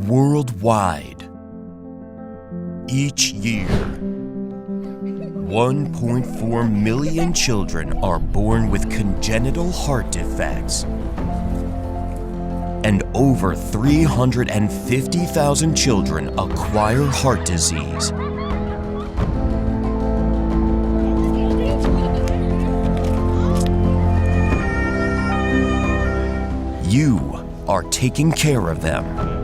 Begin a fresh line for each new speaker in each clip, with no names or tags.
Worldwide, each year, 1.4 million children are born with congenital heart defects, and over 350,000 children acquire heart disease. You are taking care of them.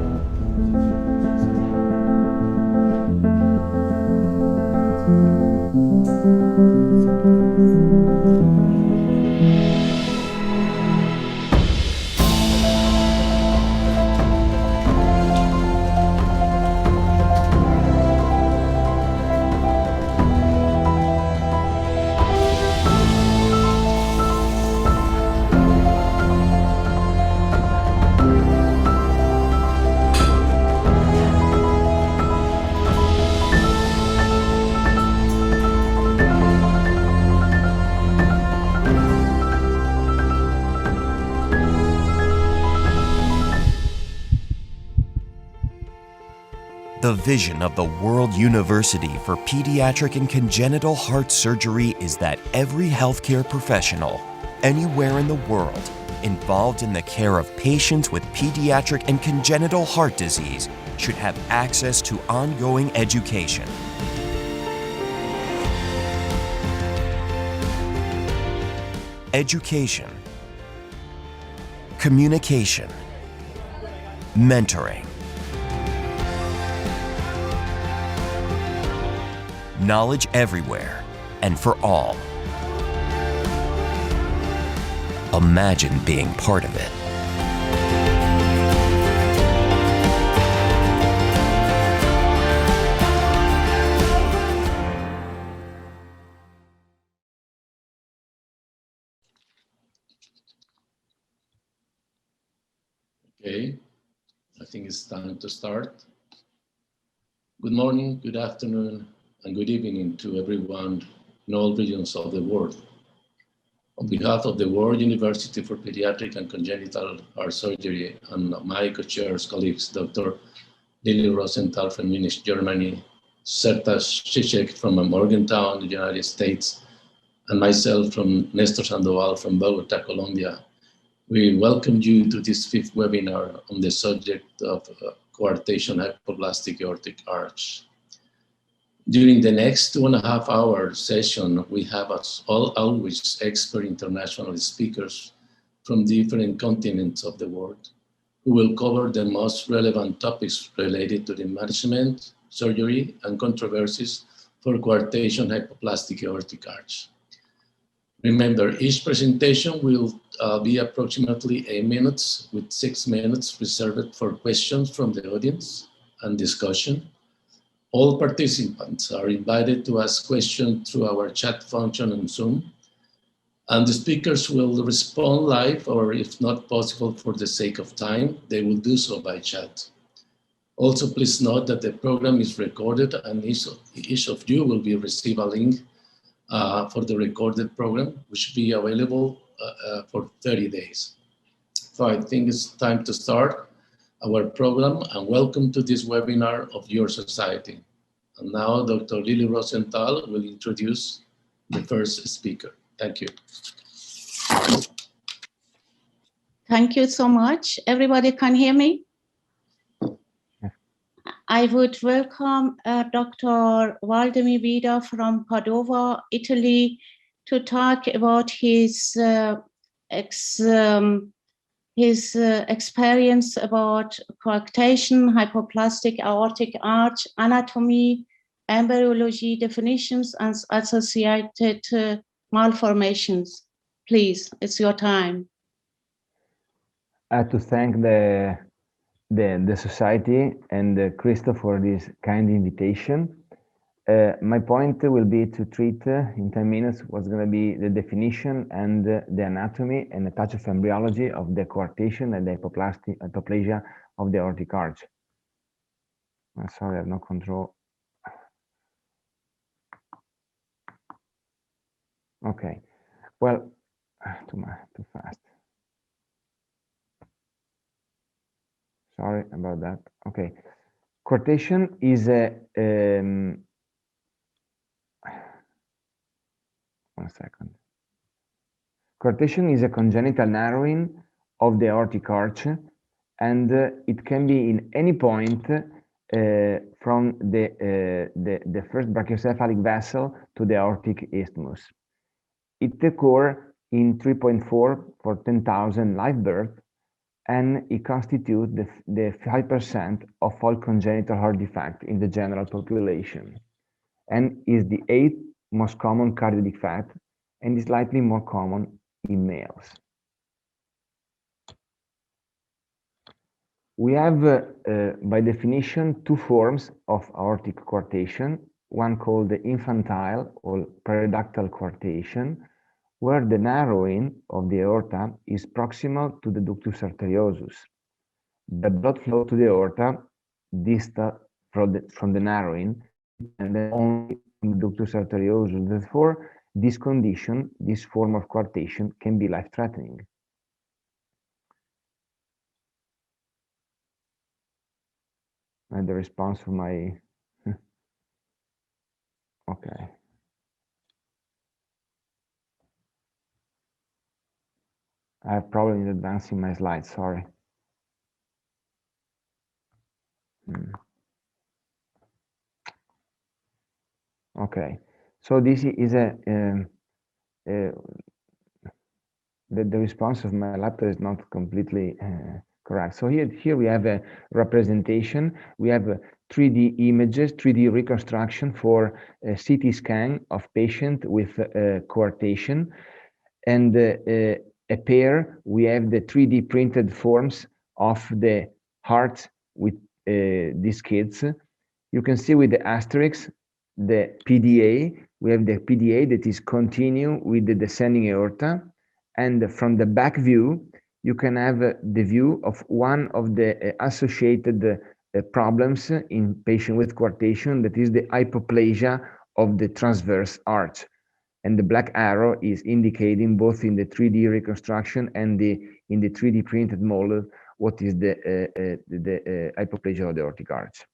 The vision of the World University for Pediatric and Congenital Heart Surgery is that every healthcare professional, anywhere in the world, involved in the care of patients with pediatric and congenital heart disease should have access to ongoing education. Education, communication, mentoring, knowledge everywhere and for all. Imagine being part of it.
Okay, I think it's time to start. Good morning, good afternoon, and good evening to everyone in all regions of the world. On behalf of the World University for Pediatric and Congenital Heart Surgery and my co-chairs colleagues, Dr. Lily Rosenthal from Munich, Germany, Sertac Cicek from Morgantown, the United States, and myself from Nestor Sandoval from Bogota, Colombia, we welcome you to this fifth webinar on the subject of coarctation hypoplastic aortic arch. During the next 2.5 hour session, we have as always expert international speakers from different continents of the world who will cover the most relevant topics related to the management, surgery, and controversies for coarctation hypoplastic aortic arch. Remember, each presentation will be approximately 8 minutes, with 6 minutes reserved for questions from the audience and discussion. All participants are invited to ask questions through our chat function on Zoom, and the speakers will respond live, or if not possible for the sake of time, they will do so by chat. Also, please note that the program is recorded and each of you will be receive a link for the recorded program, which will be available for 30 days. So I think it's time to start our program, and welcome to this webinar of your society. And now Dr. Lily Rosenthal will introduce the first speaker. Thank you.
Thank you so much. Everybody can hear me? I would welcome Dr. Vladimiro Vida from Padova, Italy, to talk about his experience about coarctation, hypoplastic aortic arch, anatomy, embryology definitions, and associated malformations. Please, it's your time.
I have to thank the society and Christoph for this kind invitation. My point will be to treat in 10 minutes what's going to be the definition and the anatomy and a touch of embryology of the coarctation and the hypoplasia of the aortic arch. I'm sorry, I have no control. Okay, well, too fast. Sorry about that. Okay. Coarctation is a, 1 second. Coarctation is a congenital narrowing of the aortic arch, and it can be in any point from the first brachiocephalic vessel to the aortic isthmus. It occurs in 3.4 for 10,000 live births, and it constitutes the 5% of all congenital heart defects in the general population, and is the 8th most common cardiac defect, and is slightly more common in males. We have, by definition, two forms of aortic coarctation, one called the infantile or periductal coarctation, where the narrowing of the aorta is proximal to the ductus arteriosus. The blood flow to the aorta distal from the narrowing and only from the ductus arteriosus. Therefore, this condition, this form of coarctation, can be life-threatening. And the response of my okay. I have problem in advancing my slides, sorry. Okay, so this is the response of my laptop is not completely correct. So here we have a representation. We have 3D images, 3D reconstruction for a CT scan of patient with coarctation, and a pair. We have the 3D printed forms of the hearts with these kids. You can see with the asterisk the PDA. We have the PDA that is continue with the descending aorta, and from the back view you can have the view of one of the associated problems in patient with coarctation, that is the hypoplasia of the transverse arch, and the black arrow is indicating both in the 3D reconstruction and in the 3D printed model what is the hypoplasia of the aortic arch.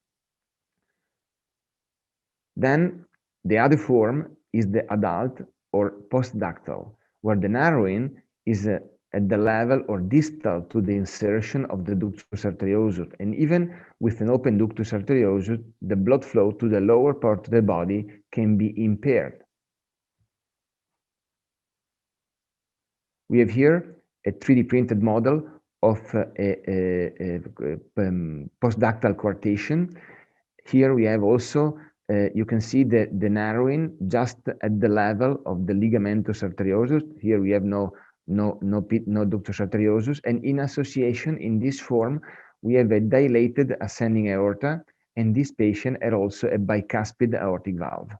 Then the other form is the adult or postductal, where the narrowing is at the level or distal to the insertion of the ductus arteriosus, and even with an open ductus arteriosus, the blood flow to the lower part of the body can be impaired. We have here a 3D printed model of postductal coarctation. Here we have also you can see the narrowing just at the level of the ligamentus arteriosus. Here we have no ductus arteriosus, and in association in this form we have a dilated ascending aorta, and this patient had also a bicuspid aortic valve.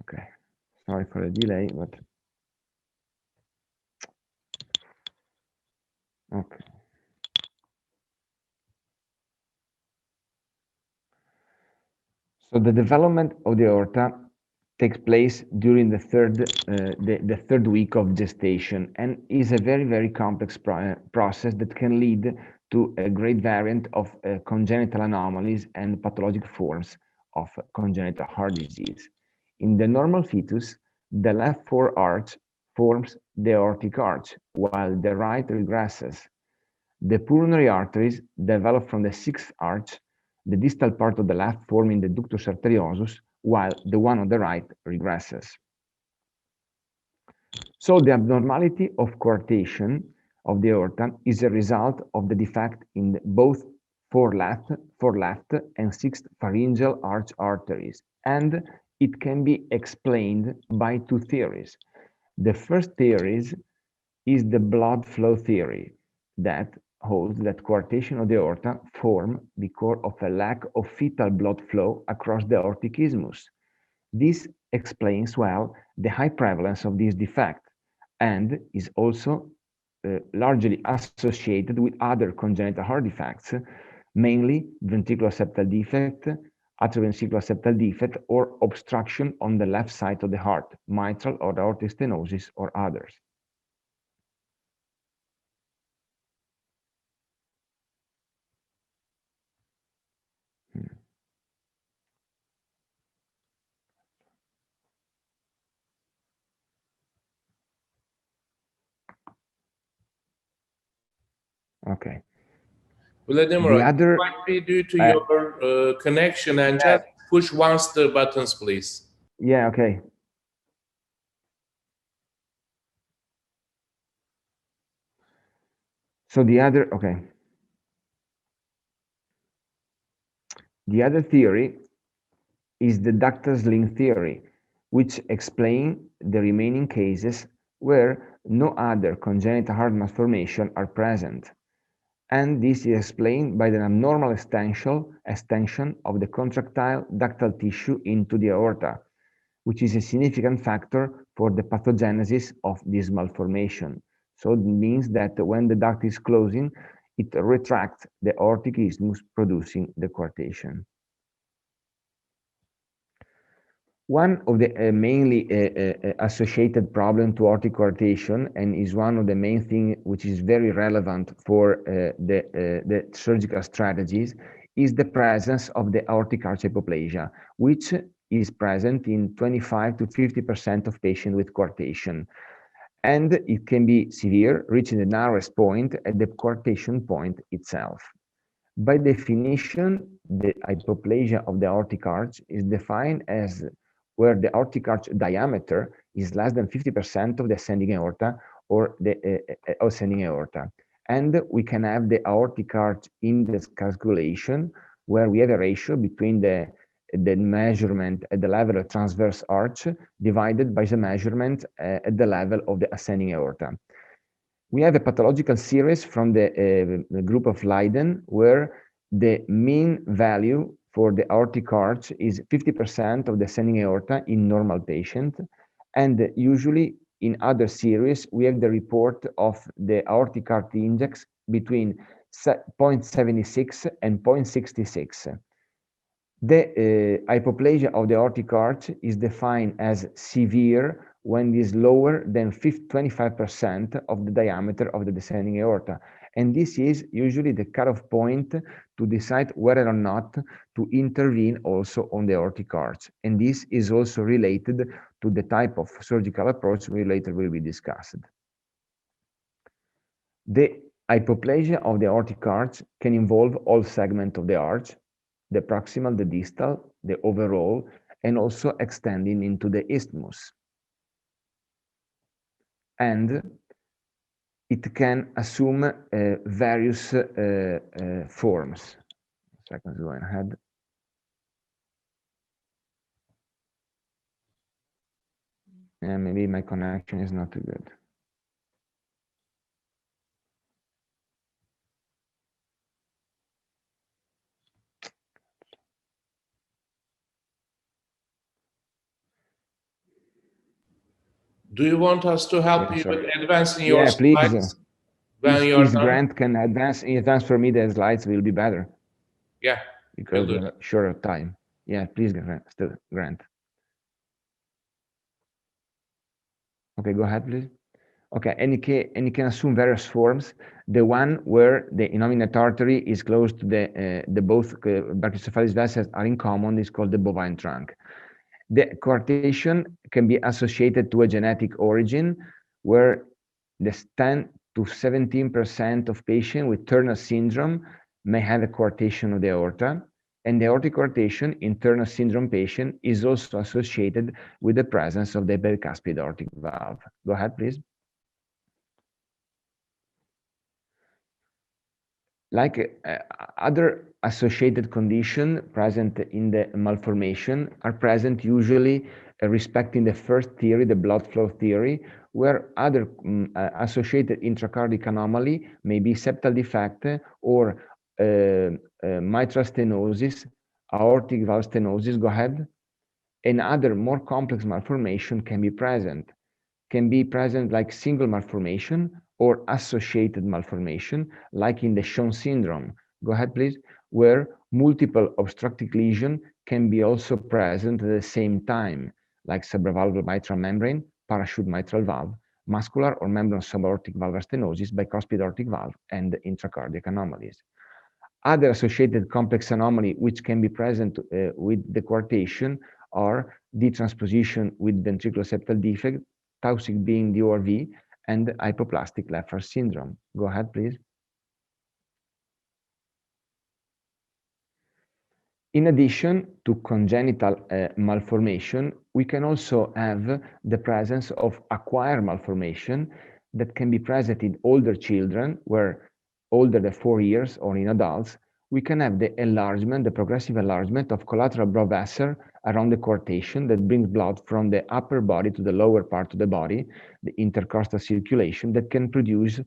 Okay, sorry for the delay, but okay. So the development of the aorta takes place during the third week of gestation, and is a very complex process that can lead to a great variant of congenital anomalies and pathologic forms of congenital heart disease. In the normal fetus, the left forearch forms the aortic arch, while the right regresses. The pulmonary arteries develop from the sixth arch, the distal part of the left forming the ductus arteriosus, while the one on the right regresses. So the abnormality of coarctation of the aorta is a result of the defect in both fore left and sixth pharyngeal arch arteries, and it can be explained by two theories. The first theory is the blood flow theory, that holds that coarctation of the aorta form because of a lack of fetal blood flow across the aortic isthmus. This explains well the high prevalence of this defect, and is also largely associated with other congenital heart defects, mainly ventricular septal defect, atrioventricular septal defect, or obstruction on the left side of the heart, mitral or aortic stenosis or others. Okay.
Vladimiro,
The other,
it might be due to your connection, and just push once the buttons, please.
Yeah, okay. So the other, okay. The other theory is the ductal sling theory, which explains the remaining cases where no other congenital heart malformation are present. And this is explained by the abnormal extension of the contractile ductal tissue into the aorta, which is a significant factor for the pathogenesis of this malformation. So it means that when the duct is closing, it retracts the aortic isthmus, producing the coarctation. One of the mainly associated problem to aortic coarctation, and is one of the main things which is very relevant for the surgical strategies, is the presence of the aortic arch hypoplasia, which is present in 25 to 50% of patients with coarctation. And it can be severe, reaching the narrowest point at the coarctation point itself. By definition, the hypoplasia of the aortic arch is defined as where the aortic arch diameter is less than 50% of the ascending aorta or the ascending aorta. And we can have the aortic arch index calculation, where we have a ratio between the measurement at the level of transverse arch divided by the measurement at the level of the ascending aorta. We have a pathological series from the group of Leiden, where the mean value for the aortic arch is 50% of the ascending aorta in normal patients, and usually in other series we have the report of the aortic arch index between 0.76 and 0.66. The hypoplasia of the aortic arch is defined as severe when it is lower than 25% of the diameter of the descending aorta. And this is usually the cutoff point to decide whether or not to intervene also on the aortic arch. And this is also related to the type of surgical approach we later will be discussed. The hypoplasia of the aortic arch can involve all segments of the arch, the proximal, the distal, the overall, and also extending into the isthmus. And it can assume various forms. Seconds going ahead. And maybe my connection is not too good.
Do you want us to help you with advancing your slides?
If Grant can advance for me, the slides will be better.
Yeah,
because we're short of time. Yeah, please, Grant. Okay, go ahead, please. Okay, and you can assume various forms. The one where the innominate artery is close to the both brachiocephalous vessels are in common is called the bovine trunk. The coarctation can be associated to a genetic origin, where the 10 to 17% of patients with Turner syndrome may have a coarctation of the aorta, and the aortic coarctation in Turner syndrome patient is also associated with the presence of the bicuspid aortic valve. Go ahead, please. Like other associated conditions present in the malformation are present usually respecting the first theory, the blood flow theory, where other associated intracardiac anomaly may be septal defect or mitral stenosis, aortic valve stenosis, go ahead, and other more complex malformation can be present like single malformation or associated malformation, like in the Shown syndrome. Go ahead, please. where multiple obstructive lesions can be also present at the same time, like subvalvular mitral membrane, parachute mitral valve, muscular or membranous subaortic valvular stenosis, bicuspid aortic valve, and intracardiac anomalies. Other associated complex anomaly which can be present with decoartation are detransposition with ventricular septal defect, Taussig being the ORV, and hypoplastic left heart syndrome. Go ahead, please. In addition to congenital malformation, we can also have the presence of acquired malformation that can be present in older children, where older than 4 years, or in adults. We can have the enlargement, the progressive enlargement of collateral blood vessel around the coarctation that brings blood from the upper body to the lower part of the body, the intercostal circulation that can produce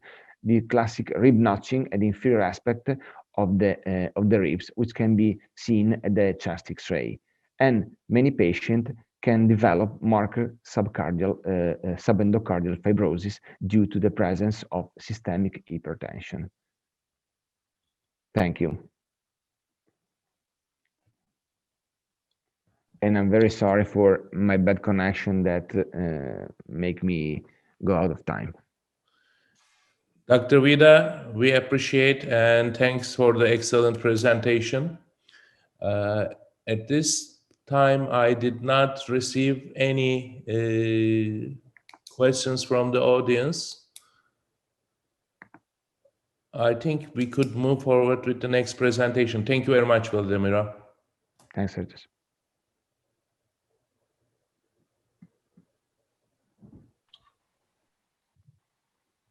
the classic rib notching and inferior aspect of the ribs, which can be seen at the chest X-ray. And many patients can develop marked subendocardial fibrosis due to the presence of systemic hypertension. Thank you. And I'm very sorry for my bad connection that make me go out of time.
Dr. Vida, we appreciate and thanks for the excellent presentation. At this time, I did not receive any questions from the audience. I think we could move forward with the next presentation. Thank you very much, Vladimiro.
Thanks, Sertac.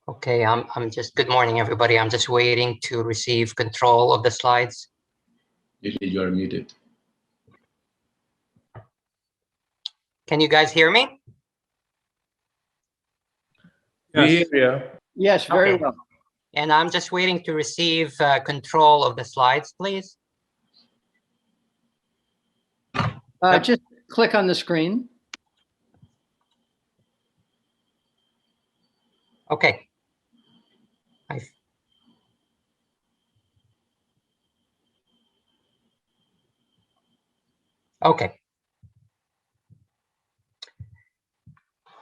Okay, I'm just, good morning, everybody. I'm just waiting to receive control of the slides.
You are muted.
Can you guys hear me?
We hear you.
Yes, very
Okay.
well.
And I'm just waiting to receive control of the slides, please.
Just click on the screen.
Okay. Okay.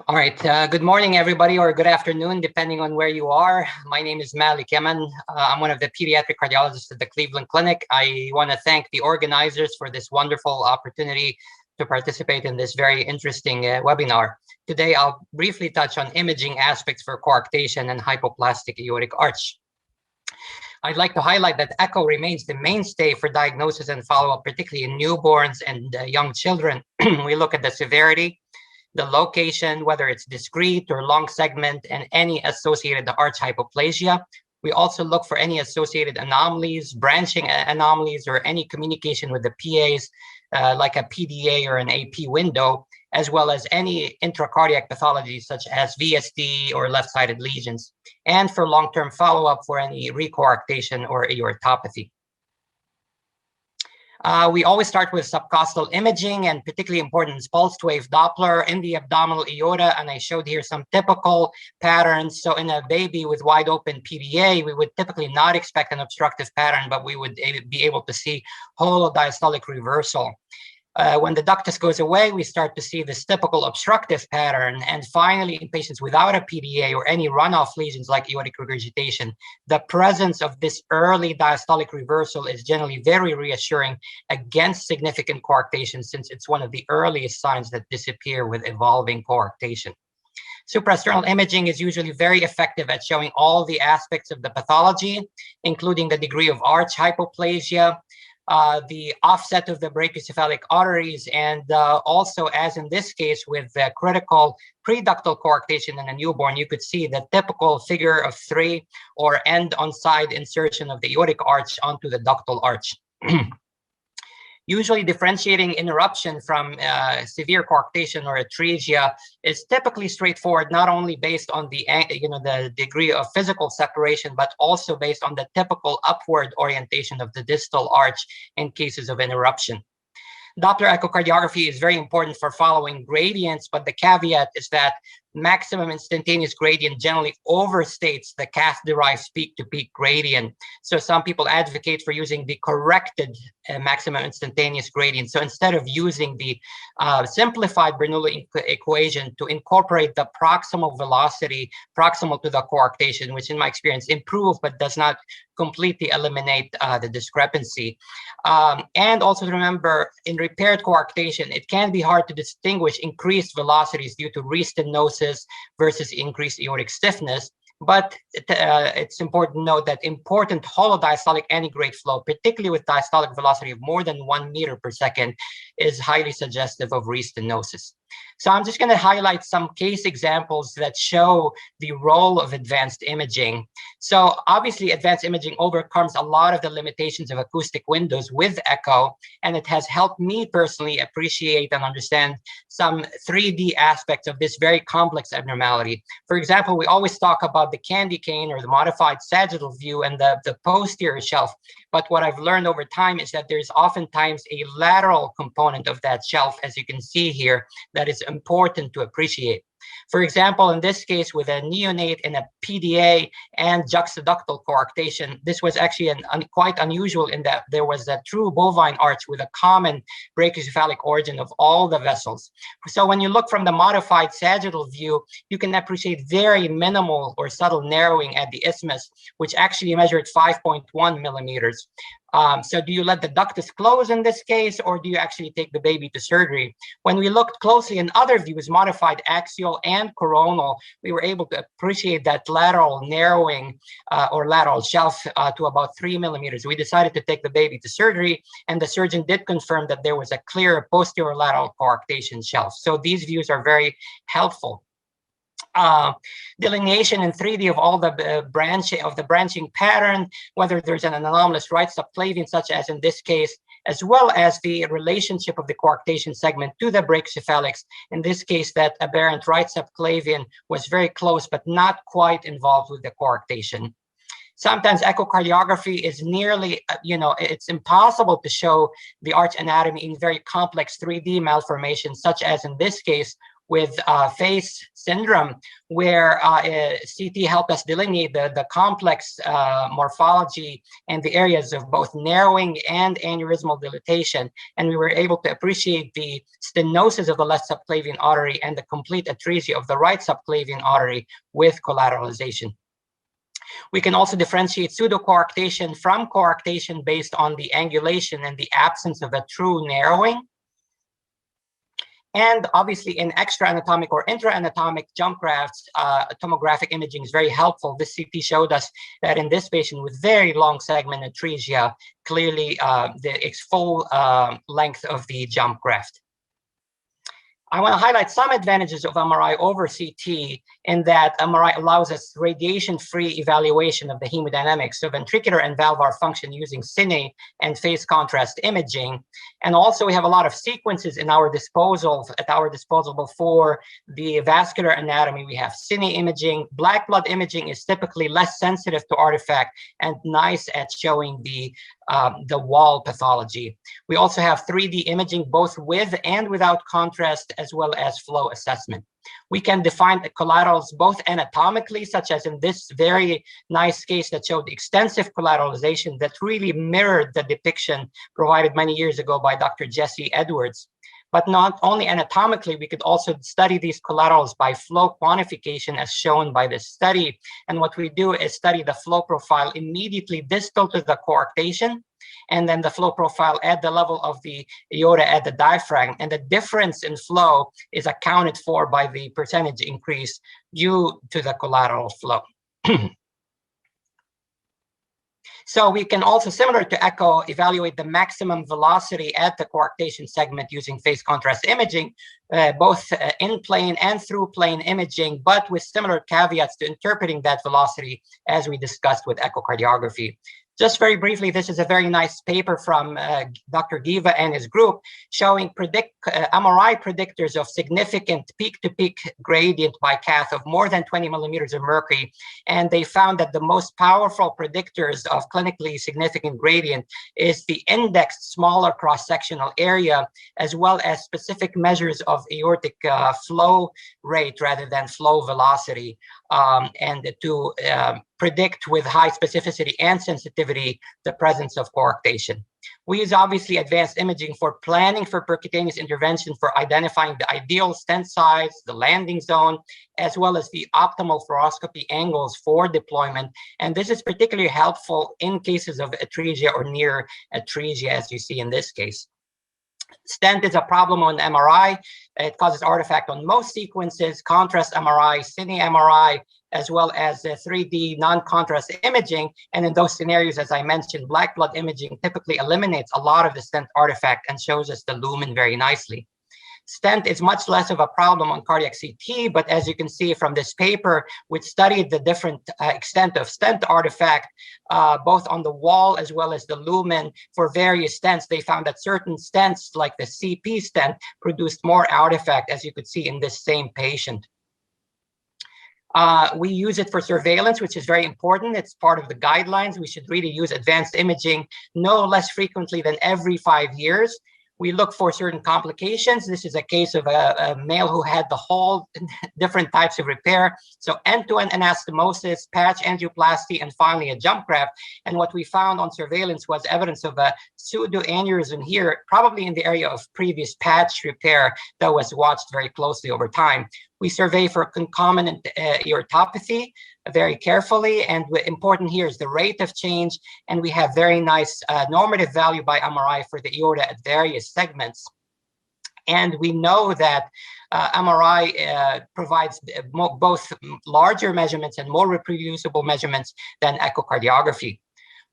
All right. Good morning, everybody, or good afternoon, depending on where you are. My name is Malek, Yaman. I'm one of the pediatric cardiologists at the Cleveland Clinic. I want to thank the organizers for this wonderful opportunity to participate in this very interesting webinar. Today, I'll briefly touch on imaging aspects for coarctation and hypoplastic aortic arch. I'd like to highlight that echo remains the mainstay for diagnosis and follow-up, particularly in newborns and young children. We look at the severity, the location, whether it's discrete or long segment, and any associated arch hypoplasia. We also look for any associated anomalies, branching anomalies, or any communication with the PAs, like a PDA or an AP window, as well as any intracardiac pathologies such as VSD or left-sided lesions, and for long-term follow-up for any re-coarctation or aortopathy. We always start with subcostal imaging, and particularly important is pulsed wave Doppler in the abdominal aorta, and I showed here some typical patterns. So in a baby with wide open PDA, we would typically not expect an obstructive pattern, but we would be able to see holodiastolic reversal. When the ductus goes away, we start to see this typical obstructive pattern. And finally, in patients without a PDA or any runoff lesions like aortic regurgitation, the presence of this early diastolic reversal is generally very reassuring against significant coarctation, since it's one of the earliest signs that disappear with evolving coarctation. Suprasternal imaging is usually very effective at showing all the aspects of the pathology, including the degree of arch hypoplasia, the offset of the brachiocephalic arteries, and also, as in this case with critical preductal coarctation in a newborn, you could see the typical figure of 3 or end-on-side insertion of the aortic arch onto the ductal arch. Usually differentiating interruption from severe coarctation or atresia is typically straightforward, not only based on the the degree of physical separation, but also based on the typical upward orientation of the distal arch in cases of interruption. Doppler echocardiography is very important for following gradients, but the caveat is that maximum instantaneous gradient generally overstates the cath-derived peak-to-peak gradient. So some people advocate for using the corrected maximum instantaneous gradient. So instead of using the simplified Bernoulli equation to incorporate the proximal velocity proximal to the coarctation, which in my experience improves but does not completely eliminate the discrepancy. And also remember, in repaired coarctation, it can be hard to distinguish increased velocities due to restenosis versus increased aortic stiffness. But it's important to note that important hollow diastolic antegrade flow, particularly with diastolic velocity of more than 1 meter per second, is highly suggestive of restenosis. So I'm just going to highlight some case examples that show the role of advanced imaging. So obviously, advanced imaging overcomes a lot of the limitations of acoustic windows with echo, and it has helped me personally appreciate and understand some 3D aspects of this very complex abnormality. For example, we always talk about the candy cane or the modified sagittal view and the posterior shelf. But what I've learned over time is that there's oftentimes a lateral component of that shelf, as you can see here, that is important to appreciate. For example, in this case, with a neonate in a PDA and juxtaductal coarctation, this was actually quite unusual in that there was a true bovine arch with a common brachiocephalic origin of all the vessels. So when you look from the modified sagittal view, you can appreciate very minimal or subtle narrowing at the isthmus, which actually measured 5.1 millimeters. So do you let the ductus close in this case, or do you actually take the baby to surgery? When we looked closely in other views, modified axial and coronal, we were able to appreciate that lateral narrowing or lateral shelf to about 3 millimeters. We decided to take the baby to surgery, and the surgeon did confirm that there was a clear posterior lateral coarctation shelf. So these views are very helpful. Delineation in 3D of all the branching pattern, whether there's an anomalous right subclavian, such as in this case, as well as the relationship of the coarctation segment to the brachiocephalix. In this case, that aberrant right subclavian was very close, but not quite involved with the coarctation. Sometimes echocardiography is nearly, it's impossible to show the arch anatomy in very complex 3D malformations, such as in this case, with face syndrome, where CT helped us delineate the complex morphology and the areas of both narrowing and aneurysmal dilatation. And we were able to appreciate the stenosis of the left subclavian artery and the complete atresia of the right subclavian artery with collateralization. We can also differentiate pseudocoarctation from coarctation based on the angulation and the absence of a true narrowing. And obviously in extra-anatomic or intra-anatomic jump grafts, tomographic imaging is very helpful. This CT showed us that in this patient with very long segment atresia, clearly it's full length of the jump graft. I want to highlight some advantages of MRI over CT in that MRI allows us radiation-free evaluation of the hemodynamics, so ventricular and valvular function using cine and phase contrast imaging. And also we have a lot of sequences at our disposal for the vascular anatomy. We have cine imaging. Black blood imaging is typically less sensitive to artifact and nice at showing the wall pathology. We also have 3D imaging both with and without contrast, as well as flow assessment. We can define the collaterals both anatomically, such as in this very nice case that showed extensive collateralization that really mirrored the depiction provided many years ago by Dr. Jesse Edwards. But not only anatomically, we could also study these collaterals by flow quantification as shown by this study. And what we do is study the flow profile immediately distal to the coarctation, and then the flow profile at the level of the aorta at the diaphragm. And the difference in flow is accounted for by the percentage increase due to the collateral flow. So we can also, similar to echo, evaluate the maximum velocity at the coarctation segment using phase contrast imaging, both in plane and through plane imaging, but with similar caveats to interpreting that velocity as we discussed with echocardiography. Just very briefly, this is a very nice paper from Dr. Giva and his group showing MRI predictors of significant peak-to-peak gradient by cath of more than 20 millimeters of mercury. And they found that the most powerful predictors of clinically significant gradient is the indexed smaller cross-sectional area, as well as specific measures of aortic flow rate rather than flow velocity, and to predict with high specificity and sensitivity the presence of coarctation. We use obviously advanced imaging for planning for percutaneous intervention, for identifying the ideal stent size, the landing zone, as well as the optimal fluoroscopy angles for deployment. And this is particularly helpful in cases of atresia or near atresia, as you see in this case. Stent is a problem on MRI. It causes artifact on most sequences, contrast MRI, cine MRI, as well as 3D non-contrast imaging. And in those scenarios, as I mentioned, black blood imaging typically eliminates a lot of the stent artifact and shows us the lumen very nicely. Stent is much less of a problem on cardiac CT, but as you can see from this paper, which studied the different extent of stent artifact, both on the wall as well as the lumen for various stents, they found that certain stents, like the CP stent, produced more artifact, as you could see in this same patient. We use it for surveillance, which is very important. It's part of the guidelines. We should really use advanced imaging no less frequently than every 5 years. We look for certain complications. This is a case of a male who had the whole different types of repair. So end-to-end anastomosis, patch angioplasty, and finally a jump graft. And what we found on surveillance was evidence of a pseudoaneurysm here, probably in the area of previous patch repair that was watched very closely over time. We survey for concomitant aortopathy very carefully, and important here is the rate of change, and we have very nice normative value by MRI for the aorta at various segments. And we know that MRI provides both larger measurements and more reproducible measurements than echocardiography.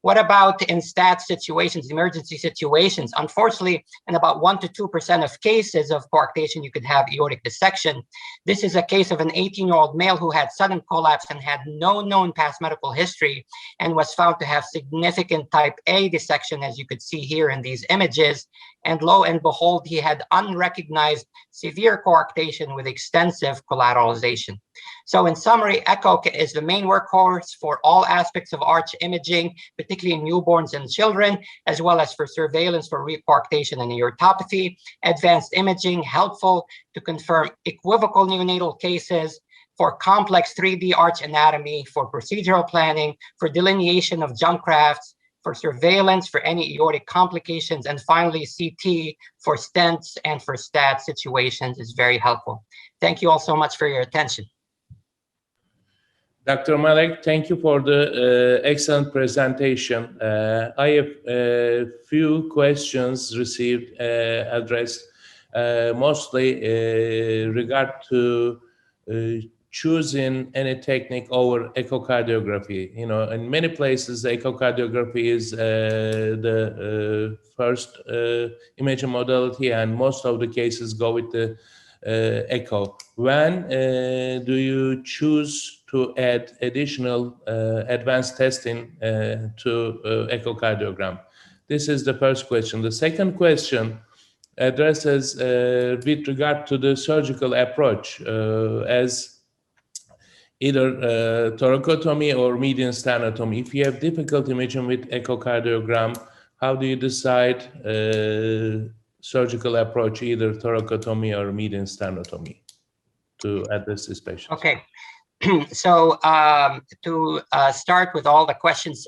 What about in stat situations, emergency situations? Unfortunately, in about 1 to 2% of cases of coarctation, you could have aortic dissection. This is a case of an 18-year-old male who had sudden collapse and had no known past medical history and was found to have significant type A dissection, as you could see here in these images. And lo and behold, he had unrecognized severe coarctation with extensive collateralization. So in summary, echo is the main workhorse for all aspects of arch imaging, particularly in newborns and children, as well as for surveillance for re-coarctation and aortopathy. Advanced imaging, helpful to confirm equivocal neonatal cases, for complex 3D arch anatomy, for procedural planning, for delineation of jump grafts, for surveillance for any aortic complications, and finally CT for stents and for stat situations is very helpful. Thank you all so much for your attention.
Dr. Malek, thank you for the excellent presentation. I have a few questions received addressed mostly regard to choosing any technique over echocardiography. You know, in many places, echocardiography is the first imaging modality, and most of the cases go with the echo. When do you choose to add additional advanced testing to echocardiogram? This is the first question. The second question addresses with regard to the surgical approach as either thoracotomy or median sternotomy. If you have difficult imaging with echocardiogram, how do you decide surgical approach, either thoracotomy or median sternotomy, to address this patient?
Okay, so to start with all the questions,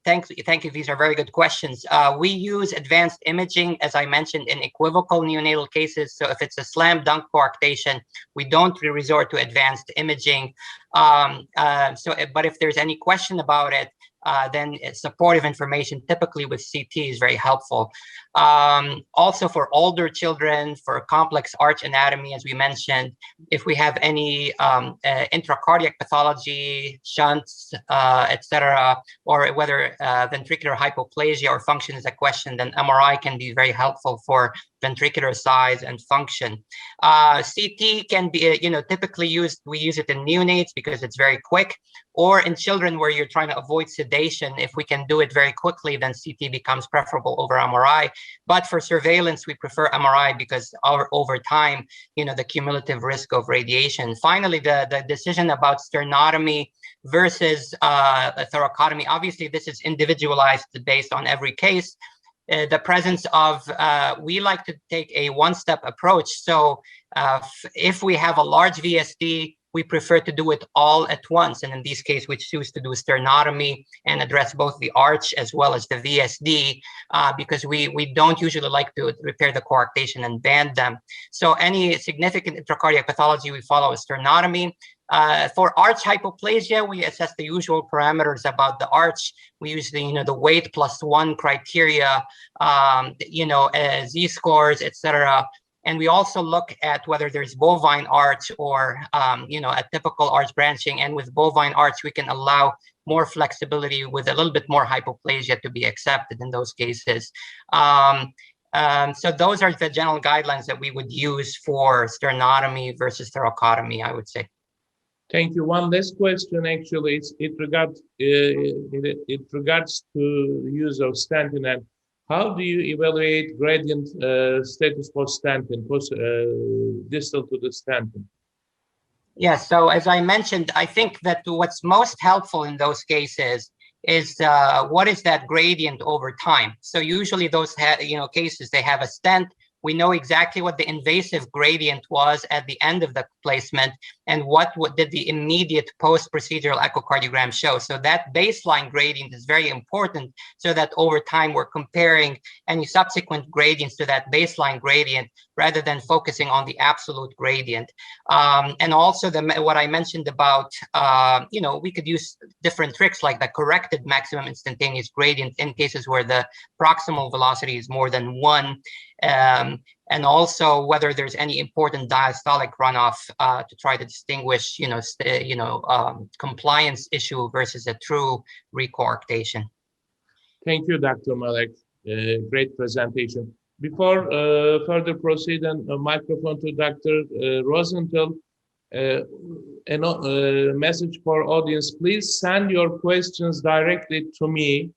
thank you. These are very good questions. We use advanced imaging, as I mentioned, in equivocal neonatal cases. So if it's a slam dunk coarctation, we don't resort to advanced imaging. But if there's any question about it, then supportive information, typically with CT, is very helpful. Also for older children, for complex arch anatomy, as we mentioned, if we have any intracardiac pathology, shunts, etc., or whether ventricular hypoplasia or function is a question, then MRI can be very helpful for ventricular size and function. CT can be, typically used, we use it in neonates because it's very quick, or in children where you're trying to avoid sedation. If we can do it very quickly, then CT becomes preferable over MRI. But for surveillance, we prefer MRI because over time, the cumulative risk of radiation. Finally, the decision about sternotomy versus a thoracotomy, obviously this is individualized based on every case. The presence of, we like to take a one-step approach. So if we have a large VSD, we prefer to do it all at once. And in this case, we choose to do sternotomy and address both the arch as well as the VSD because we don't usually like to repair the coarctation and band them. So any significant intracardiac pathology, we follow a sternotomy. For arch hypoplasia, we assess the usual parameters about the arch. We use the weight +1 criteria, Z-scores, etc. And we also look at whether there's bovine arch or, a typical arch branching. And with bovine arch, we can allow more flexibility with a little bit more hypoplasia to be accepted in those cases. So those are the general guidelines that we would use for sternotomy versus thoracotomy, I would say.
Thank you. One last question, actually, it regards to the use of stanton. And how do you evaluate gradient status for stanton, distal to the stanton?
Yes, so as I mentioned, I think that what's most helpful in those cases is what is that gradient over time. So usually those cases, they have a stent. We know exactly what the invasive gradient was at the end of the placement and what did the immediate post-procedural echocardiogram show. So that baseline gradient is very important so that over time we're comparing any subsequent gradients to that baseline gradient rather than focusing on the absolute gradient. And also what I mentioned about, we could use different tricks like the corrected maximum instantaneous gradient in cases where the proximal velocity is more than 1. And also whether there's any important diastolic runoff to try to distinguish, compliance issue versus a true re-coarctation.
Thank you, Dr. Malek. Great presentation. Before further proceed, and a microphone to Dr. Rosenthal, a message for audience, please send your questions directly to me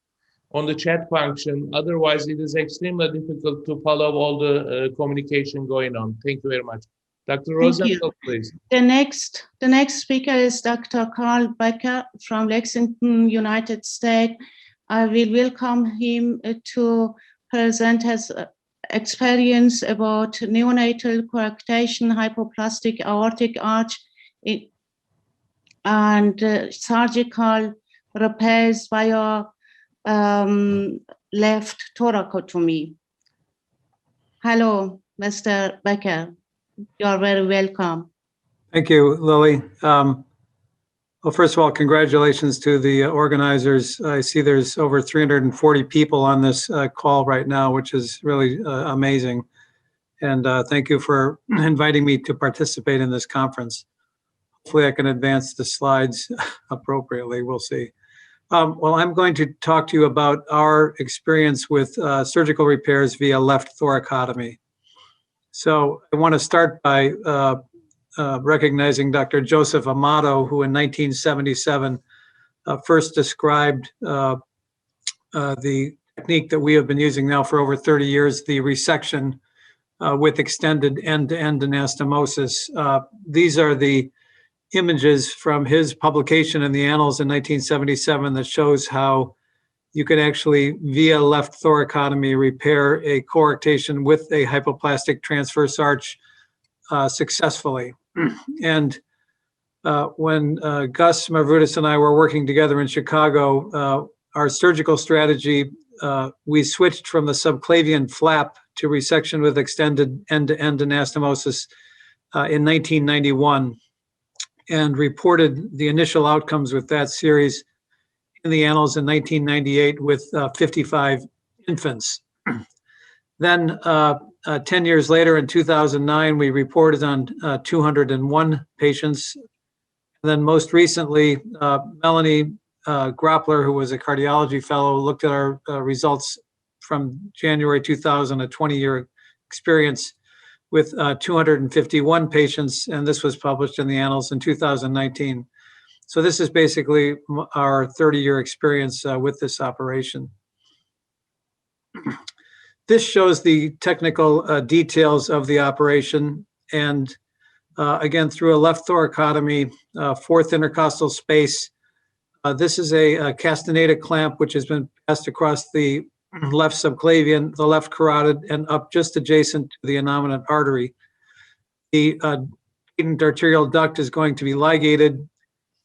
on the chat function. Otherwise, it is extremely difficult to follow all the communication going on. Thank you very much. Dr. Rosenthal, please.
The next speaker is Dr. Carl Becker from Lexington, United States. I will welcome him to present his experience about neonatal coarctation, hypoplastic aortic arch, and surgical repairs via left thoracotomy. Hello, Mr. Becker. You are very welcome.
Thank you, Lily. Well, first of all, congratulations to the organizers. I see there's over 340 people on this call right now, which is really amazing. And thank you for inviting me to participate in this conference. Hopefully I can advance the slides appropriately, we'll see. Well, I'm going to talk to you about our experience with surgical repairs via left thoracotomy. So I want to start by recognizing Dr. Joseph Amato, who in 1977 first described the technique that we have been using now for over 30 years, the resection with extended end-to-end anastomosis. These are the images from his publication in the Annals in 1977 that shows how you could actually, via left thoracotomy, repair a coarctation with a hypoplastic transverse arch successfully. And when Gus Mavridis and I were working together in Chicago, our surgical strategy, we switched from the subclavian flap to resection with extended end-to-end anastomosis in 1991 and reported the initial outcomes with that series in the Annals in 1998 with 55 infants. Then 10 years later in 2009, we reported on 201 patients. And then most recently, Melanie Groppler, who was a cardiology fellow, looked at our results from January 2000, a 20-year experience with 251 patients, and this was published in the Annals in 2019. So this is basically our 30-year experience with this operation. This shows the technical details of the operation, and again, through a left thoracotomy, fourth intercostal space. This is a castenated clamp which has been passed across the left subclavian, the left carotid, and up just adjacent to the innominate artery. The patent arterial duct is going to be ligated.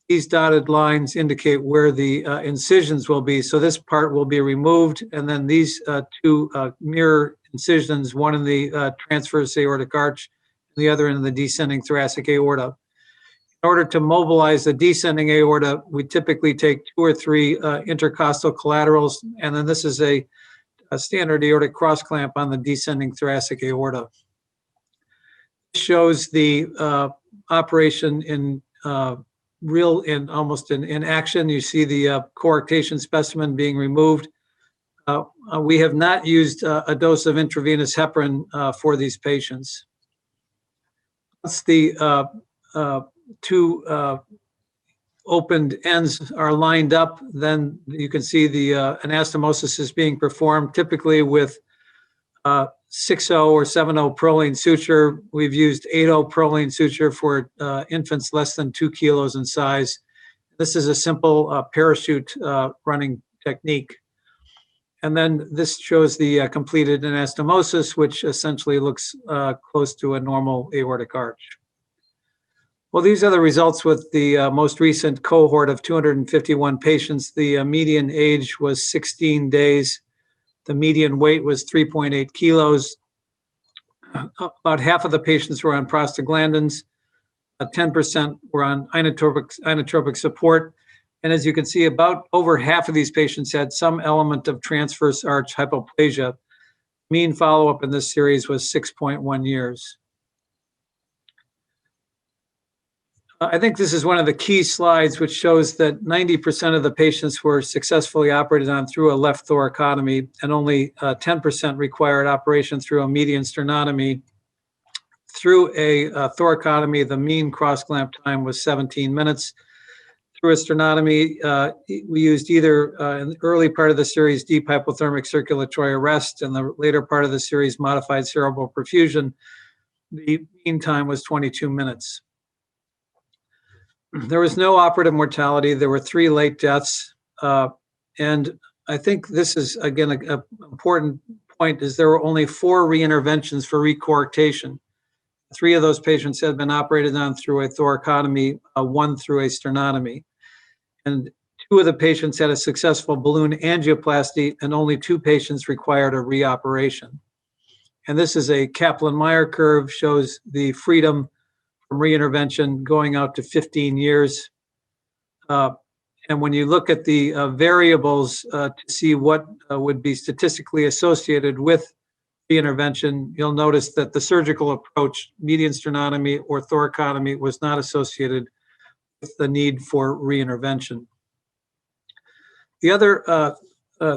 These dotted lines indicate where the incisions will be. So this part will be removed, and then these two mirror incisions, one in the transverse aortic arch, and the other in the descending thoracic aorta. In order to mobilize the descending aorta, we typically take 2 or 3 intercostal collaterals, and then this is a standard aortic cross clamp on the descending thoracic aorta. This shows the operation in almost in action. You see the coarctation specimen being removed. We have not used a dose of intravenous heparin for these patients. Once the two opened ends are lined up, then you can see the anastomosis is being performed, typically with 6-0 or 7-0 proline suture. We've used 8-0 proline suture for infants less than 2 kilos in size. This is a simple parachute running technique. And then this shows the completed anastomosis, which essentially looks close to a normal aortic arch. Well, these are the results with the most recent cohort of 251 patients. The median age was 16 days. The median weight was 3.8 kilos. About half of the patients were on prostaglandins. 10% were on inotropic support. And as you can see, about over half of these patients had some element of transverse arch hypoplasia. Mean follow-up in this series was 6.1 years. I think this is one of the key slides, which shows that 90% of the patients were successfully operated on through a left thoracotomy, and only 10% required operation through a median sternotomy. Through a thoracotomy, the mean cross-clamp time was 17 minutes. Through a sternotomy, we used either in the early part of the series, deep hypothermic circulatory arrest, and the later part of the series, modified cerebral perfusion. The mean time was 22 minutes. There was no operative mortality. There were 3 late deaths. And I think this is, again, an important point, is there were only 4 reinterventions for re-coarctation. 3 of those patients had been operated on through a thoracotomy, 1 through a sternotomy. And 2 of the patients had a successful balloon angioplasty, and only 2 patients required a reoperation. And this is a Kaplan-Meier curve, shows the freedom from reintervention going out to 15 years. And when you look at the variables to see what would be statistically associated with the intervention, you'll notice that the surgical approach, median sternotomy or thoracotomy, was not associated with the need for reintervention. The other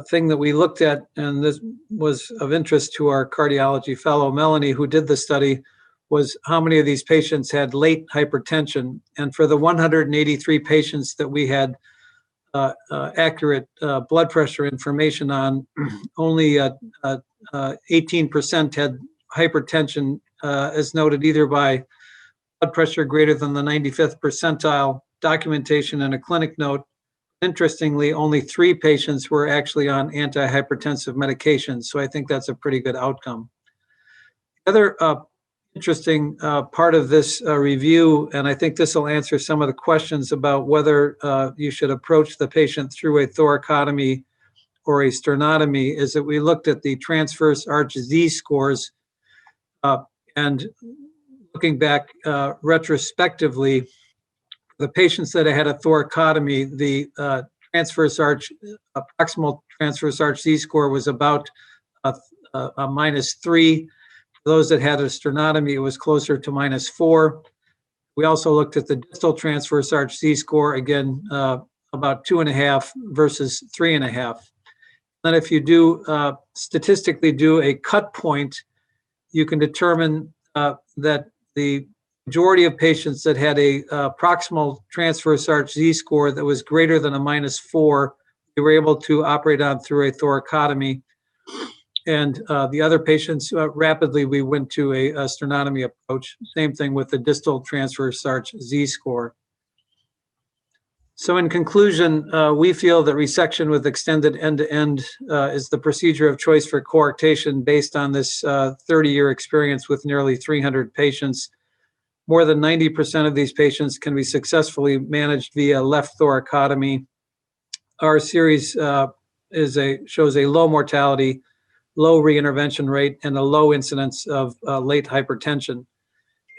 thing that we looked at, and this was of interest to our cardiology fellow, Melanie, who did the study, was how many of these patients had late hypertension. And for the 183 patients that we had accurate blood pressure information on, only 18% had hypertension as noted either by blood pressure greater than the 95th percentile, documentation, and a clinic note. Interestingly, only 3 patients were actually on antihypertensive medications. So I think that's a pretty good outcome. The other interesting part of this review, and I think this will answer some of the questions about whether you should approach the patient through a thoracotomy or a sternotomy, is that we looked at the transverse arch Z-scores, and looking back retrospectively, the patients that had a thoracotomy, the transverse arch, proximal transverse arch Z-score was about a -3. For those that had a sternotomy, it was closer to -4. We also looked at the distal transverse arch Z-score, again, about 2.5 versus 3.5. Then if you do statistically do a cut point, you can determine that the majority of patients that had a proximal transverse arch Z-score that was greater than a -4, we were able to operate on through a thoracotomy. And the other patients, rapidly, we went to a sternotomy approach. Same thing with the distal transverse arch Z-score. So in conclusion, we feel that resection with extended end-to-end is the procedure of choice for coarctation based on this 30-year experience with nearly 300 patients. More than 90% of these patients can be successfully managed via left thoracotomy. Our series shows a low mortality, low reintervention rate, and a low incidence of late hypertension.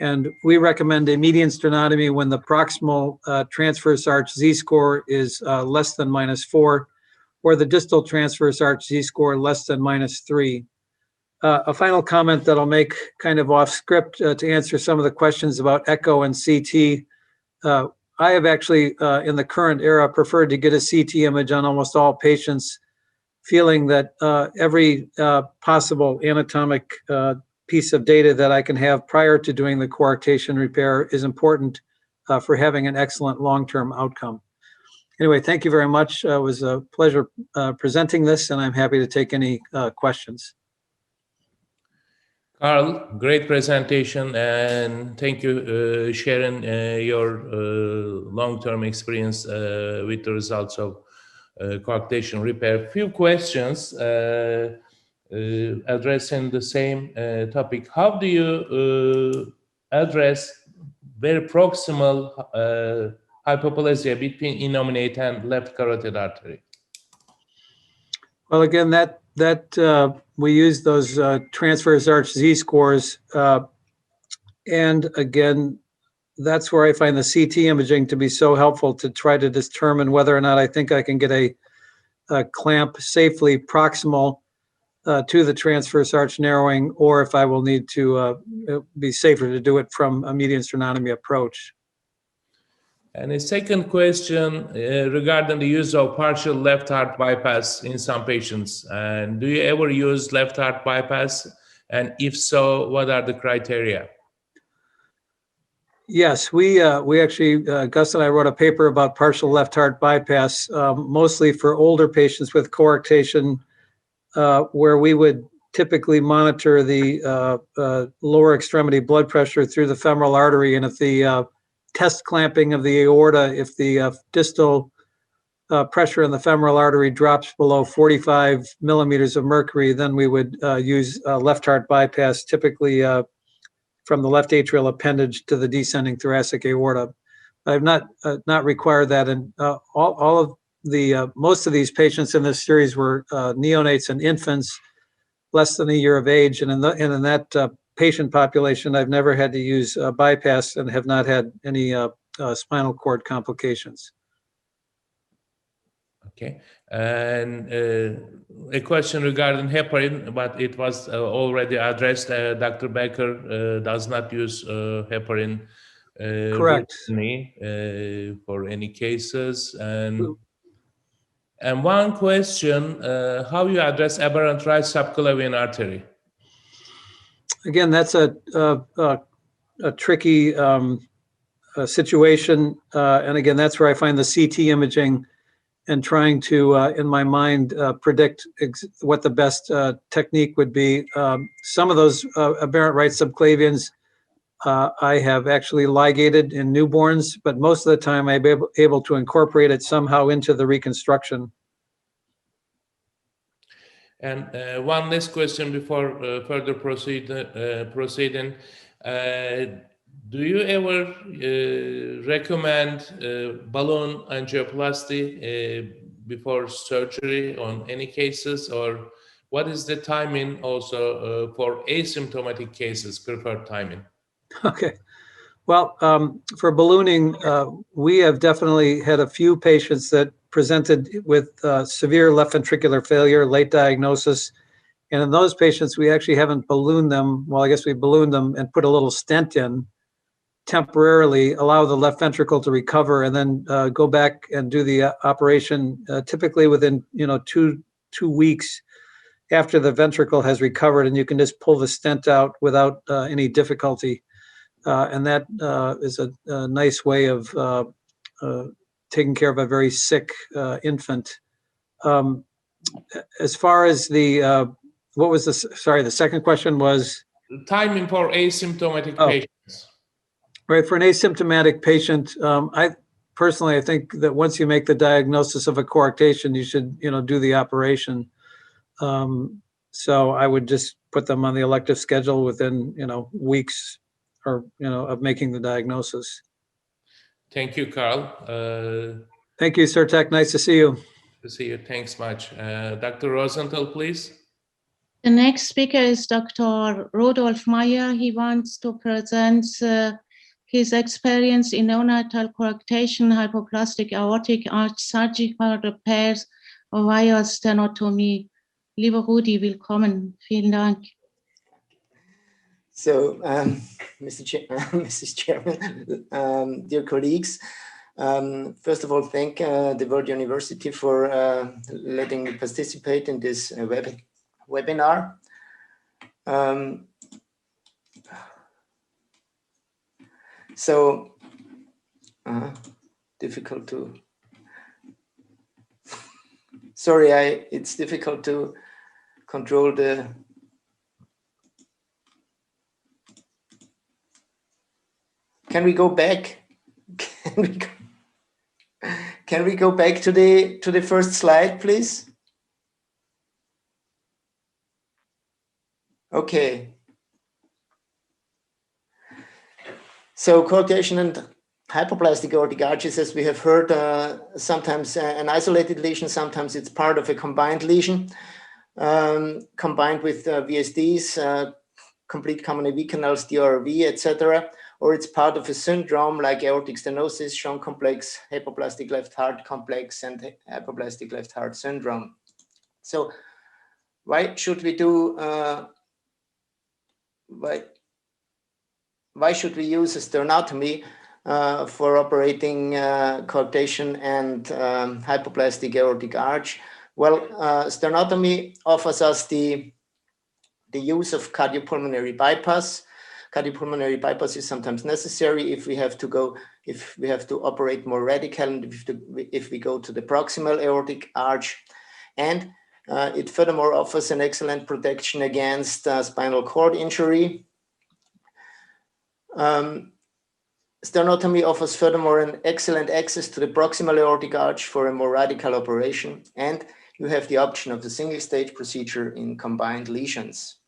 And we recommend a median sternotomy when the proximal transverse arch Z-score is less than -4, or the distal transverse arch Z-score less than -3. A final comment that I'll make kind of off script to answer some of the questions about echo and CT. I have actually, in the current era, preferred to get a CT image on almost all patients, feeling that every possible anatomic piece of data that I can have prior to doing the coarctation repair is important for having an excellent long-term outcome. Anyway, thank you very much. It was a pleasure presenting this, and I'm happy to take any questions.
Carl, great presentation, and thank you sharing your long-term experience with the results of coarctation repair. Few questions addressing the same topic. How do you address very proximal hypoplasia between innominate and left carotid artery?
Well, again, that we use those transverse arch Z-scores, and again, that's where I find the CT imaging to be so helpful to try to determine whether or not I think I can get a clamp safely proximal to the transverse arch narrowing, or if I will need to be safer to do it from a median sternotomy approach.
And a second question regarding the use of partial left heart bypass in some patients. And do you ever use left heart bypass? And if so, what are the criteria?
Yes, we actually, Gus and I wrote a paper about partial left heart bypass, mostly for older patients with coarctation, where we would typically monitor the lower extremity blood pressure through the femoral artery. And if the test clamping of the aorta, if the distal pressure in the femoral artery drops below 45 millimeters of mercury, then we would use left heart bypass, typically from the left atrial appendage to the descending thoracic aorta. I have not required that, and all of the most of these patients in this series were neonates and infants, less than a year of age, and in that patient population, I've never had to use bypass and have not had any spinal cord complications.
Okay, and a question regarding heparin, but it was already addressed. Dr. Becker does not use heparin
Correct.
For any cases. And one question, how you address aberrant right subclavian artery?
Again, that's a tricky situation, and again, that's where I find the CT imaging and trying to, in my mind, predict what the best technique would be. Some of those aberrant right subclavians I have actually ligated in newborns, but most of the time I'm able to incorporate it somehow into the reconstruction.
And one last question before further proceeding. Do you ever recommend balloon angioplasty before surgery on any cases, or what is the timing also for asymptomatic cases, preferred timing?
Okay. Well, for ballooning, we have definitely had a few patients that presented with severe left ventricular failure, late diagnosis. And in those patients, we actually haven't ballooned them. Well, I guess we ballooned them and put a little stent in temporarily, allow the left ventricle to recover, and then go back and do the operation typically within 2 weeks. after the ventricle has recovered, and you can just pull the stent out without any difficulty. And that is a nice way of taking care of a very sick infant. As far as the, what was the, sorry, the second question was?
Timing for asymptomatic
Oh.
patients.
Right, for an asymptomatic patient, I think that once you make the diagnosis of a coarctation, you should, do the operation. So I would just put them on the elective schedule within, weeks or, of making the diagnosis.
Thank you, Carl.
Thank you, Sertac. Nice to see you.
To see you. Thanks much. Dr. Rosenthal, please.
The next speaker is Dr. Rudolf Mair. He wants to present his experience in neonatal coarctation, hypoplastic aortic arch surgical repairs via Sternotomy. Lieber Rudi, willkommen. Vielen Dank.
So, Mrs. Chairman, dear colleagues, first of all, thank the World University for letting me participate in this webinar. Difficult to, sorry, it's difficult to control the, can we go back? Can we go back to the first slide, please? Okay. So coarctation and hypoplastic aortic arches, as we have heard, sometimes an isolated lesion, sometimes it's part of a combined lesion, combined with VSDs, complete common AV canals, DRV, etc. Or it's part of a syndrome like aortic stenosis, Schwann complex, hypoplastic left heart complex, and hypoplastic left heart syndrome. So why should we do, why should we use a sternotomy for operating coarctation and hypoplastic aortic arch? Well, sternotomy offers us the use of cardiopulmonary bypass. Cardiopulmonary bypass is sometimes necessary if we have to operate more radical, and if we go to the proximal aortic arch. And it furthermore offers an excellent protection against spinal cord injury. Sternotomy offers furthermore an excellent access to the proximal aortic arch for a more radical operation, and you have the option of the single stage procedure in combined lesions.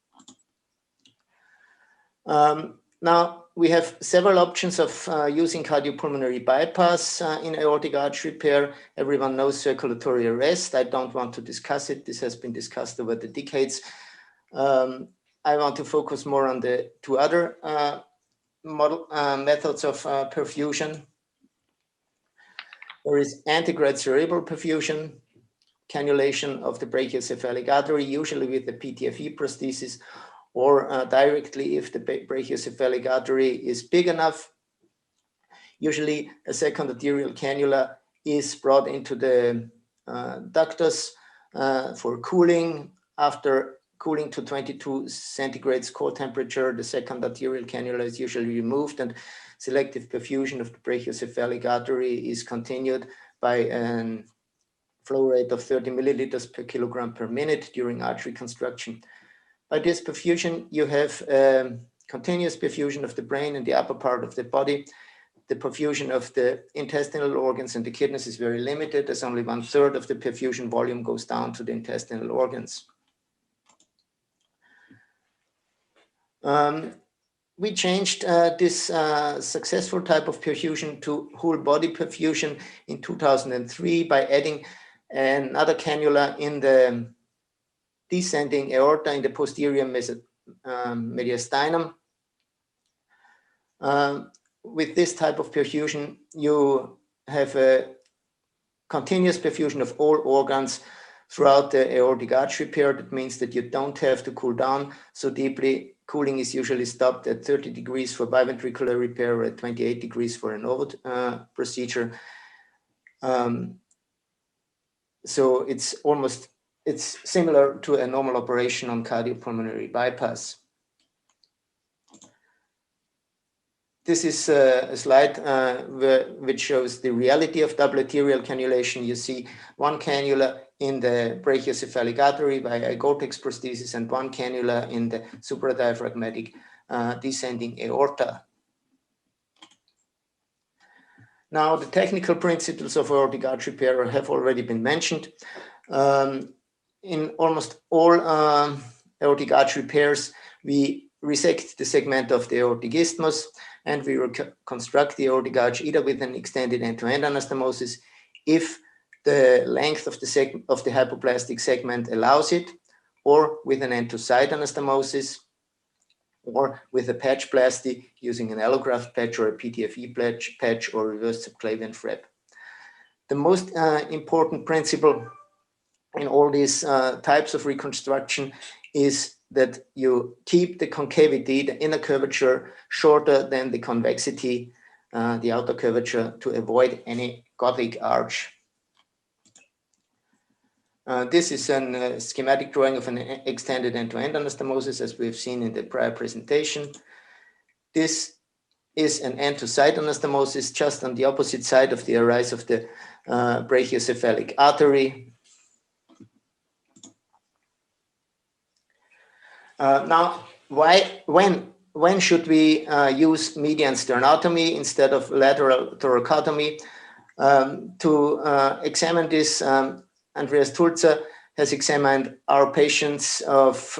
Now we have several options of using cardiopulmonary bypass in aortic arch repair. Everyone knows circulatory arrest. I don't want to discuss it. This has been discussed over the decades. I want to focus more on the two other methods of perfusion. There is antegrade cerebral perfusion, cannulation of the brachiocephalic artery, usually with the PTFE prosthesis, or directly if the brachiocephalic artery is big enough. Usually a second arterial cannula is brought into the ductus for cooling. After cooling to 22 centigrades core temperature, the second arterial cannula is usually removed, and selective perfusion of the brachiocephalic artery is continued by a flow rate of 30 milliliters per kilogram per minute during arch reconstruction. By this perfusion, you have continuous perfusion of the brain and the upper part of the body. The perfusion of the intestinal organs and the kidneys is very limited, as only 1/3 of the perfusion volume goes down to the intestinal organs. We changed this successful type of perfusion to whole body perfusion in 2003 by adding another cannula in the descending aorta in the posterior mediastinum. With this type of perfusion, you have a continuous perfusion of all organs throughout the aortic arch repair. That means that you don't have to cool down so deeply. Cooling is usually stopped at 30 degrees for biventricular repair, or at 28 degrees for an OVOD procedure. So it's almost it's similar to a normal operation on cardiopulmonary bypass. This is a slide which shows the reality of double arterial cannulation. You see one cannula in the brachiocephalic artery by aortic prosthesis and one cannula in the supradiaphragmatic descending aorta. Now, the technical principles of aortic arch repair have already been mentioned. In almost all aortic arch repairs, we resect the segment of the aortic isthmus and we reconstruct the aortic arch either with an extended end-to-end anastomosis if the length of the hypoplastic segment allows it, or with an end-to-side anastomosis, or with a patchplasty using an allograft patch or a PTFE patch or reverse subclavian frap. The most important principle in all these types of reconstruction is that you keep the concavity, the inner curvature, shorter than the convexity, the outer curvature, to avoid any Gothic arch. This is a schematic drawing of an extended end-to-end anastomosis, as we've seen in the prior presentation. This is an end-to-side anastomosis just on the opposite side of the arise of the brachiocephalic artery. Now, when should we use median sternotomy instead of lateral thoracotomy? To examine this, Andreas Tulzer has examined our patients of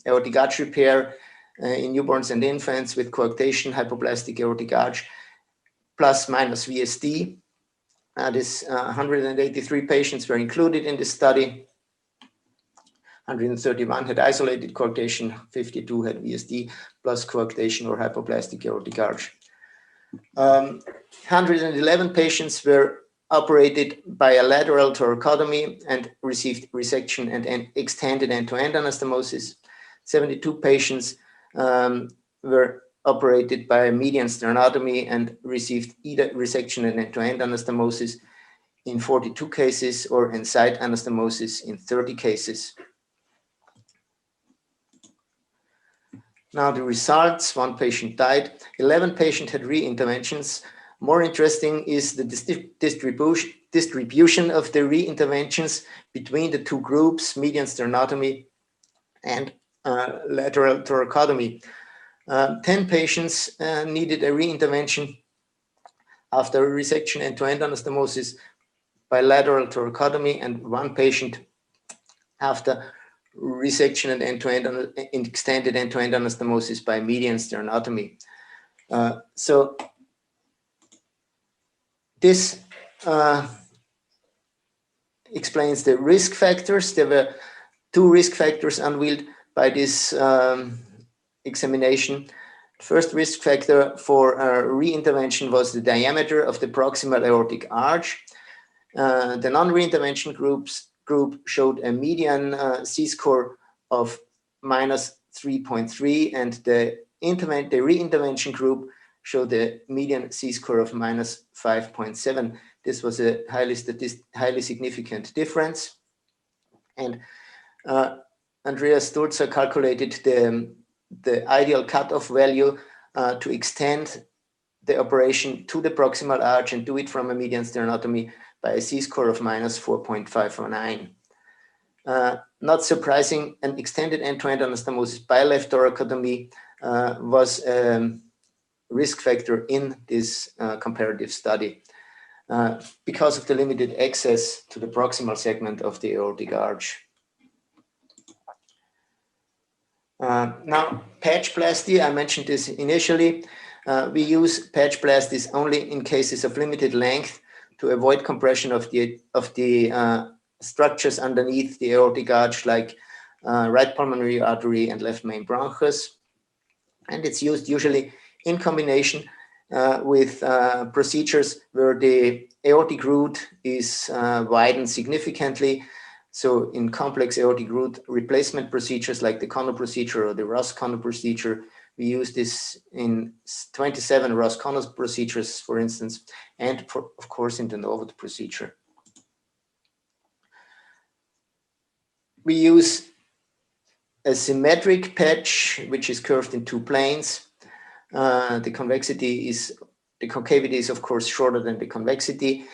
aortic arch repair in newborns and infants with coarctation, hypoplastic aortic arch, plus minus VSD. This 183 patients were included in this study. 131 had isolated coarctation, 52 had VSD plus coarctation or hypoplastic aortic arch. 111 patients were operated by a lateral thoracotomy and received resection and extended end-to-end anastomosis. 72 patients were operated by a median sternotomy and received either resection and end-to-end anastomosis in 42 cases or inside anastomosis in 30 cases. Now the results: 1 patient died, 11 patients had re-interventions. More interesting is the distribution of the re-interventions between the two groups, median sternotomy and lateral thoracotomy. 10 patients needed a re-intervention after a resection end-to-end anastomosis by lateral thoracotomy, and 1 patient after resection and end-to-end extended end-to-end anastomosis by median sternotomy. So this explains the risk factors. There were 2 risk factors unveiled by this examination. First risk factor for re-intervention was the diameter of the proximal aortic arch. The non-re-intervention group showed a median C-score of -3.3, and the re-intervention group showed a median C-score of -5.7. This was a highly significant difference. And Andreas Tulzer calculated the ideal cutoff value to extend the operation to the proximal arch and do it from a median sternotomy by a C-score of -4.509. Not surprising, an extended end-to-end anastomosis by left thoracotomy was a risk factor in this comparative study because of the limited access to the proximal segment of the aortic arch. Now, patchplasty, I mentioned this initially. We use patchplasties only in cases of limited length to avoid compression of the structures underneath the aortic arch, like right pulmonary artery and left main bronchus. And it's used usually in combination with procedures where the aortic root is widened significantly. So in complex aortic root replacement procedures like the Connor procedure or the Ross-Connor procedure, we use this in 27 Ross-Connor procedures, for instance, and of course in the Novot procedure. we use a symmetric patch, which is curved in two planes. The concavity is of course shorter than the convexity.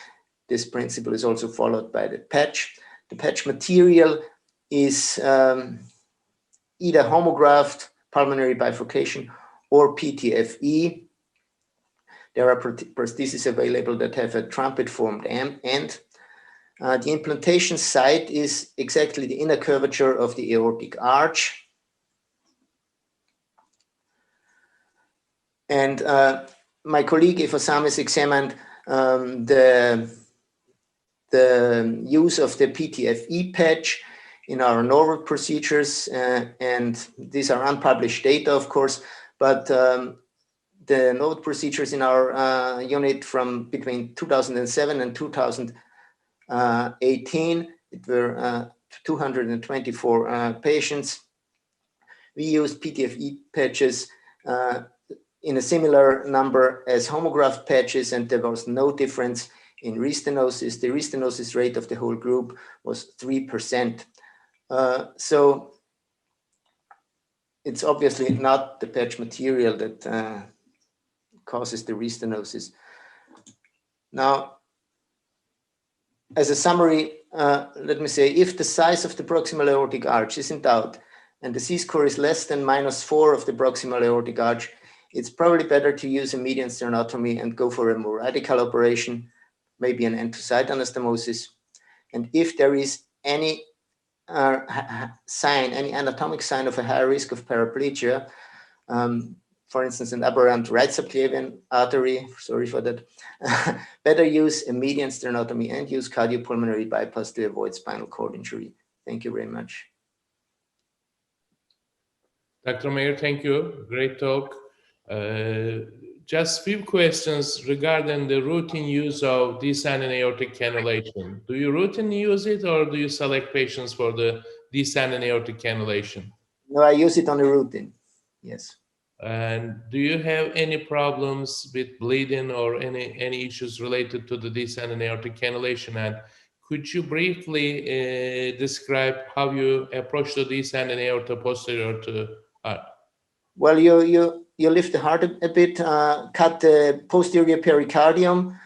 This principle is also followed by the patch. The patch material is either homograft pulmonary bifurcation or PTFE. There are prostheses available that have a trumpet-formed end. The implantation site is exactly the inner curvature of the aortic arch. And my colleague Ifasam has examined the use of the PTFE patch in our normal procedures, and these are unpublished data, of course, but the node procedures in our unit from between 2007 and 2018, it were 224 patients. We used PTFE patches in a similar number as homograft patches, and there was no difference in restenosis. The restenosis rate of the whole group was 3%. So it's obviously not the patch material that causes the restenosis. Now, as a summary, let me say, if the size of the proximal aortic arch is in doubt and the Z-score is less than -4 of the proximal aortic arch, it's probably better to use a median sternotomy and go for a more radical operation, maybe an end-to-side anastomosis. And if there is any sign, any anatomic sign of a high risk of paraplegia, for instance, an aberrant right subclavian artery, sorry for that, better use a median sternotomy and use cardiopulmonary bypass to avoid spinal cord injury. Thank you very much.
Dr. Mair, thank you. Great talk. Just few questions regarding the routine use of descending aortic cannulation. Do you routinely use it, or do you select patients for the descending aortic cannulation?
No, I use it on a routine, yes.
And do you have any problems with bleeding or any issues related to the descending aortic cannulation? And could you briefly describe how you approach the descending aorta posterior to heart?
Well, you lift the heart a bit, cut the posterior pericardium,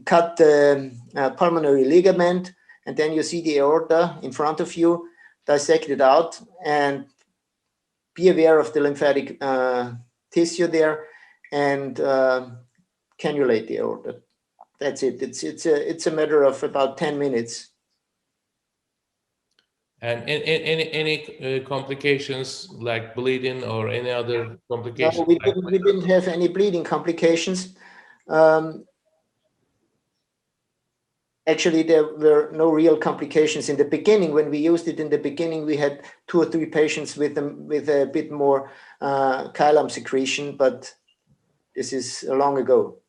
cut the pulmonary ligament, and then you see the aorta in front of you, dissect it out, and be aware of the lymphatic tissue there, and cannulate the aorta. That's it. It's a matter of about 10 minutes.
And any complications like bleeding or any other complications?
No, we didn't have any bleeding complications. Actually, there were no real complications in the beginning. When we used it in the beginning, we had 2 or 3 patients with a bit more chylum secretion, but this is long ago.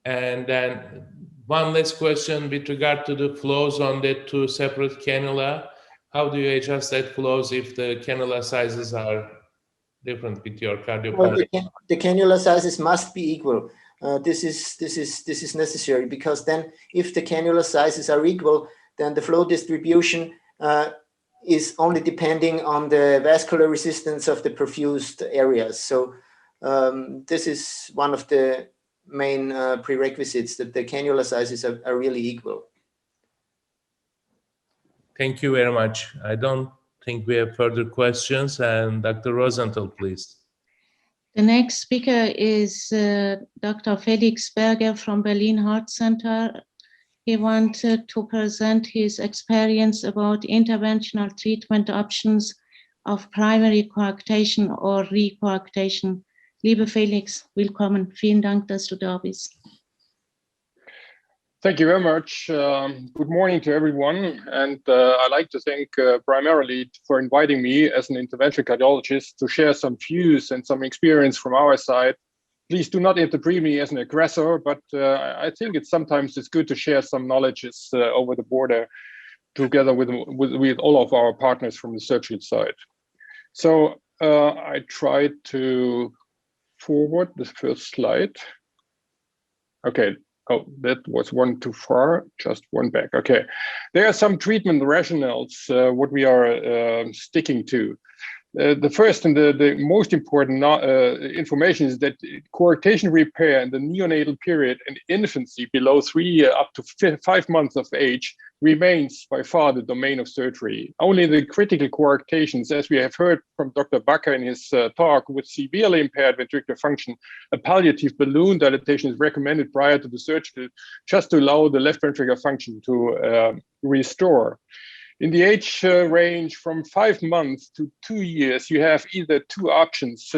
And then one last question with regard to the flows on the 2 separate cannula. How do you adjust that flows if the cannula sizes are different with your cardiopulmonary?
Well, the cannula sizes must be equal. This is necessary, because then if the cannula sizes are equal, then the flow distribution is only depending on the vascular resistance of the perfused areas. So this is one of the main prerequisites, that the cannula sizes are really equal.
Thank you very much. I don't think we have further questions. And Dr. Rosenthal, please.
The next speaker is Dr. Felix Berger from Berlin Heart Center. He wanted to present his experience about interventional treatment options of primary coarctation or Re-Coarctation. Liebe Felix, willkommen. Vielen Dank, dass du da bist.
Thank you very much. Good morning to everyone. And I'd like to thank primarily for inviting me as an interventional cardiologist to share some views and some experience from our side. Please do not interpret me as an aggressor, but I think sometimes it's good to share some knowledges over the border together with all of our partners from the surgical side. So I tried to forward the first slide. Okay. Oh, that was one too far, just one back. Okay, there are some treatment rationales, what we are sticking to. The first and the most important information is that coarctation repair in the neonatal period and infancy below 3 up to 5 months of age remains by far the domain of surgery. Only the critical coarctations, as we have heard from Dr. Becker in his talk, with severely impaired ventricular function, a palliative balloon dilatation is recommended prior to the surgery, just to allow the left ventricular function to restore. In the age range from 5 months to 2 years, you have either two options.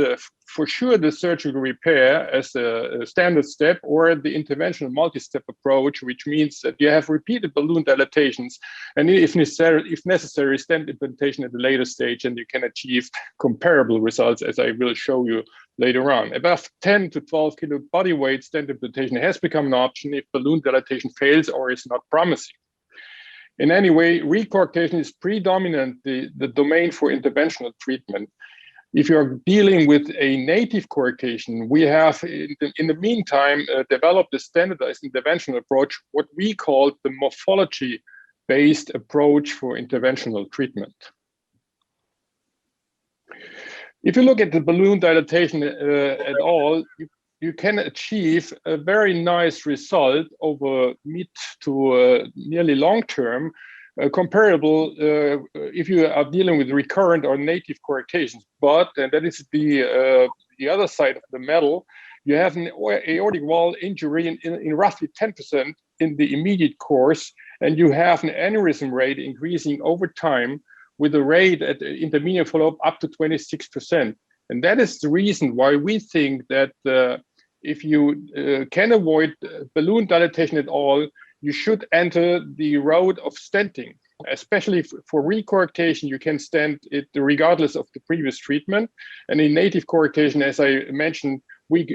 For sure, the surgical repair as a standard step, or the interventional multi-step approach, which means that you have repeated balloon dilatations, and if necessary, stent implantation at a later stage, and you can achieve comparable results, as I will show you later on. Above 10 to 12 kilo body weight, stent implantation has become an option if balloon dilatation fails or is not promising. In any way, re-coarctation is predominant the domain for interventional treatment. If you're dealing with a native coarctation, we have in the meantime developed a standardized interventional approach, what we call the morphology-based approach for interventional treatment. If you look at the balloon dilatation at all, you can achieve a very nice result over mid to nearly long term, comparable if you are dealing with recurrent or native coarctations. But, and that is the other side of the medal, you have an aortic wall injury in roughly 10% in the immediate course, and you have an aneurysm rate increasing over time with a rate at intermediate follow-up up to 26%. And that is the reason why we think that if you can avoid balloon dilatation at all, you should enter the road of stenting. Especially for re-coarctation, you can stent it regardless of the previous treatment. And in native coarctation, as I mentioned, we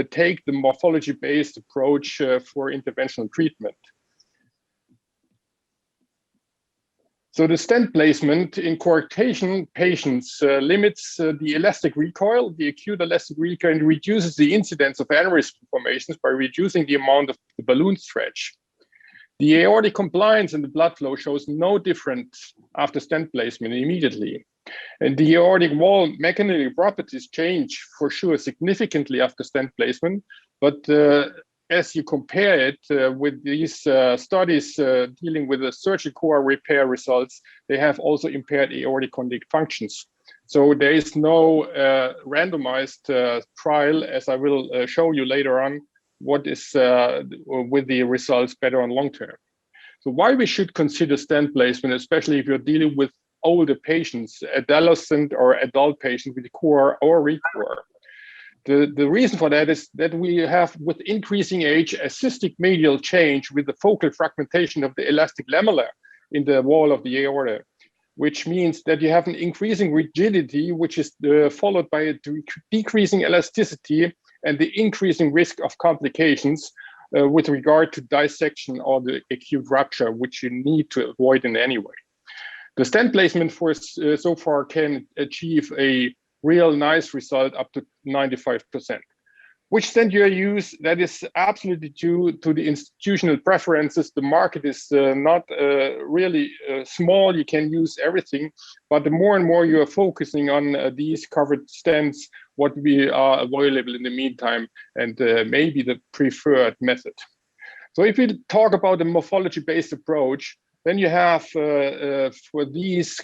take the morphology-based approach for interventional treatment. So the stent placement in coarctation patients limits the elastic recoil, the acute elastic recoil, and reduces the incidence of aneurysm formations by reducing the amount of the balloon stretch. The aortic compliance in the blood flow shows no difference after stent placement immediately. And the aortic wall mechanistic properties change for sure significantly after stent placement, but as you compare it with these studies dealing with the surgical repair results, they have also impaired aortic conduit functions. So there is no randomized trial, as I will show you later on, what is with the results better on long term. So why we should consider stent placement, especially if you're dealing with older patients, adolescent or adult patients with core or re-core. The reason for that is that we have, with increasing age, a cystic medial change with the focal fragmentation of the elastic lamella in the wall of the aorta, which means that you have an increasing rigidity, which is followed by a decreasing elasticity and the increasing risk of complications with regard to dissection or the acute rupture, which you need to avoid in any way. The stent placement for so far can achieve a real nice result up to 95%. Which stent you use, that is absolutely due to the institutional preferences. The market is not really small, you can use everything, but the more and more you are focusing on these covered stents, what we are available in the meantime, and maybe the preferred method. So if we talk about the morphology-based approach, then you have for these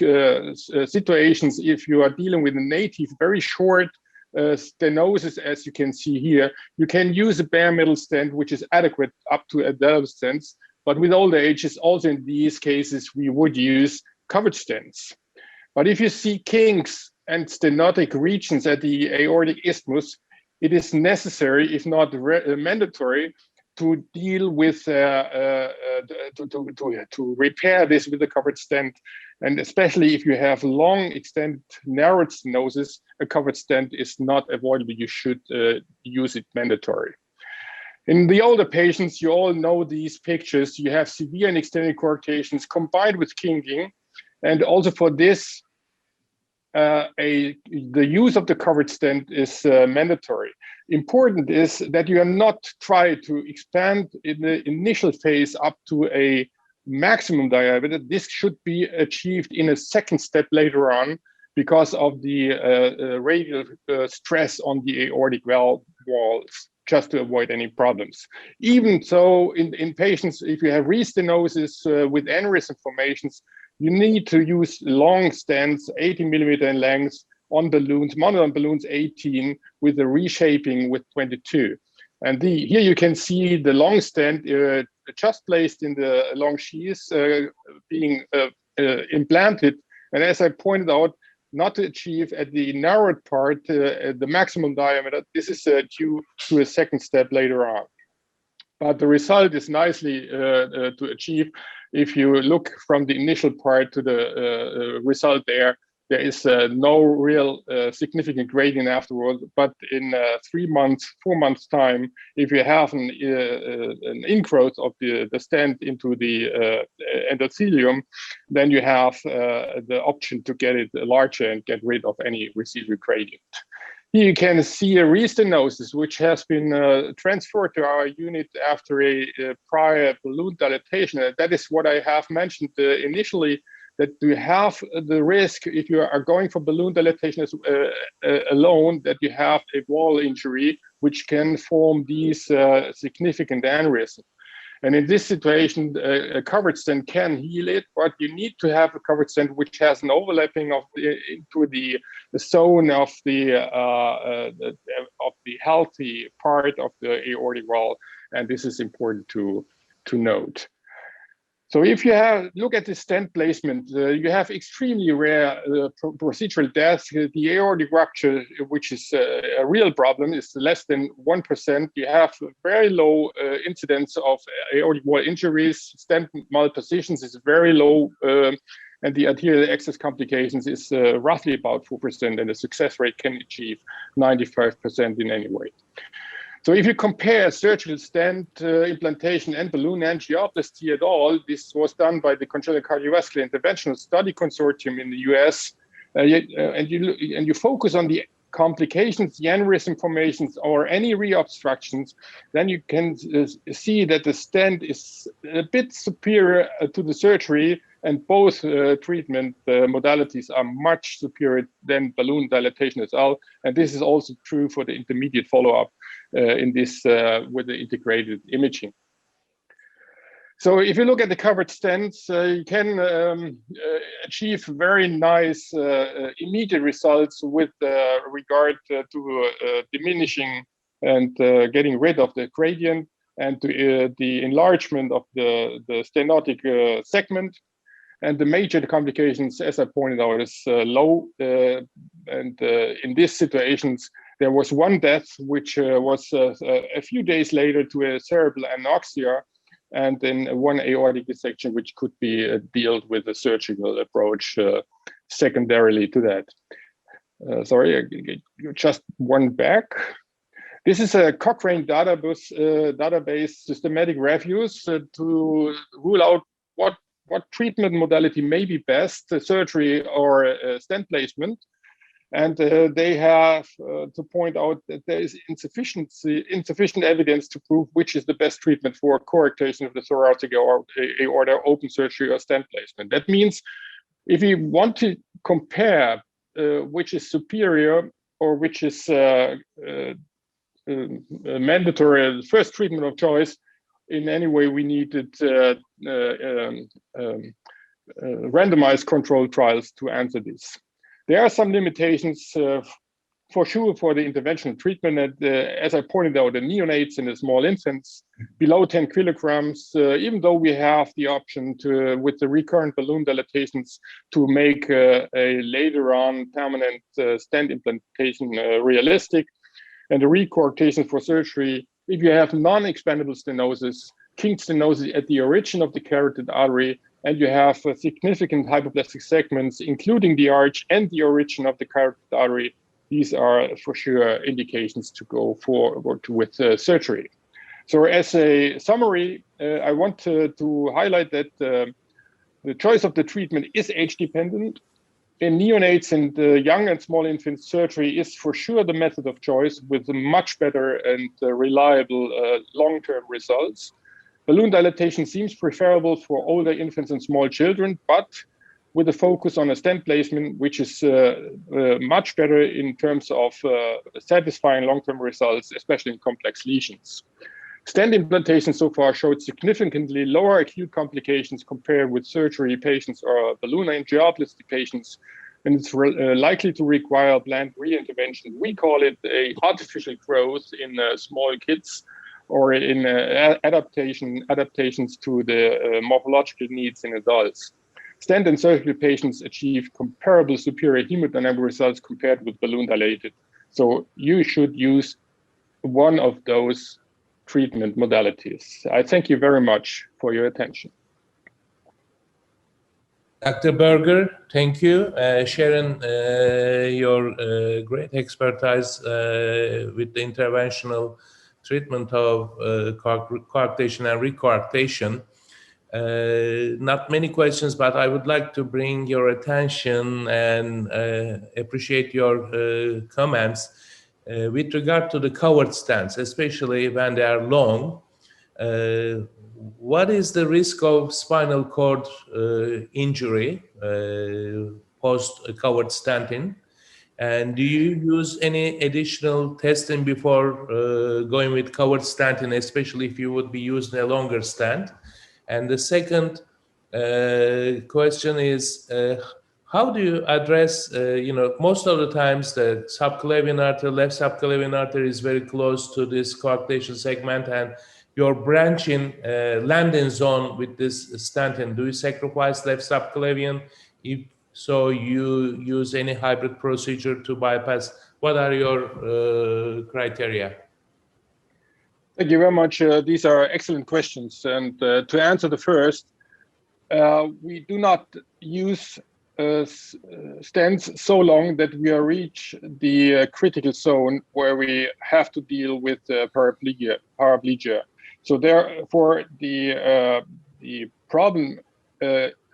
situations, if you are dealing with a native, very short stenosis, as you can see here, you can use a bare metal stent, which is adequate up to adult stents. But with older ages, also in these cases, we would use covered stents. But if you see kinks and stenotic regions at the aortic isthmus, it is necessary, if not mandatory, to deal with, to repair this with a covered stent. And especially if you have long extended narrowed stenosis, a covered stent is not avoidable. You should use it mandatory. In the older patients, you all know these pictures. You have severe and extended coarctations combined with kinking. And also for this, the use of the covered stent is mandatory. important is that you are not trying to expand in the initial phase up to a maximum diameter. This should be achieved in a second step later on because of the radial stress on the aortic valve walls, just to avoid any problems. Even so, in patients, if you have restenosis with aneurysm formations, you need to use long stents, 18 millimeter in length, on balloons, mounted on balloons 18, with a reshaping with 22. And here you can see the long stent just placed in the long sheaths being implanted. And as I pointed out, not to achieve at the narrowed part the maximum diameter. This is due to a second step later on. But the result is nicely to achieve. If you look from the initial part to the result there is no real significant gradient afterwards. But in 3 months, 4 months time, if you have an ingrowth of the stent into the endothelium, then you have the option to get it larger and get rid of any residual gradient. Here you can see a restenosis, which has been transferred to our unit after a prior balloon dilatation. And that is what I have mentioned initially, that you have the risk, if you are going for balloon dilatation alone, that you have a wall injury, which can form these significant aneurysms. And in this situation, a covered stent can heal it, but you need to have a covered stent which has an overlapping of into the zone of the healthy part of the aortic wall, and this is important to note. So if you look at the stent placement, you have extremely rare procedural deaths. The aortic rupture, which is a real problem, is less than 1%. You have very low incidence of aortic wall injuries. Stent malpositions is very low, and the arterial access complications is roughly about 4%, and the success rate can achieve 95% in any way. So if you compare surgical stent implantation and balloon angioplasty at all, this was done by the Congenital Cardiovascular Interventional Study Consortium in the US, and you focus on the complications, the aneurysm formations, or any reobstructions, then you can see that the stent is a bit superior to the surgery, and both treatment modalities are much superior than balloon dilatation as well. And this is also true for the intermediate follow-up in this with the integrated imaging. So if you look at the covered stents, you can achieve very nice immediate results with regard to diminishing and getting rid of the gradient and to the enlargement of the stenotic segment. And the major complications, as I pointed out, is low. And in these situations, there was one death, which was a few days later to a cerebral anoxia, and then one aortic dissection, which could be dealt with a surgical approach secondarily to that. Sorry, just one back. This is a Cochrane database systematic reviews to rule out what treatment modality may be best, surgery or stent placement. And they have to point out that there is insufficient evidence to prove which is the best treatment for coarctation of the thoracic aorta, open surgery or stent placement. That means if you want to compare which is superior or which is mandatory first treatment of choice, in any way we needed randomized controlled trials to answer this. There are some limitations for sure for the interventional treatment. As I pointed out, the neonates and the small infants below 10 kilograms, even though we have the option to, with the recurrent balloon dilatations, to make a later on permanent stent implantation realistic, and the Re-Coarctation for surgery, if you have non-expandable stenosis, kink stenosis at the origin of the carotid artery, and you have significant hypoplastic segments, including the arch and the origin of the carotid artery, these are for sure indications to go forward with surgery. So as a summary, I want to highlight that the choice of the treatment is age dependent. in neonates and young and small infants, surgery is for sure the method of choice with much better and reliable long-term results. Balloon dilatation seems preferable for older infants and small children, but with a focus on a stent placement, which is much better in terms of satisfying long-term results, especially in complex lesions. Stent implantation so far showed significantly lower acute complications compared with surgery patients or balloon angioplasty patients, and it's likely to require planned re-intervention. We call it a artificial growth in small kids, or in adaptations to the morphological needs in adults. Stent and surgical patients achieve comparable superior hemodynamic results compared with balloon dilated. So you should use one of those treatment modalities. I thank you very much for your attention.
Dr. Berger, thank you. Sharon, your great expertise with the interventional treatment of coarctation and re-coarctation. Not many questions, but I would like to bring your attention and appreciate your comments with regard to the covered stents, especially when they are long. What is the risk of spinal cord injury post-covered stenting? And do you use any additional testing before going with covered stenting, especially if you would be using a longer stent? And the second question is, how do you address, most of the times the subclavian artery, left subclavian artery is very close to this coarctation segment, and your branching landing zone with this stenting, do you sacrifice left subclavian? If so, you use any hybrid procedure to bypass? What are your criteria?
Thank you very much. These are excellent questions. And to answer the first, we do not use stents so long that we reach the critical zone where we have to deal with paraplegia. So therefore, the problem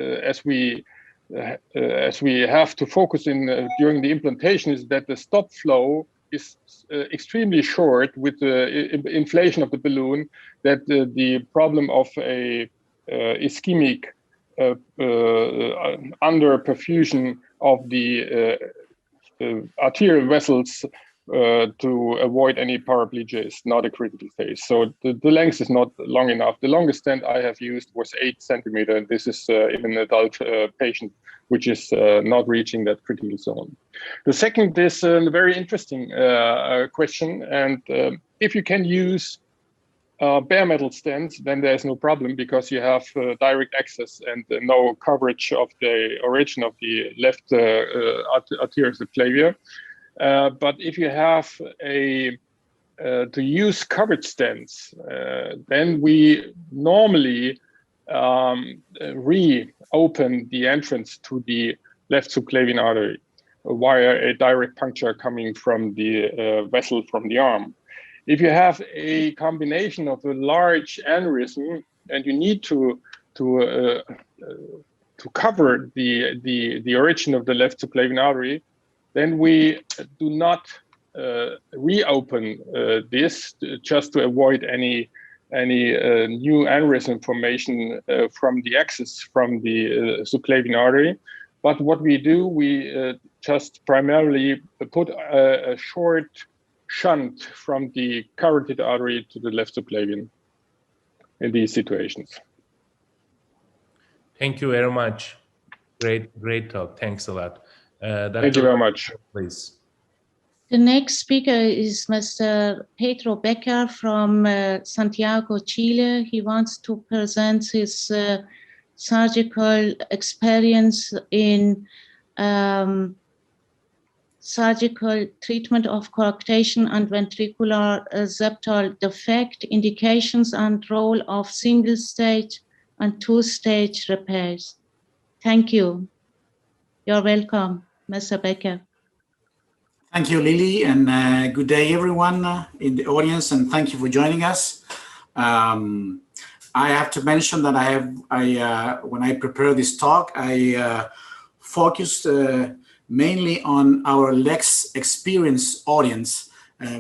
as we have to focus in during the implantation is that the stop flow is extremely short with the inflation of the balloon, that the problem of a ischemic under perfusion of the arterial vessels to avoid any paraplegia is not a critical phase. So the length is not long enough. The longest stent I have used was 8 centimeters, and this is in an adult patient, which is not reaching that critical zone. The second is a very interesting question, and if you can use bare metal stents, then there's no problem because you have direct access and no coverage of the origin of the left arterial subclavia. But if you have to use covered stents, then we normally reopen the entrance to the left subclavian artery via a direct puncture coming from the vessel from the arm. If you have a combination of a large aneurysm and you need to cover the origin of the left subclavian artery, then we do not reopen this just to avoid any new aneurysm formation from the axis from the subclavian artery. But what we do, we just primarily put a short shunt from the carotid artery to the left subclavian in these situations.
Thank you very much. Great talk. Thanks a lot.
Thank you very much.
Please.
The next speaker is Mr. Pedro Becker from Santiago, Chile. He wants to present his surgical experience in surgical treatment of coarctation and ventricular septal defect, indications and role of single-stage and two-stage repairs. Thank you. You're welcome, Mr. Becker.
Thank you, Lily, and good day, everyone in the audience, and thank you for joining us. I have to mention that when I prepared this talk, I focused mainly on our less experienced audience,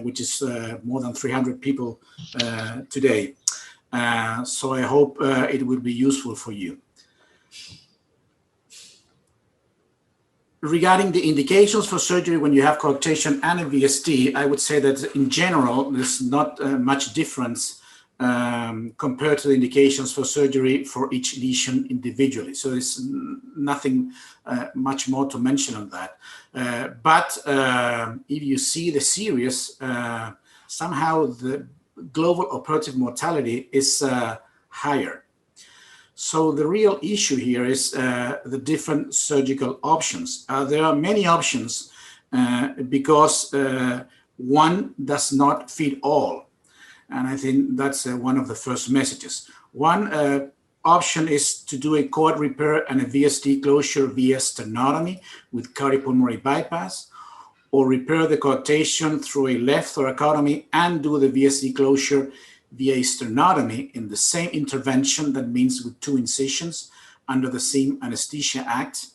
which is more than 300 people today. So I hope it will be useful for you. Regarding the indications for surgery when you have coarctation and a VSD, I would say that in general, there's not much difference compared to the indications for surgery for each lesion individually. So there's nothing much more to mention on that. But if you see the series, somehow the global operative mortality is higher. So the real issue here is the different surgical options. There are many options because one does not fit all. And I think that's one of the first messages. One option is to do a cord repair and a VSD closure via sternotomy with cardiopulmonary bypass, or repair the coarctation through a left thoracotomy and do the VSD closure via sternotomy in the same intervention, that means with 2 incisions under the same anesthesia act,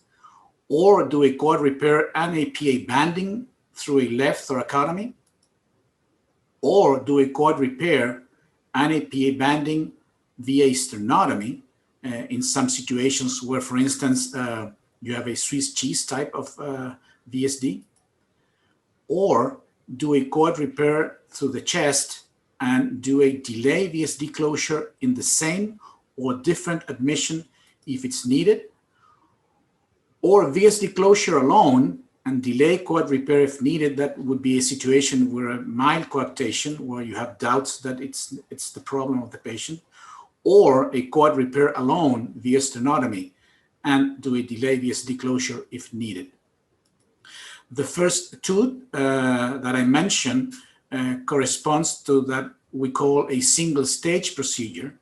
or do a cord repair and a PA banding through a left thoracotomy, or do a cord repair and a PA banding via sternotomy in some situations where, for instance, you have a Swiss cheese type of VSD, or do a cord repair through the chest and do a delay VSD closure in the same or different admission if it's needed, or VSD closure alone and delay cord repair if needed. That would be a situation where a mild coarctation, where you have doubts that it's the problem of the patient, or a cord repair alone via sternotomy and do a delay VSD closure if needed. The first 2 that I mentioned corresponds to that we call a single stage procedure,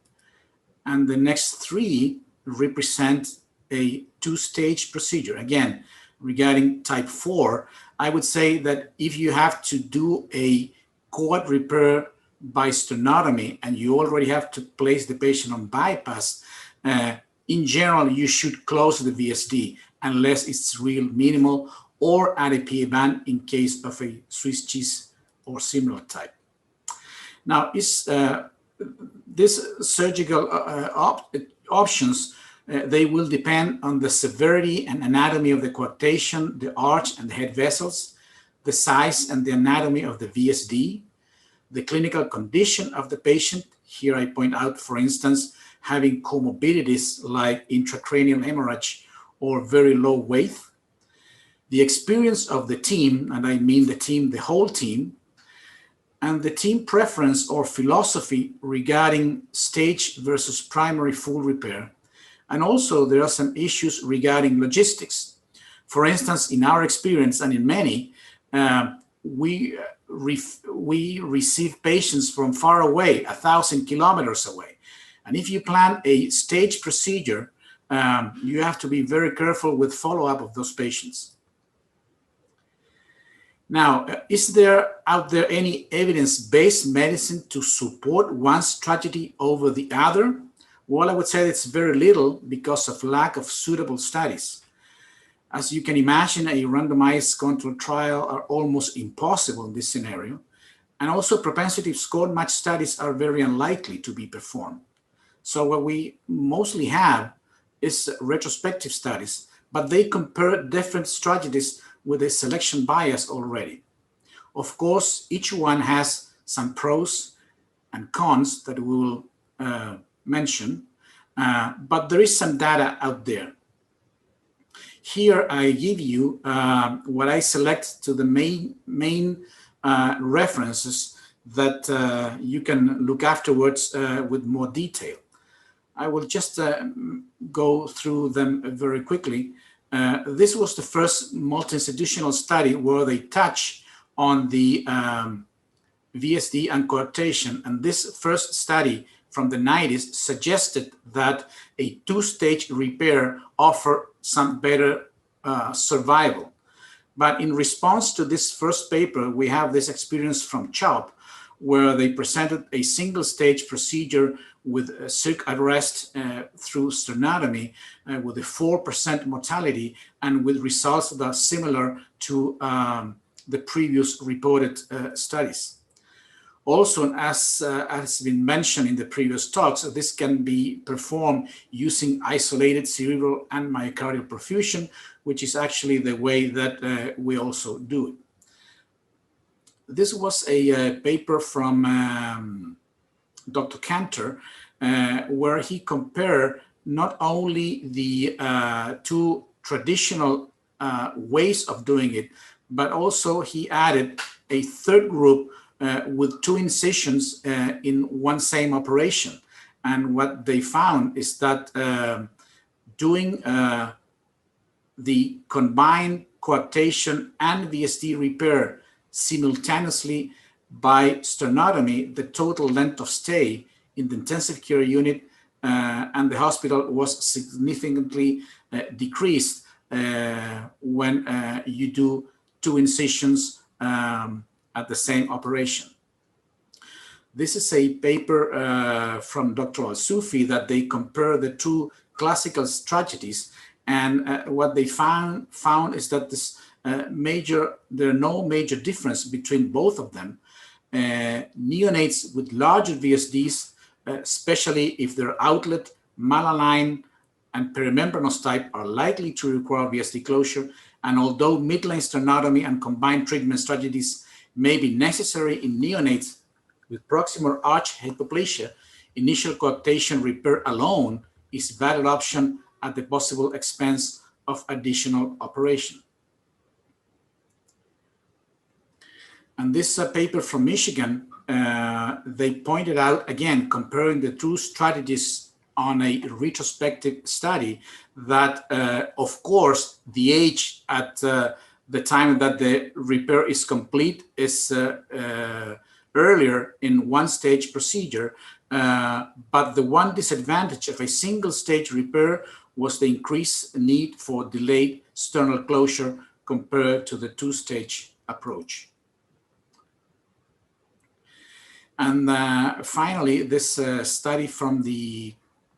and the next 3 represent a 2-stage procedure. Again, regarding type 4, I would say that if you have to do a cord repair by sternotomy and you already have to place the patient on bypass, in general, you should close the VSD unless it's real minimal, or add a PA band in case of a Swiss cheese or similar type. Now, this surgical options, they will depend on the severity and anatomy of the coarctation, the arch and the head vessels, the size and the anatomy of the VSD, the clinical condition of the patient. Here I point out, for instance, having comorbidities like intracranial hemorrhage or very low weight, the experience of the team, and I mean the team, the whole team, and the team preference or philosophy regarding stage versus primary full repair. And also there are some issues regarding logistics. For instance, in our experience and in many, we receive patients from far away, 1,000 kilometers away. And if you plan a stage procedure, you have to be very careful with follow-up of those patients. Now, is there out there any evidence-based medicine to support one strategy over the other? Well, I would say it's very little because of lack of suitable studies. As you can imagine, a randomized controlled trial are almost impossible in this scenario. And also propensity score match studies are very unlikely to be performed. So what we mostly have is retrospective studies, but they compare different strategies with a selection bias already. Of course, each one has some pros and cons that we will mention, but there is some data out there. Here I give you what I select to the main references that you can look afterwards with more detail. I will just go through them very quickly. This was the first multi-institutional study where they touch on the VSD and coarctation. And this first study from the 90s suggested that a 2-stage repair offered some better survival. But in response to this first paper, we have this experience from CHOP, where they presented a single-stage procedure with a circ arrest through sternotomy with a 4% mortality and with results that are similar to the previous reported studies. Also, as has been mentioned in the previous talks, this can be performed using isolated cerebral and myocardial perfusion, which is actually the way that we also do it. This was a paper from Dr. Cantor, where he compared not only the two traditional ways of doing it, but also he added a third group with two incisions in one same operation. And what they found is that doing the combined coarctation and VSD repair simultaneously by sternotomy, the total length of stay in the intensive care unit and the hospital was significantly decreased when you do two incisions at the same operation. This is a paper from Dr. Al-Sufi that they compare the two classical strategies, and what they found is that there are no major difference between both of them. Neonates with larger VSDs, especially if their outlet, malaligned, and perimembranous type are likely to require VSD closure, and although midline sternotomy and combined treatment strategies may be necessary in neonates with proximal arch hypoplasia, initial coarctation repair alone is a valid option at the possible expense of additional operation. And this paper from Michigan, they pointed out, again, comparing the two strategies on a retrospective study, that, of course, the age at the time that the repair is complete is earlier in one-stage procedure, but the one disadvantage of a single-stage repair was the increased need for delayed sternal closure compared to the two-stage approach. And finally, this study from the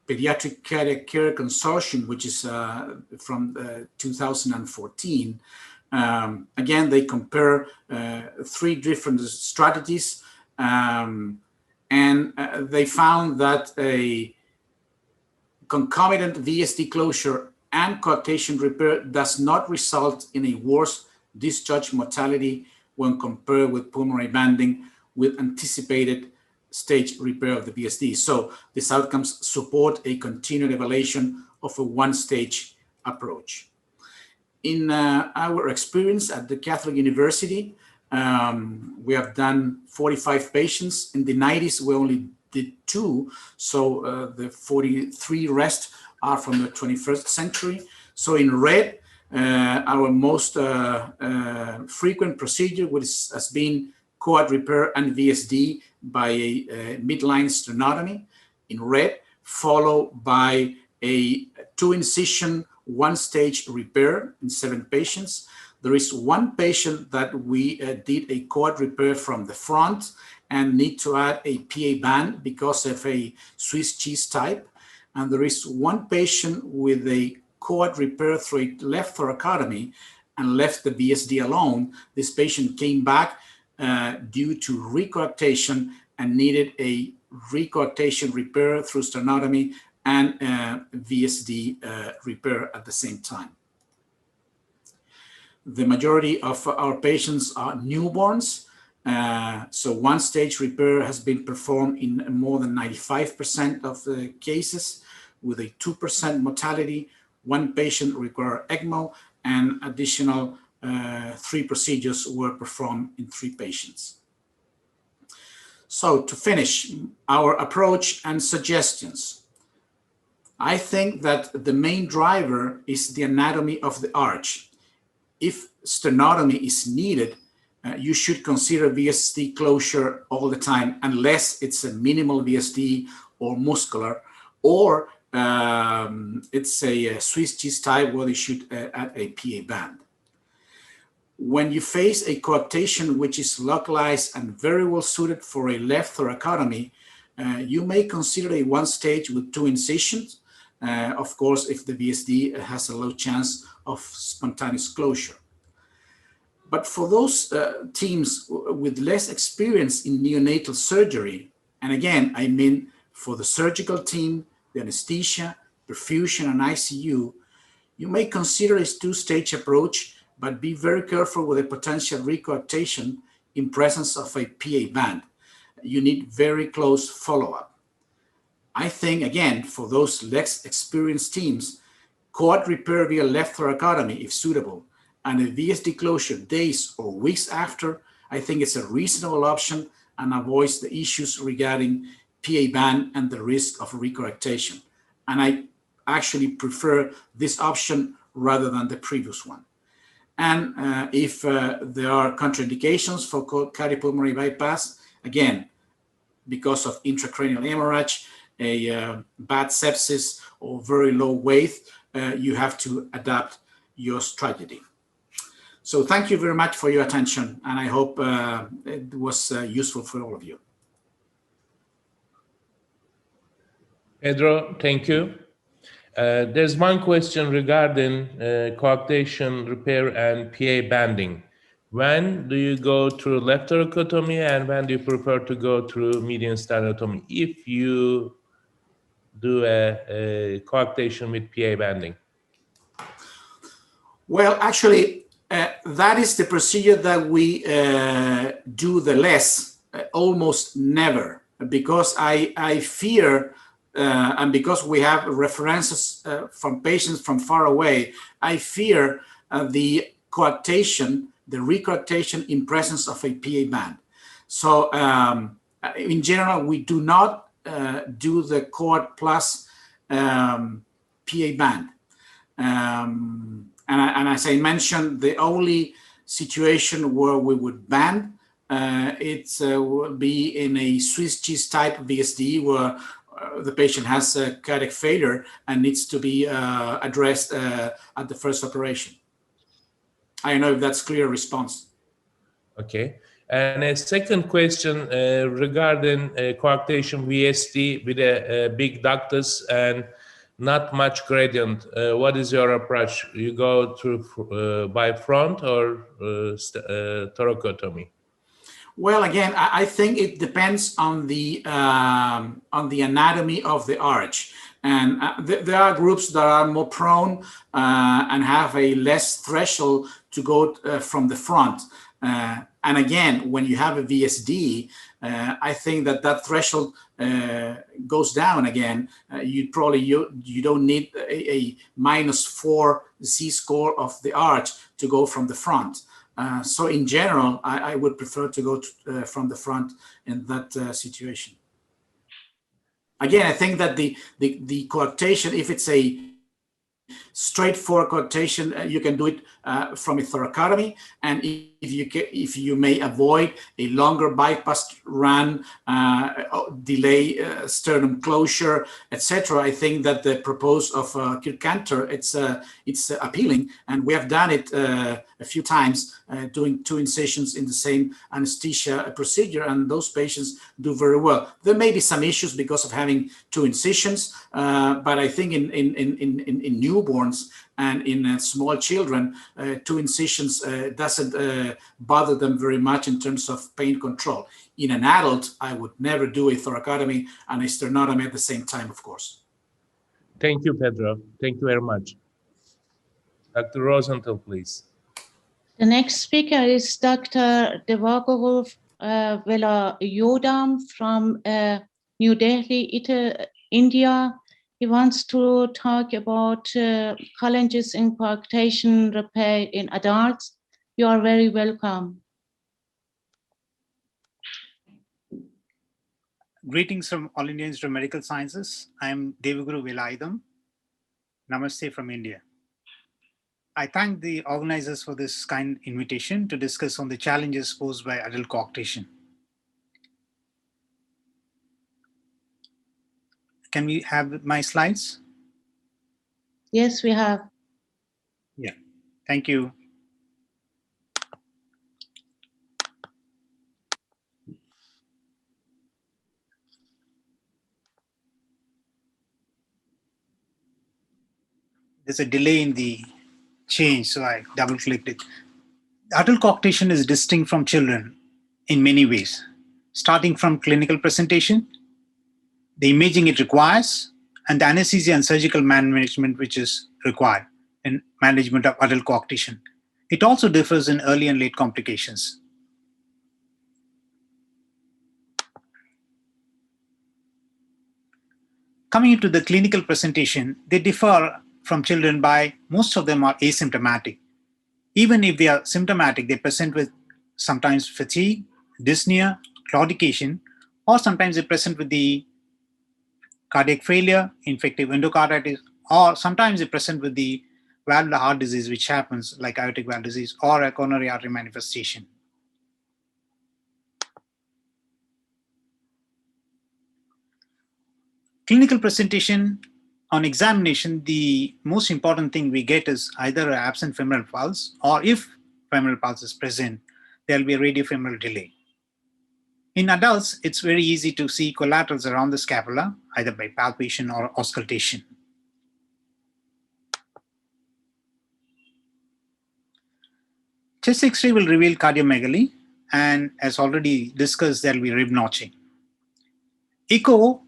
Pediatric Cardiac Care Consortium, which is from 2014, again, they compare three different strategies, and they found that a concomitant VSD closure and coarctation repair does not result in a worse discharge mortality when compared with pulmonary banding with anticipated stage repair of the VSD. So these outcomes support a continued evaluation of a one-stage approach. In our experience at the Catholic University, we have done 45 patients. In the 90s, we only did 2. So the 43 rest are from the 21st century. So in red, our most frequent procedure has been coard repair and VSD by a midline sternotomy in red, followed by a 2-incision, one-stage repair in 7 patients. There is 1 patient that we did a coard repair from the front and need to add a PA band because of a Swiss cheese type. And there is 1 patient with a coard repair through a left thoracotomy and left the VSD alone. This patient came back due to re-coarctation and needed a re-coarctation repair through sternotomy and VSD repair at the same time. The majority of our patients are newborns. So one-stage repair has been performed in more than 95% of the cases with a 2% mortality. 1 patient required ECMO, and additional 3 procedures were performed in 3 patients. So to finish our approach and suggestions, I think that the main driver is the anatomy of the arch. If sternotomy is needed, you should consider VSD closure all the time, unless it's a minimal VSD or muscular, or it's a Swiss cheese type where they should add a PA band. when you face a coarctation which is localized and very well suited for a left thoracotomy, you may consider a one stage with 2 incisions, of course, if the VSD has a low chance of spontaneous closure. But for those teams with less experience in neonatal surgery, and again, I mean for the surgical team, the anesthesia, perfusion, and ICU, you may consider a 2-stage approach, but be very careful with a potential re-coarctation in presence of a PA band. You need very close follow-up. I think, again, for those less experienced teams, coart repair via left thoracotomy, if suitable, and a VSD closure days or weeks after, I think it's a reasonable option and avoids the issues regarding PA band and the risk of re-coarctation. And I actually prefer this option rather than the previous one. And if there are contraindications for cardiopulmonary bypass, again, because of intracranial hemorrhage, a bad sepsis, or very low weight, you have to adapt your strategy. So thank you very much for your attention, and I hope it was useful for all of you.
Pedro, thank you. There's one question regarding coarctation repair and PA banding. When do you go through left thoracotomy, and when do you prefer to go through median sternotomy if you do a coarctation with PA banding?
Well, actually, that is the procedure that we do the less, almost never, because I fear, and because we have references from patients from far away, I fear the coarctation, the re-coarctation in presence of a PA band. So in general, we do not do the coart plus PA band. And as I mentioned, the only situation where we would ban it would be in a Swiss cheese type VSD where the patient has a cardiac failure and needs to be addressed at the first operation. I don't know if that's clear response.
Okay. And a second question regarding coarctation VSD with a big ductus and not much gradient. What is your approach? You go through by front or thoracotomy?
Well, again, I think it depends on the anatomy of the arch. And there are groups that are more prone and have a less threshold to go from the front. And again, when you have a VSD, I think that threshold goes down again. You don't need a -4 Z-score of the arch to go from the front. So in general, I would prefer to go from the front in that situation. Again, I think that the coarctation, if it's a straightforward coarctation, you can do it from a thoracotomy, and if you may avoid a longer bypass run, delay sternum closure, etc. I think that the proposal of Kirk-Cantor, it's appealing, and we have done it a few times, doing 2 incisions in the same anesthesia procedure, and those patients do very well. There may be some issues because of having 2 incisions, but I think in newborns and in small children, 2 incisions doesn't bother them very much in terms of pain control. In an adult, I would never do a thoracotomy and a sternotomy at the same time, of course.
Thank you, Pedro. Thank you very much. Dr. Rosenthal, please.
The next speaker is Dr. Devagourou Velayoudam from New Delhi, India. He wants to talk about challenges in coarctation repair in adults. You are very welcome.
Greetings from All India Institute of Medical Sciences. I am Devagourou Velayoudam. Namaste from India. I thank the organizers for this kind invitation to discuss on the challenges posed by adult coarctation. Can we have my slides?
Yes, we have.
Yeah, thank you. there's a delay in the change, so I double clicked it. Adult coarctation is distinct from children in many ways, starting from clinical presentation, the imaging it requires, and the anesthesia and surgical management which is required in management of adult coarctation. It also differs in early and late complications. Coming into the clinical presentation, they differ from children by most of them are asymptomatic. Even if they are symptomatic, they present with sometimes fatigue, dyspnea, claudication, or sometimes they present with the cardiac failure, infective endocarditis, or sometimes they present with the valvular heart disease, which happens like aortic valve disease or a coronary artery manifestation. Clinical presentation, on examination, the most important thing we get is either an absent femoral pulse, or if femoral pulse is present, there will be a radiofemoral delay. In adults, it's very easy to see collaterals around the scapula, either by palpation or auscultation. Chest X-ray will reveal cardiomegaly, and as already discussed, there will be rib notching. Echo,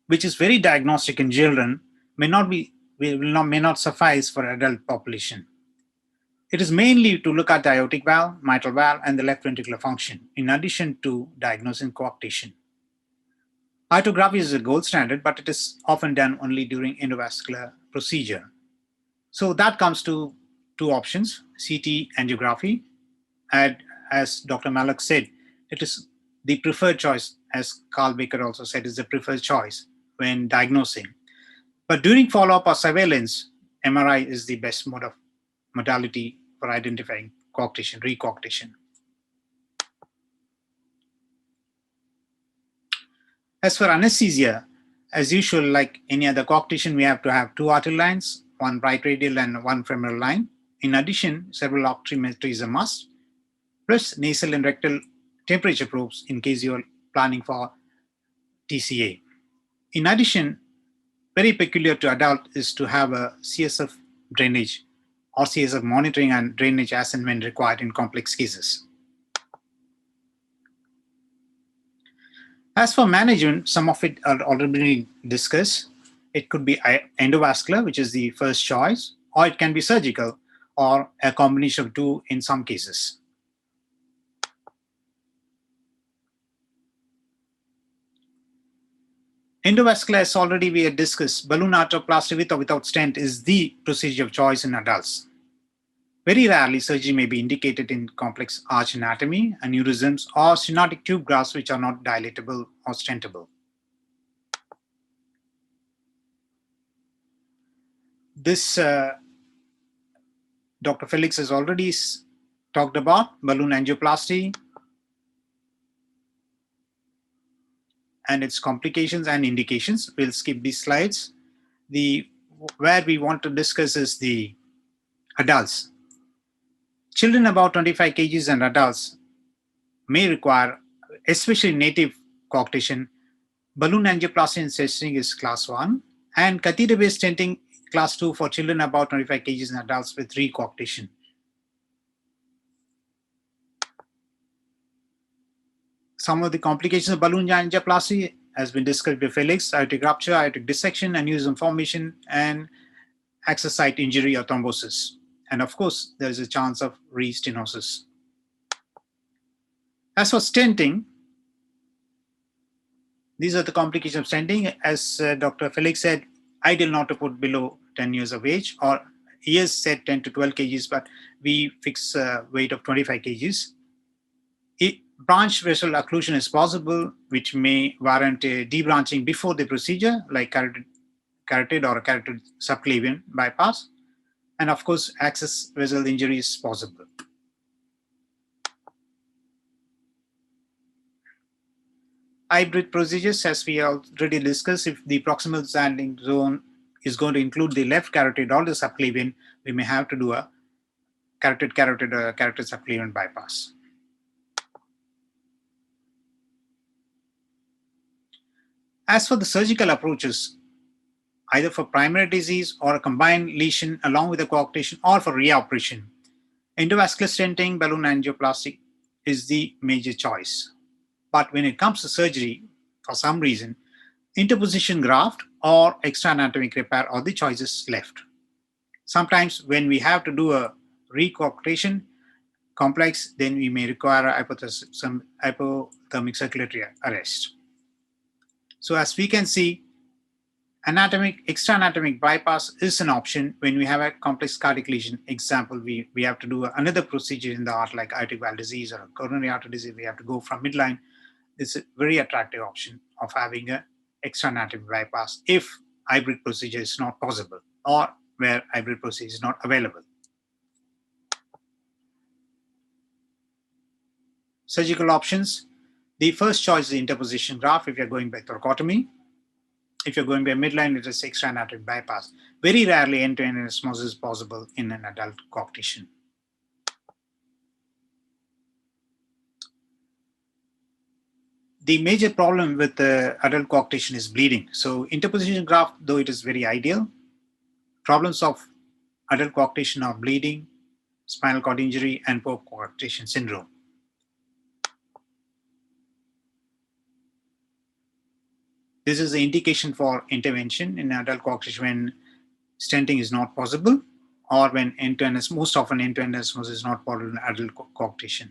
which is very diagnostic in children, may not suffice for adult population. It is mainly to look at the aortic valve, mitral valve, and the left ventricular function, in addition to diagnosing coarctation. Aortography is a gold standard, but it is often done only during endovascular procedure. So that comes to two options, CT angiography. And as Dr. Malek said, it is the preferred choice, as Carl Becker also said, is the preferred choice when diagnosing. But during follow-up or surveillance, MRI is the best modality for identifying coarctation, re-coarctation. As for anesthesia, as usual, like any other coarctation, we have to have two artery lines, one right radial and one femoral line. In addition, several oximetry is a must, plus nasal and rectal temperature probes in case you're planning for TCA. In addition, very peculiar to adult is to have a CSF drainage or CSF monitoring and drainage as and when required in complex cases. As for management, some of it are already been discussed. It could be endovascular, which is the first choice, or it can be surgical, or a combination of two in some cases. Endovascular, as already we had discussed, balloon arteroplasty with or without stent is the procedure of choice in adults. Very rarely, surgery may be indicated in complex arch anatomy, aneurysms, or stenotic tube grafts which are not dilatable or stentable. This Dr. Felix has already talked about balloon angioplasty and its complications and indications. We'll skip these slides. Where we want to discuss is the adults. Children about 25 kgs and adults may require, especially native coarctation, balloon angioplasty and stenting is class 1, and catheter-based stenting class 2 for children about 25 kgs and adults with re-coarctation. Some of the complications of balloon angioplasty has been discussed by Felix: aortic rupture, aortic dissection, aneurysm formation, and access site injury or thrombosis. And of course, there is a chance of re-stenosis. As for stenting, these are the complications of stenting. As Dr. Felix said, ideal not to put below 10 years of age, or he has said 10 to 12 kgs, but we fix weight of 25 kgs. Branch vessel occlusion is possible, which may warrant a debranching before the procedure, like carotid or carotid subclavian bypass. And of course, access vessel injury is possible. Hybrid procedures, as we already discussed, if the proximal standing zone is going to include the left carotid or the subclavian, we may have to do a carotid-carotid or carotid subclavian bypass. As for the surgical approaches, either for primary disease or a combined lesion along with a coarctation or for reoperation. Endovascular stenting, balloon angioplasty is the major choice. But when it comes to surgery, for some reason, interposition graft or extra anatomic repair are the choices left. Sometimes when we have to do a Re-Coarctation complex, then we may require some hypothermic circulatory arrest. So as we can see, extra anatomic bypass is an option when we have a complex cardiac lesion. Example, we have to do another procedure in the heart like aortic valve disease or coronary artery disease. We have to go from midline. It's a very attractive option of having an extra anatomic bypass if hybrid procedure is not possible or where hybrid procedure is not available. Surgical options. The first choice is interposition graft if you're going by thoracotomy. If you're going by midline, it is extra anatomic bypass. Very rarely end-to-end anastomosis is possible in an adult coarctation. The major problem with the adult coarctation is bleeding. So interposition graft, though it is very ideal, problems of adult coarctation are bleeding, spinal cord injury, and post-coarctation syndrome. This is the indication for intervention in adult coarctation when stenting is not possible or when most often end-to-end anastomosis is not possible in adult coarctation.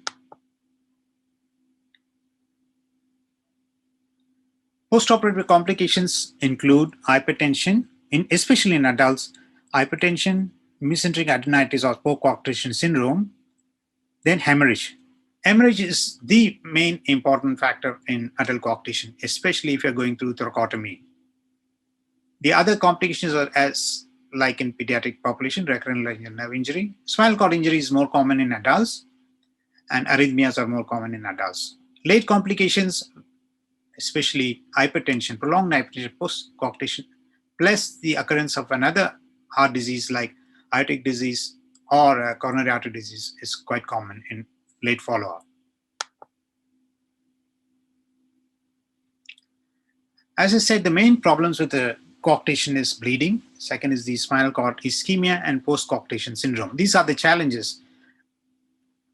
Postoperative complications include hypertension, especially in adults, hypertension, mesenteric adenitis or post-coarctation syndrome, then hemorrhage. Hemorrhage is the main important factor in adult coarctation, especially if you're going through thoracotomy. The other complications are as like in pediatric population, recurrent nerve injury. Spinal cord injury is more common in adults and arrhythmias are more common in adults. Late complications, especially hypertension, prolonged hypertension post-coarctation, plus the occurrence of another heart disease like aortic disease or coronary artery disease is quite common in late follow-up. As I said, the main problems with the coarctation is bleeding. Second is the spinal cord ischemia and post-coarctation syndrome. These are the challenges.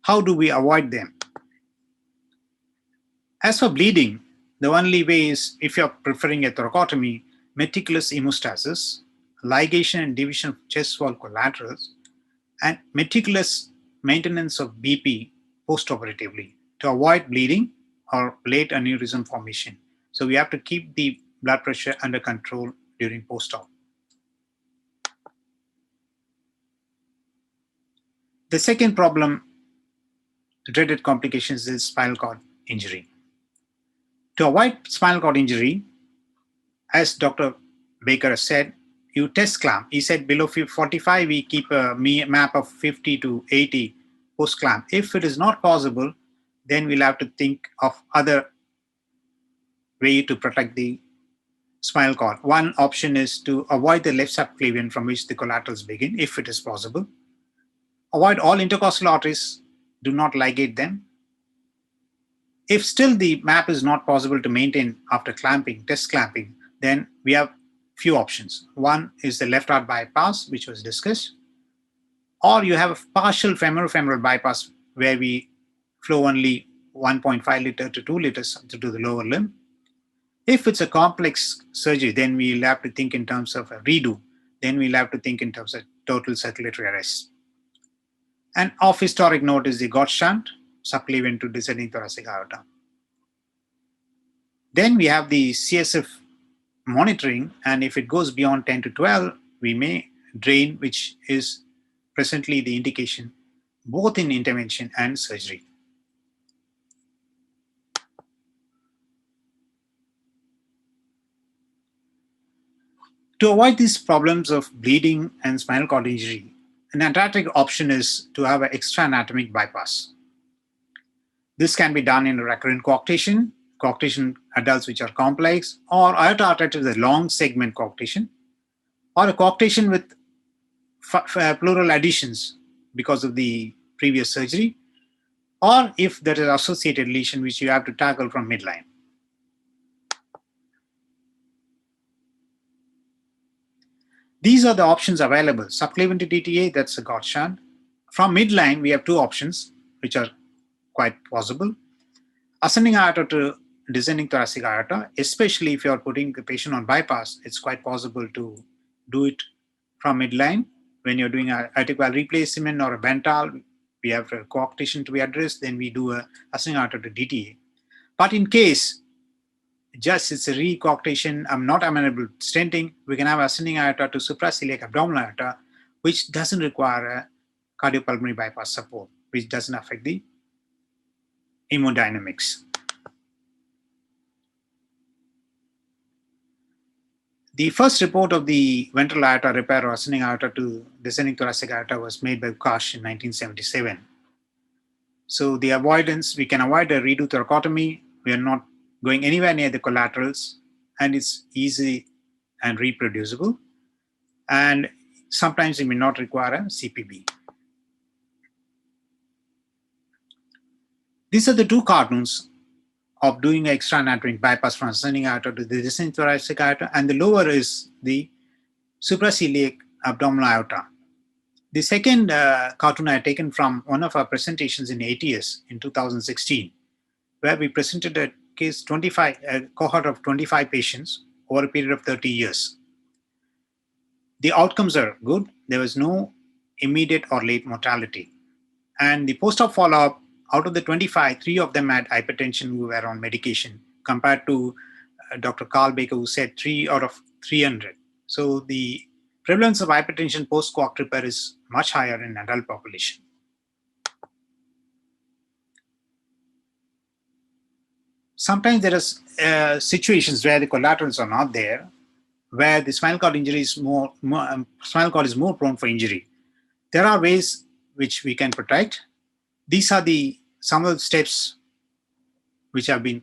How do we avoid them? As for bleeding, the only way is if you're preferring a thoracotomy, meticulous hemostasis, ligation and division of chest wall collaterals, and meticulous maintenance of BP postoperatively to avoid bleeding or late aneurysm formation. So we have to keep the blood pressure under control during post-op. The second problem, dreaded complications, is spinal cord injury. To avoid spinal cord injury, as Dr. Becker said, you test clamp. He said below 45, we keep a map of 50 to 80 post clamp. If it is not possible, then we'll have to think of other way to protect the spinal cord. One option is to avoid the left subclavian from which the collaterals begin, if it is possible. Avoid all intercostal arteries, do not ligate them. If still the map is not possible to maintain after clamping, test clamping, then we have few options. One is the left heart bypass, which was discussed, or you have a partial femoral bypass where we flow only 1.5 liter to 2 liters to the lower limb. If it's a complex surgery, then we'll have to think in terms of a redo. Then we'll have to think in terms of total circulatory arrest. And off historic note is the Gott shunt, subclavian to descending thoracic aorta. Then we have the CSF monitoring, and if it goes beyond 10 to 12, we may drain, which is presently the indication both in intervention and surgery. To avoid these problems of bleeding and spinal cord injury, an attractive option is to have an extra anatomic bypass. This can be done in a recurrent coarctation adults which are complex, or aorta arteritis with a long segment coarctation, or a coarctation with pleural adhesions because of the previous surgery, or if there is associated lesion which you have to tackle from midline. These are the options available. Subclavian to DTA, that's a godsend. From midline, we have two options, which are quite possible. Ascending aorta to descending thoracic aorta, especially if you are putting the patient on bypass, it's quite possible to do it from midline. When you're doing an aortic valve replacement or a Ventricular, we have a coarctation to be addressed, then we do a ascending aorta to DTA. But in case just it's a Re-Coarctation, I'm not amenable to stenting, we can have ascending aorta to supraciliac abdominal aorta, which doesn't require a cardiopulmonary bypass support, which doesn't affect the hemodynamics. The first report of the ventral aorta repair or ascending aorta to descending thoracic aorta was made by Koch in 1977. So the avoidance, we can avoid a redo thoracotomy. We are not going anywhere near the collaterals, and it's easy and reproducible. And sometimes it may not require a CPB. These are the two cartoons of doing an extra-anatomic bypass from ascending aorta to the descending thoracic aorta, and the lower is the supraciliac abdominal aorta. The second cartoon I had taken from one of our presentations in ATS in 2016, where we presented a cohort of 25 patients over a period of 30 years. The outcomes are good. There was no immediate or late mortality. And the post-op follow-up, out of the 25, 3 of them had hypertension who were on medication, compared to Dr. Carl Becker, who said 3 out of 300. So the prevalence of hypertension post-coact repair is much higher in adult population. Sometimes there are situations where the collaterals are not there, where the spinal cord injury is spinal cord is more prone for injury. There are ways which we can protect. These are some of the steps which have been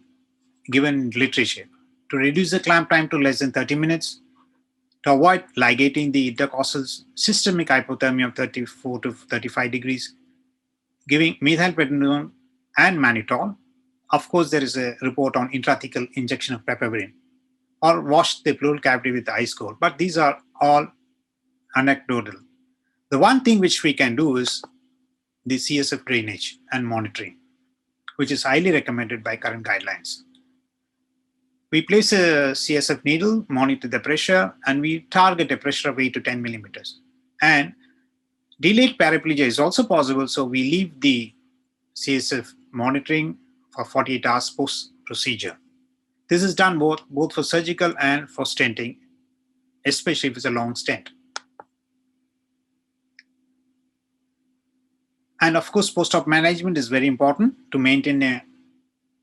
given in literature. To reduce the clamp time to less than 30 minutes, to avoid ligating the intercostal systemic hypothermia of 34 to 35 degrees, giving methylprednisolone and mannitol. Of course, there is a report on intrathecal injection of piperacillin, or wash the pleural cavity with ice cold, but these are all anecdotal. The one thing which we can do is the CSF drainage and monitoring, which is highly recommended by current guidelines. We place a CSF needle, monitor the pressure, and we target a pressure of 8 to 10 millimeters. And delayed paraplegia is also possible, so we leave the CSF monitoring for 48 hours post-procedure. This is done both for surgical and for stenting, especially if it's a long stent. And of course, post-op management is very important to maintain a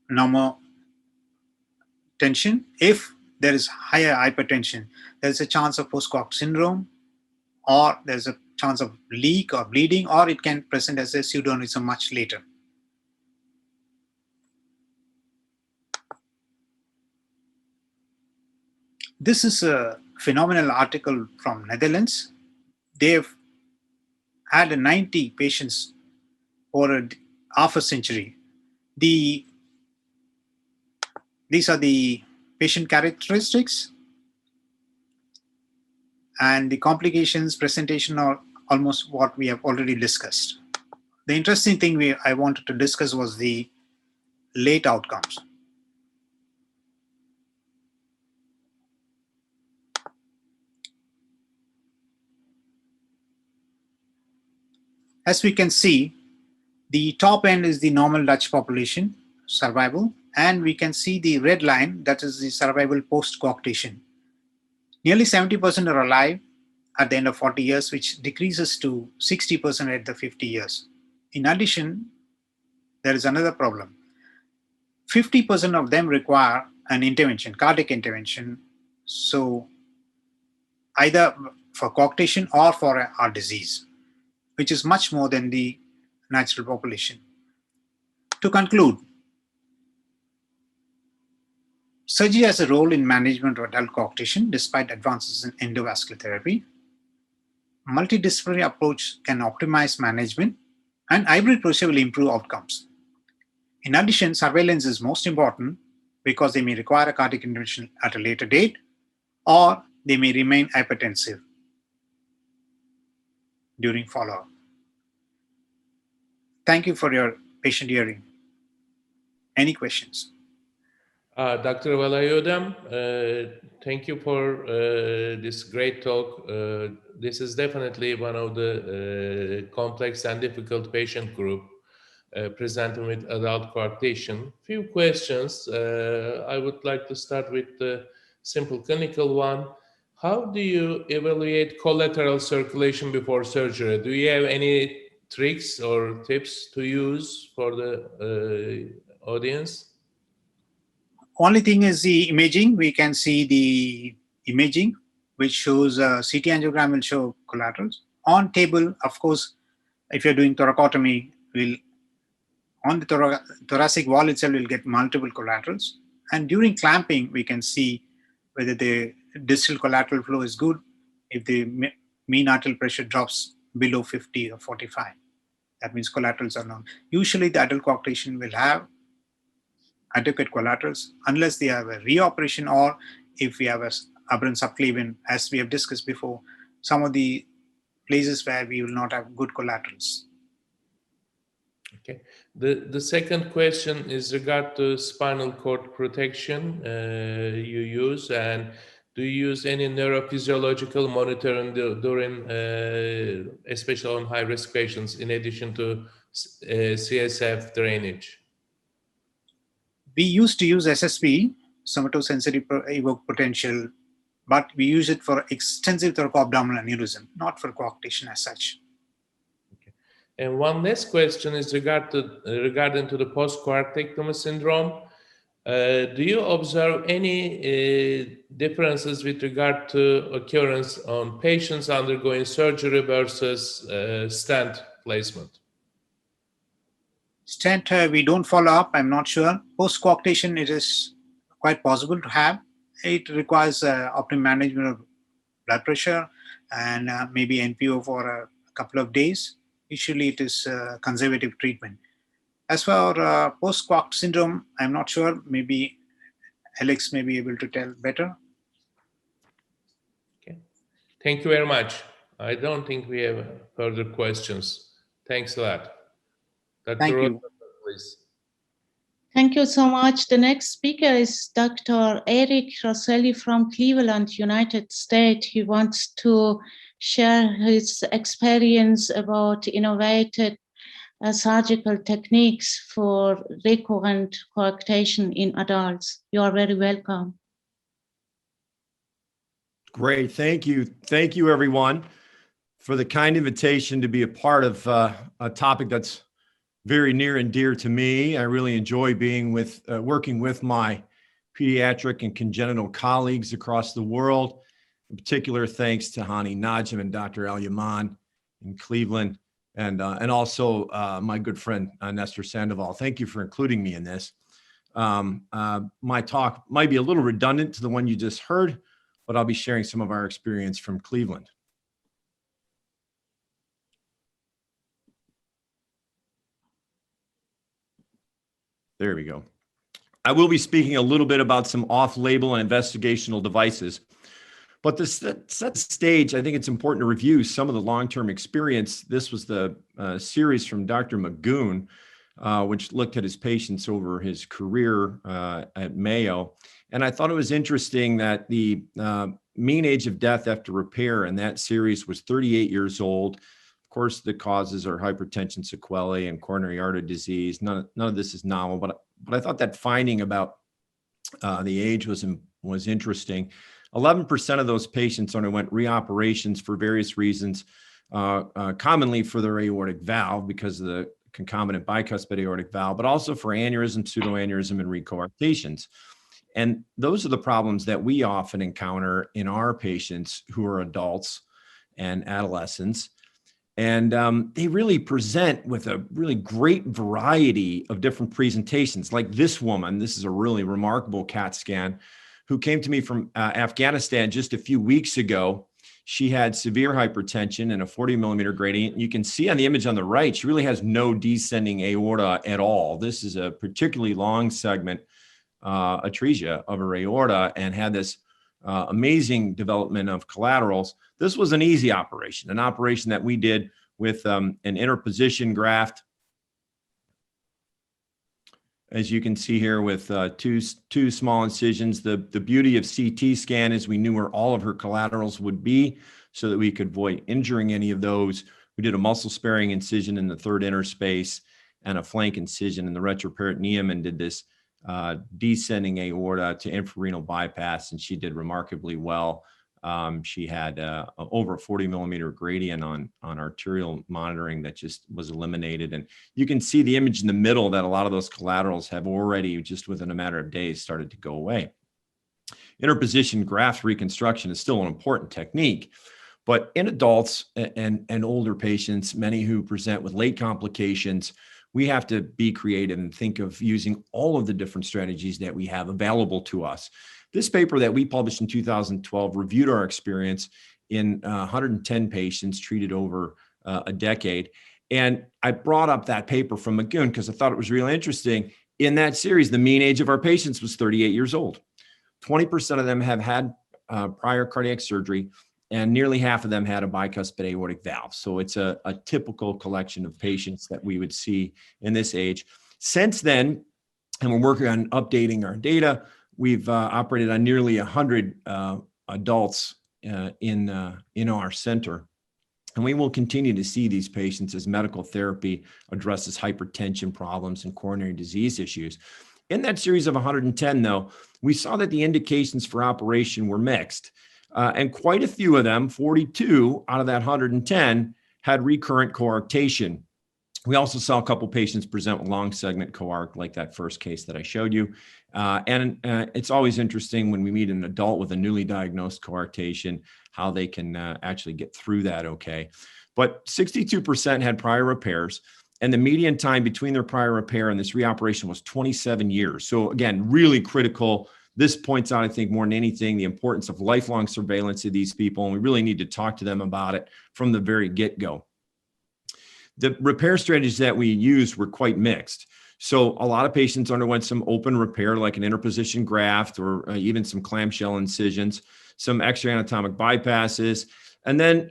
normal tension. If there is higher hypertension, there's a chance of post-coact syndrome, or there's a chance of leak or bleeding, or it can present as a pseudoaneurysm much later. This is a phenomenal article from Netherlands. They've had 90 patients over half a century. These are the patient characteristics, and the complications presentation are almost what we have already discussed. The interesting thing I wanted to discuss was the late outcomes. As we can see, the top end is the normal Dutch population survival, and we can see the red line, that is the survival post-coarctation. Nearly 70% are alive at the end of 40 years, which decreases to 60% at the 50 years. In addition, there is another problem. 50% of them require an intervention, cardiac intervention, so either for coarctation or for a heart disease, which is much more than the natural population. To conclude, surgery has a role in management of adult coarctation despite advances in endovascular therapy. Multidisciplinary approach can optimize management, and hybrid procedure will improve outcomes. In addition, surveillance is most important because they may require a cardiac intervention at a later date, or they may remain hypertensive. during follow-up. Thank you for your patient hearing. Any questions?
Dr. Velayoudam, thank you for this great talk. This is definitely one of the complex and difficult patient group presenting with adult coarctation. Few questions. I would like to start with the simple clinical one. How do you evaluate collateral circulation before surgery? Do you have any tricks or tips to use for the audience?
Only thing is the imaging. We can see the imaging, which shows CT angiogram will show collaterals. On table, of course, if you're doing thoracotomy, on the thoracic wall itself, we'll get multiple collaterals. And during clamping, we can see whether the distal collateral flow is good, if the mean arterial pressure drops below 50 or 45. That means collaterals are known. Usually the adult coarctation will have adequate collaterals unless they have a reoperation, or if we have a aberrant subclavian, as we have discussed before, some of the places where we will not have good collaterals.
Okay. The second question is regard to spinal cord protection you use, and do you use any neurophysiological monitoring during, especially on high-risk patients, in addition to CSF drainage?
We used to use SSP, somatosensory evoked potential, but we use it for extensive thoracoabdominal aneurysm, not for coarctation as such.
Okay. And one last question is regarding to the post-coarctectomy syndrome. Do you observe any differences with regard to occurrence on patients undergoing surgery versus stent placement?
Stent, we don't follow up, I'm not sure. Post-coarctation, it is quite possible to have. It requires optimum management of blood pressure and maybe NPO for a couple of days. Usually it is conservative treatment. As for post-coarct syndrome, I'm not sure. Maybe Felix may be able to tell better.
Okay. Thank you very much. I don't think we have further questions. Thanks a lot. Dr.
Thank you.
Rosenthal, please.
Thank you so much. The next speaker is Dr. Eric Rosselli from Cleveland, United States. He wants to share his experience about innovative surgical techniques for recurrent coarctation in adults. You are very welcome.
Great, thank you. Thank you, everyone, for the kind invitation to be a part of a topic that's very near and dear to me. I really enjoy being working with my pediatric and congenital colleagues across the world. In particular, thanks to Hani Najim and Dr. Yaman in Cleveland, and also my good friend Nestor Sandoval. Thank you for including me in this. My talk might be a little redundant to the one you just heard, but I'll be sharing some of our experience from Cleveland. There we go. I will be speaking a little bit about some off-label and investigational devices. But to set the stage, I think it's important to review some of the long-term experience. This was the series from Dr. Magoon, which looked at his patients over his career at Mayo. And I thought it was interesting that the mean age of death after repair in that series was 38 years old. Of course, the causes are hypertension, sequelae, and coronary artery disease. None of this is novel, but I thought that finding about the age was interesting. 11% of those patients underwent reoperations for various reasons, commonly for their aortic valve because of the concomitant bicuspid aortic valve, but also for aneurysm, pseudoaneurysm, and re-coarctations. And those are the problems that we often encounter in our patients who are adults and adolescents. And they really present with a really great variety of different presentations. Like this woman, this is a really remarkable CAT scan, who came to me from Afghanistan just a few weeks ago. She had severe hypertension and a 40 millimeter gradient. You can see on the image on the right, she really has no descending aorta at all. This is a particularly long segment atresia of her aorta, and had this amazing development of collaterals. This was an easy operation, an operation that we did with an interposition graft. As you can see here with two small incisions. The beauty of CT scan is we knew where all of her collaterals would be so that we could avoid injuring any of those. We did a muscle sparing incision in the third interspace and a flank incision in the retroperitoneum and did this descending aorta to infrarenal bypass, and she did remarkably well. She had over a 40 millimeter gradient on arterial monitoring that just was eliminated. And you can see the image in the middle that a lot of those collaterals have already, just within a matter of days, started to go away. Interposition graft reconstruction is still an important technique, but in adults and older patients, many who present with late complications, we have to be creative and think of using all of the different strategies that we have available to us. This paper that we published in 2012 reviewed our experience in 110 patients treated over a decade. And I brought up that paper from Magoon because I thought it was really interesting. In that series, the mean age of our patients was 38 years old. 20% of them have had prior cardiac surgery, and nearly half of them had a bicuspid aortic valve. So it's a typical collection of patients that we would see in this age. Since then, and we're working on updating our data, we've operated on nearly 100 adults in our center. And we will continue to see these patients as medical therapy addresses hypertension problems and coronary disease issues. In that series of 110, though, we saw that the indications for operation were mixed. And quite a few of them, 42 out of that 110, had recurrent coarctation. We also saw a couple patients present with long segment coarct, like that first case that I showed you. And it's always interesting when we meet an adult with a newly diagnosed coarctation, how they can actually get through that okay. But 62% had prior repairs, and the median time between their prior repair and this reoperation was 27 years. So again, really critical. This points out, I think, more than anything, the importance of lifelong surveillance of these people, and we really need to talk to them about it from the very get-go. The repair strategies that we used were quite mixed. So a lot of patients underwent some open repair, like an interposition graft or even some clamshell incisions, some X-ray anatomic bypasses, and then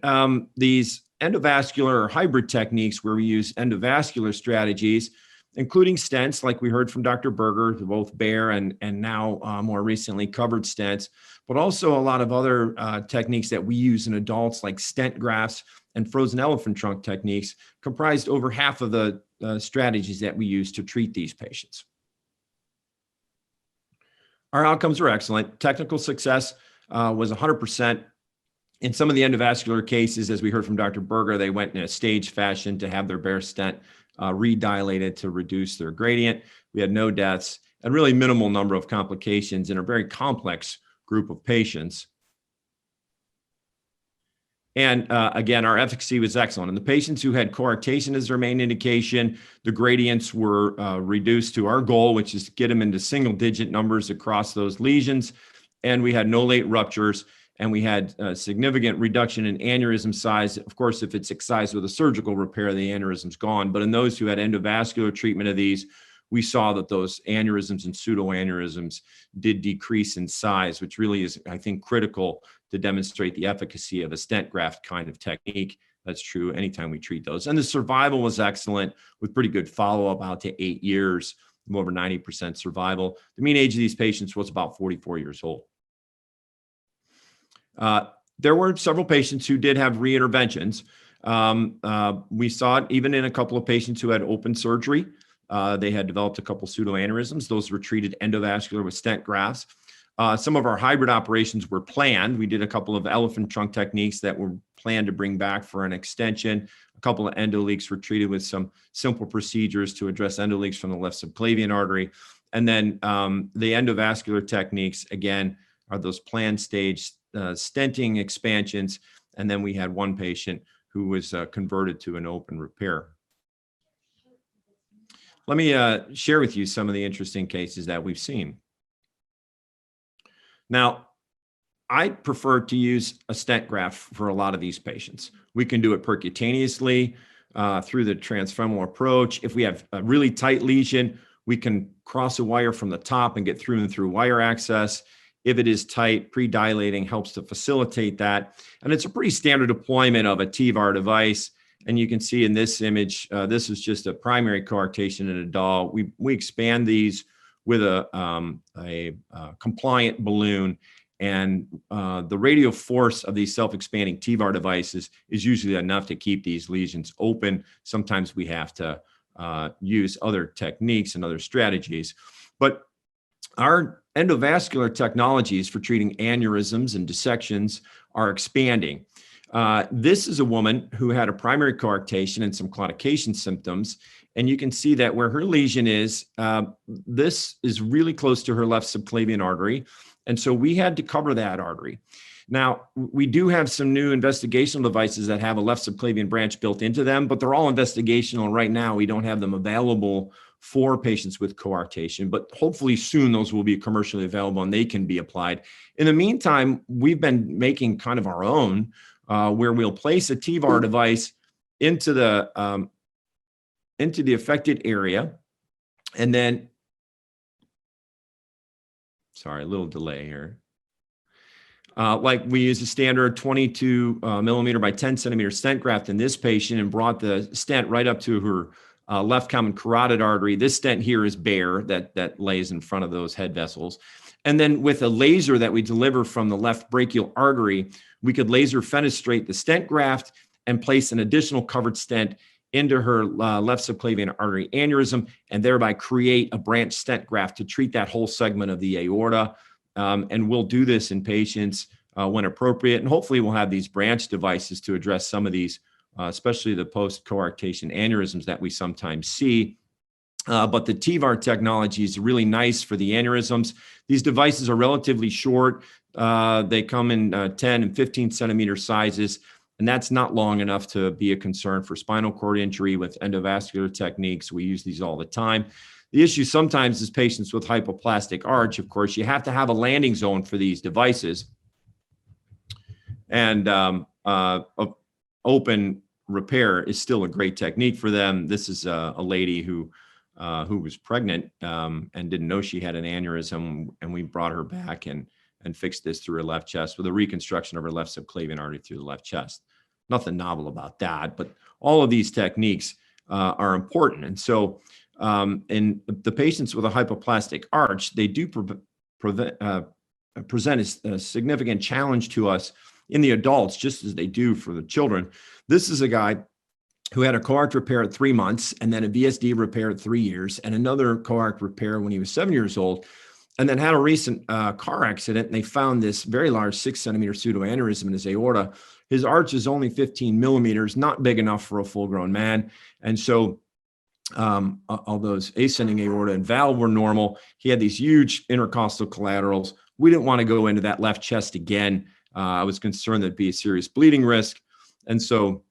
these endovascular or hybrid techniques where we use endovascular strategies, including stents, like we heard from Dr. Berger, both bare and now more recently covered stents, but also a lot of other techniques that we use in adults, like stent grafts and frozen elephant trunk techniques, comprised over half of the strategies that we use to treat these patients. Our outcomes were excellent. Technical success was 100%. In some of the endovascular cases, as we heard from Dr. Berger, they went in a staged fashion to have their bare stent redilated to reduce their gradient. We had no deaths and really minimal number of complications in a very complex group of patients. And again, our efficacy was excellent. In the patients who had coarctation as their main indication, the gradients were reduced to our goal, which is to get them into single-digit numbers across those lesions. And we had no late ruptures, and we had a significant reduction in aneurysm size. Of course, if it's excised with a surgical repair, the aneurysm's gone. But in those who had endovascular treatment of these, we saw that those aneurysms and pseudoaneurysms did decrease in size, which really is, I think, critical to demonstrate the efficacy of a stent graft kind of technique. That's true anytime we treat those. And the survival was excellent with pretty good follow-up out to 8 years, over 90% survival. The mean age of these patients was about 44 years old. There were several patients who did have re-interventions. We saw it even in a couple of patients who had open surgery. They had developed a couple pseudoaneurysms. Those were treated endovascular with stent grafts. Some of our hybrid operations were planned. We did a couple of elephant trunk techniques that were planned to bring back for an extension. A couple of endoleaks were treated with some simple procedures to address endoleaks from the left subclavian artery. And then the endovascular techniques, again, are those planned stage stenting expansions. And then we had one patient who was converted to an open repair. Let me share with you some of the interesting cases that we've seen. Now, I prefer to use a stent graft for a lot of these patients. We can do it percutaneously through the transfemoral approach. If we have a really tight lesion, we can cross a wire from the top and get through and through wire access. If it is tight, pre-dilating helps to facilitate that. And it's a pretty standard deployment of a TEVAR device. And you can see in this image, this is just a primary coarctation in a doll. We expand these with a compliant balloon. And the radial force of these self-expanding TEVAR devices is usually enough to keep these lesions open. Sometimes we have to use other techniques and other strategies. But our endovascular technologies for treating aneurysms and dissections are expanding. This is a woman who had a primary coarctation and some claudication symptoms. And you can see that where her lesion is, this is really close to her left subclavian artery. And so we had to cover that artery. Now, we do have some new investigational devices that have a left subclavian branch built into them, but they're all investigational. Right now, we don't have them available for patients with coarctation, but hopefully soon those will be commercially available and they can be applied. In the meantime, we've been making kind of our own, where we'll place a TEVAR device into the affected area, and then, sorry, a little delay here. Like we use a standard 22 millimeter by 10 centimeter stent graft in this patient and brought the stent right up to her left common carotid artery. This stent here is bare that lays in front of those head vessels. And then with a laser that we deliver from the left brachial artery, we could laser fenestrate the stent graft and place an additional covered stent into her left subclavian artery aneurysm, and thereby create a branch stent graft to treat that whole segment of the aorta. And we'll do this in patients when appropriate. And hopefully we'll have these branch devices to address some of these, especially the post-coarctation aneurysms that we sometimes see. But the TEVAR technology is really nice for the aneurysms. These devices are relatively short. They come in 10 and 15 centimeter sizes, and that's not long enough to be a concern for spinal cord injury with endovascular techniques. We use these all the time. The issue sometimes is patients with hypoplastic arch. Of course, you have to have a landing zone for these devices. And open repair is still a great technique for them. This is a lady who was pregnant and didn't know she had an aneurysm, and we brought her back and fixed this through her left chest with a reconstruction of her left subclavian artery through the left chest. Nothing novel about that, but all of these techniques are important. And so in the patients with a hypoplastic arch, they do present a significant challenge to us in the adults, just as they do for the children. This is a guy who had a coarct repair at 3 months, and then a VSD repair at 3 years, and another coarct repair when he was 7 years old, and then had a recent car accident, and they found this very large 6 centimeter pseudoaneurysm in his aorta. His arch is only 15 millimeters, not big enough for a full-grown man. And so although his ascending aorta and valve were normal, he had these huge intercostal collaterals. We didn't want to go into that left chest again. I was concerned there'd be a serious bleeding risk. And so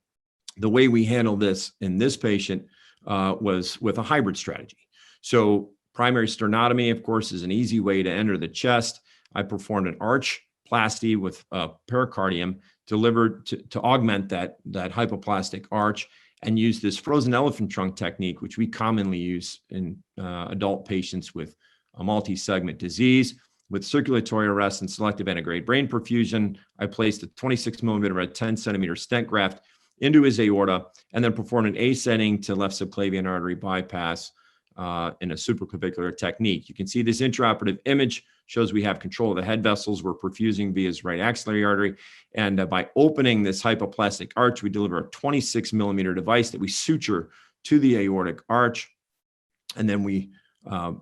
the way we handled this in this patient was with a hybrid strategy. So primary sternotomy, of course, is an easy way to enter the chest. I performed an archplasty with pericardium delivered to augment that hypoplastic arch, and use this frozen elephant trunk technique, which we commonly use in adult patients with a multi-segment disease. With circulatory arrest and selective antegrade brain perfusion, I placed a 26 millimeter by 10 centimeter stent graft into his aorta, and then performed an ascending to left subclavian artery bypass in a supraclavicular technique. You can see this intraoperative image shows we have control of the head vessels. We're perfusing via his right axillary artery. And by opening this hypoplastic arch, we deliver a 26 millimeter device that we suture to the aortic arch. And then we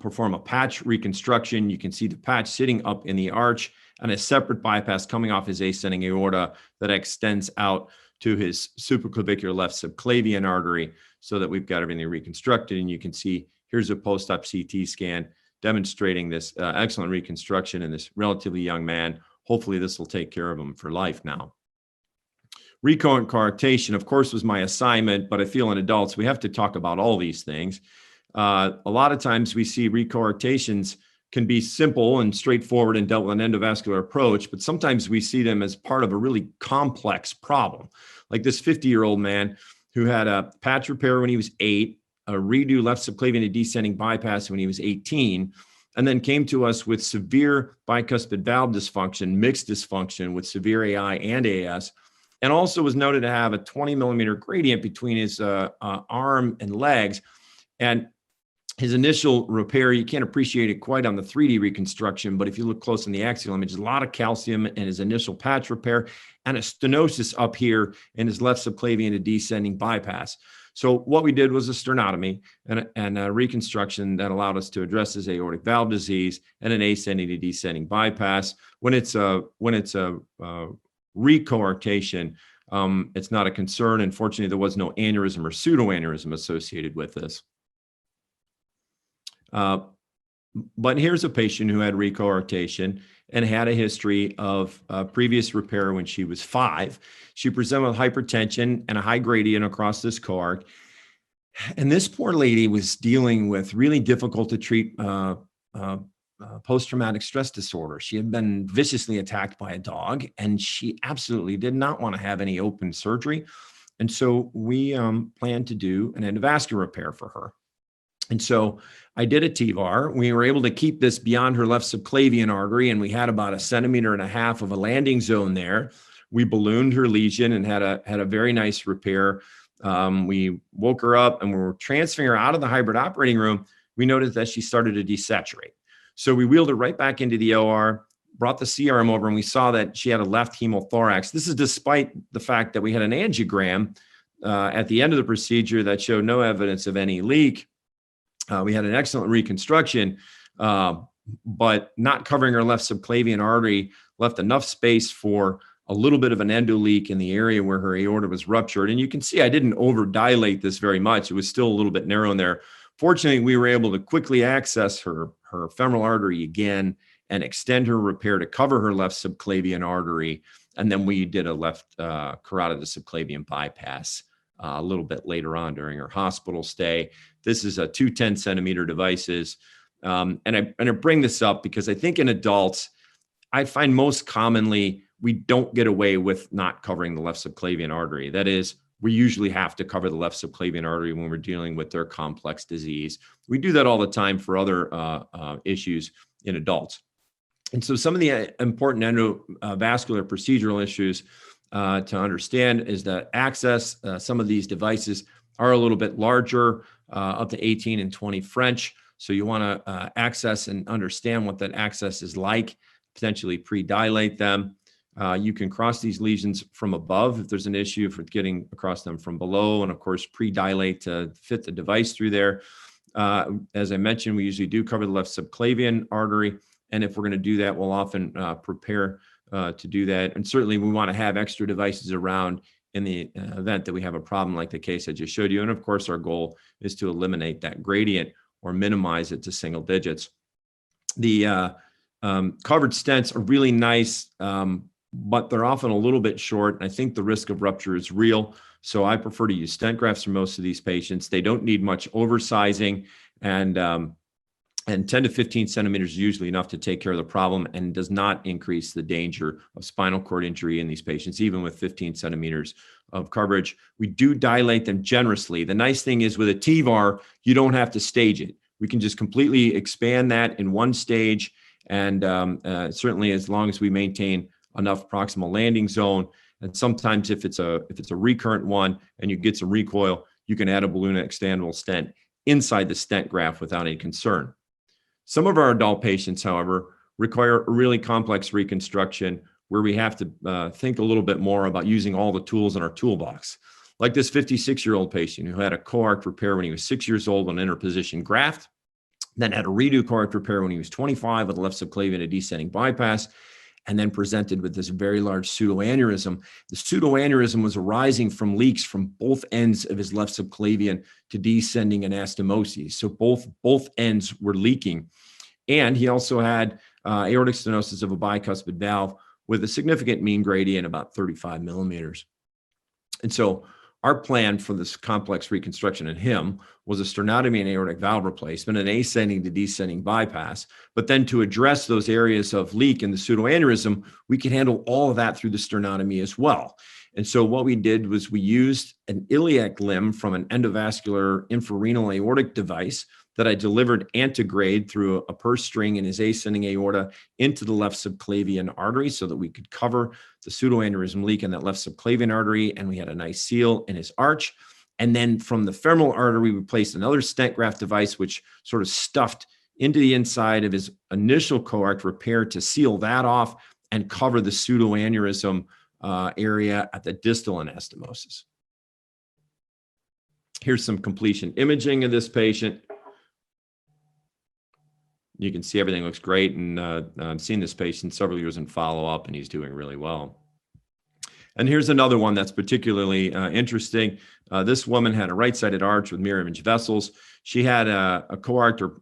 perform a patch reconstruction. You can see the patch sitting up in the arch, and a separate bypass coming off his ascending aorta that extends out to his supraclavicular left subclavian artery, so that we've got everything reconstructed. And you can see here's a post-op CT scan demonstrating this excellent reconstruction in this relatively young man. Hopefully this will take care of him for life now. Re-Coarctation, of course, was my assignment, but I feel in adults, we have to talk about all these things. A lot of times we see re-coarctations can be simple and straightforward and dealt with an endovascular approach, but sometimes we see them as part of a really complex problem. Like this 50-year-old man who had a patch repair when he was 8, a redo left subclavian to descending bypass when he was 18, and then came to us with severe bicuspid valve dysfunction, mixed dysfunction with severe AI and AS, and also was noted to have a 20 millimeter gradient between his arm and legs. And his initial repair, you can't appreciate it quite on the 3D reconstruction, but if you look close in the axial image, a lot of calcium in his initial patch repair and a stenosis up here in his left subclavian to descending bypass. So what we did was a sternotomy and a reconstruction that allowed us to address his aortic valve disease and an ascending to descending bypass. When it's a Re-Coarctation, it's not a concern. Unfortunately, there was no aneurysm or pseudoaneurysm associated with this. But here's a patient who had Re-Coarctation and had a history of previous repair when she was 5. She presented with hypertension and a high gradient across this coarc. And this poor lady was dealing with really difficult to treat post-traumatic stress disorder. She had been viciously attacked by a dog, and she absolutely did not want to have any open surgery. And so we planned to do an endovascular repair for her. And so I did a TVAR. We were able to keep this beyond her left subclavian artery, and we had about 1.5 centimeters of a landing zone there. We ballooned her lesion and had a very nice repair. We woke her up and we were transferring her out of the hybrid operating room. We noticed that she started to desaturate. So we wheeled her right back into the OR, brought the CRM over, and we saw that she had a left hemothorax. This is despite the fact that we had an angiogram at the end of the procedure that showed no evidence of any leak. We had an excellent reconstruction, but not covering her left subclavian artery left enough space for a little bit of an endo leak in the area where her aorta was ruptured. And you can see I didn't over dilate this very much. It was still a little bit narrow in there. Fortunately, we were able to quickly access her femoral artery again and extend her repair to cover her left subclavian artery. And then we did a left carotid to subclavian bypass a little bit later on during her hospital stay. This is a 2 10-centimeter devices. And I bring this up because I think in adults, I find most commonly we don't get away with not covering the left subclavian artery. That is, we usually have to cover the left subclavian artery when we're dealing with their complex disease. We do that all the time for other issues in adults. And so some of the important endovascular procedural issues to understand is that access, some of these devices are a little bit larger, up to 18 and 20 French. So you want to access and understand what that access is like, potentially pre-dilate them. You can cross these lesions from above if there's an issue for getting across them from below, and of course pre-dilate to fit the device through there. As I mentioned, we usually do cover the left subclavian artery, and if we're going to do that, we'll often prepare to do that. And certainly we want to have extra devices around in the event that we have a problem like the case I just showed you. And of course, our goal is to eliminate that gradient or minimize it to single digits. The covered stents are really nice, but they're often a little bit short. And I think the risk of rupture is real. So I prefer to use stent grafts for most of these patients. They don't need much oversizing, and 10 to 15 centimeters is usually enough to take care of the problem and does not increase the danger of spinal cord injury in these patients, even with 15 centimeters of coverage. We do dilate them generously. The nice thing is with a TVAR, you don't have to stage it. We can just completely expand that in one stage. And certainly as long as we maintain enough proximal landing zone. And sometimes if it's a recurrent one and you get some recoil, you can add a balloon expandable stent inside the stent graft without any concern. Some of our adult patients, however, require a really complex reconstruction where we have to think a little bit more about using all the tools in our toolbox. Like this 56-year-old patient who had a coarct repair when he was 6 years old on an interposition graft, then had a redo coarct repair when he was 25 with a left subclavian to descending bypass, and then presented with this very large pseudoaneurysm. The pseudoaneurysm was arising from leaks from both ends of his left subclavian to descending anastomoses. So both ends were leaking. And he also had aortic stenosis of a bicuspid valve with a significant mean gradient, about 35 millimeters. And so our plan for this complex reconstruction in him was a sternotomy and aortic valve replacement, an ascending to descending bypass. But then to address those areas of leak in the pseudoaneurysm, we could handle all of that through the sternotomy as well. And so what we did was we used an iliac limb from an endovascular infrarenal aortic device that I delivered antegrade through a purse string in his ascending aorta into the left subclavian artery so that we could cover the pseudoaneurysm leak in that left subclavian artery, and we had a nice seal in his arch. And then from the femoral artery, we placed another stent graft device, which sort of stuffed into the inside of his initial coarct repair to seal that off and cover the pseudoaneurysm area at the distal anastomosis. Here's some completion imaging of this patient. You can see everything looks great, and I've seen this patient several years in follow-up, and he's doing really well. And here's another one that's particularly interesting. This woman had a right-sided arch with mirror image vessels. She had a coarct, or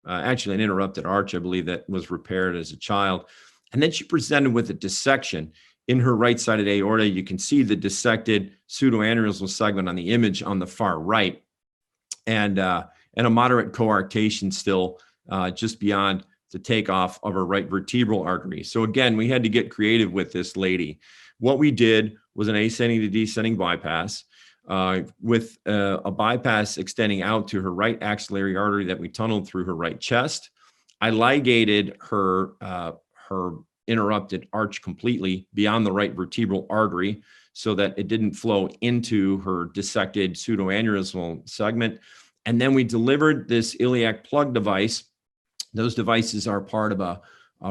actually an interrupted arch, I believe, that was repaired as a child. And then she presented with a dissection in her right-sided aorta. You can see the dissected pseudoaneurysmal segment on the image on the far right, and a moderate coarctation still just beyond the takeoff of her right vertebral artery. So again, we had to get creative with this lady. What we did was an ascending to descending bypass with a bypass extending out to her right axillary artery that we tunneled through her right chest. I ligated her interrupted arch completely beyond the right vertebral artery so that it didn't flow into her dissected pseudoaneurysmal segment. And then we delivered this iliac plug device. Those devices are part of a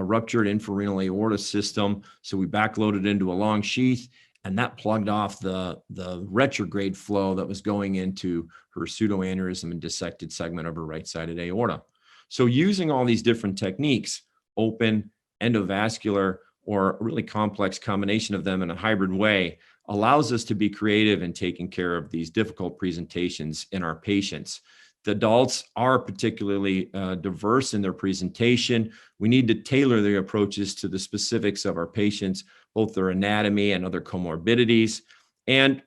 ruptured infrarenal aorta system. So we backloaded into a long sheath, and that plugged off the retrograde flow that was going into her pseudoaneurysm and dissected segment of her right-sided aorta. So using all these different techniques, open, endovascular, or a really complex combination of them in a hybrid way, allows us to be creative in taking care of these difficult presentations in our patients. The adults are particularly diverse in their presentation. We need to tailor the approaches to the specifics of our patients, both their anatomy and other comorbidities. And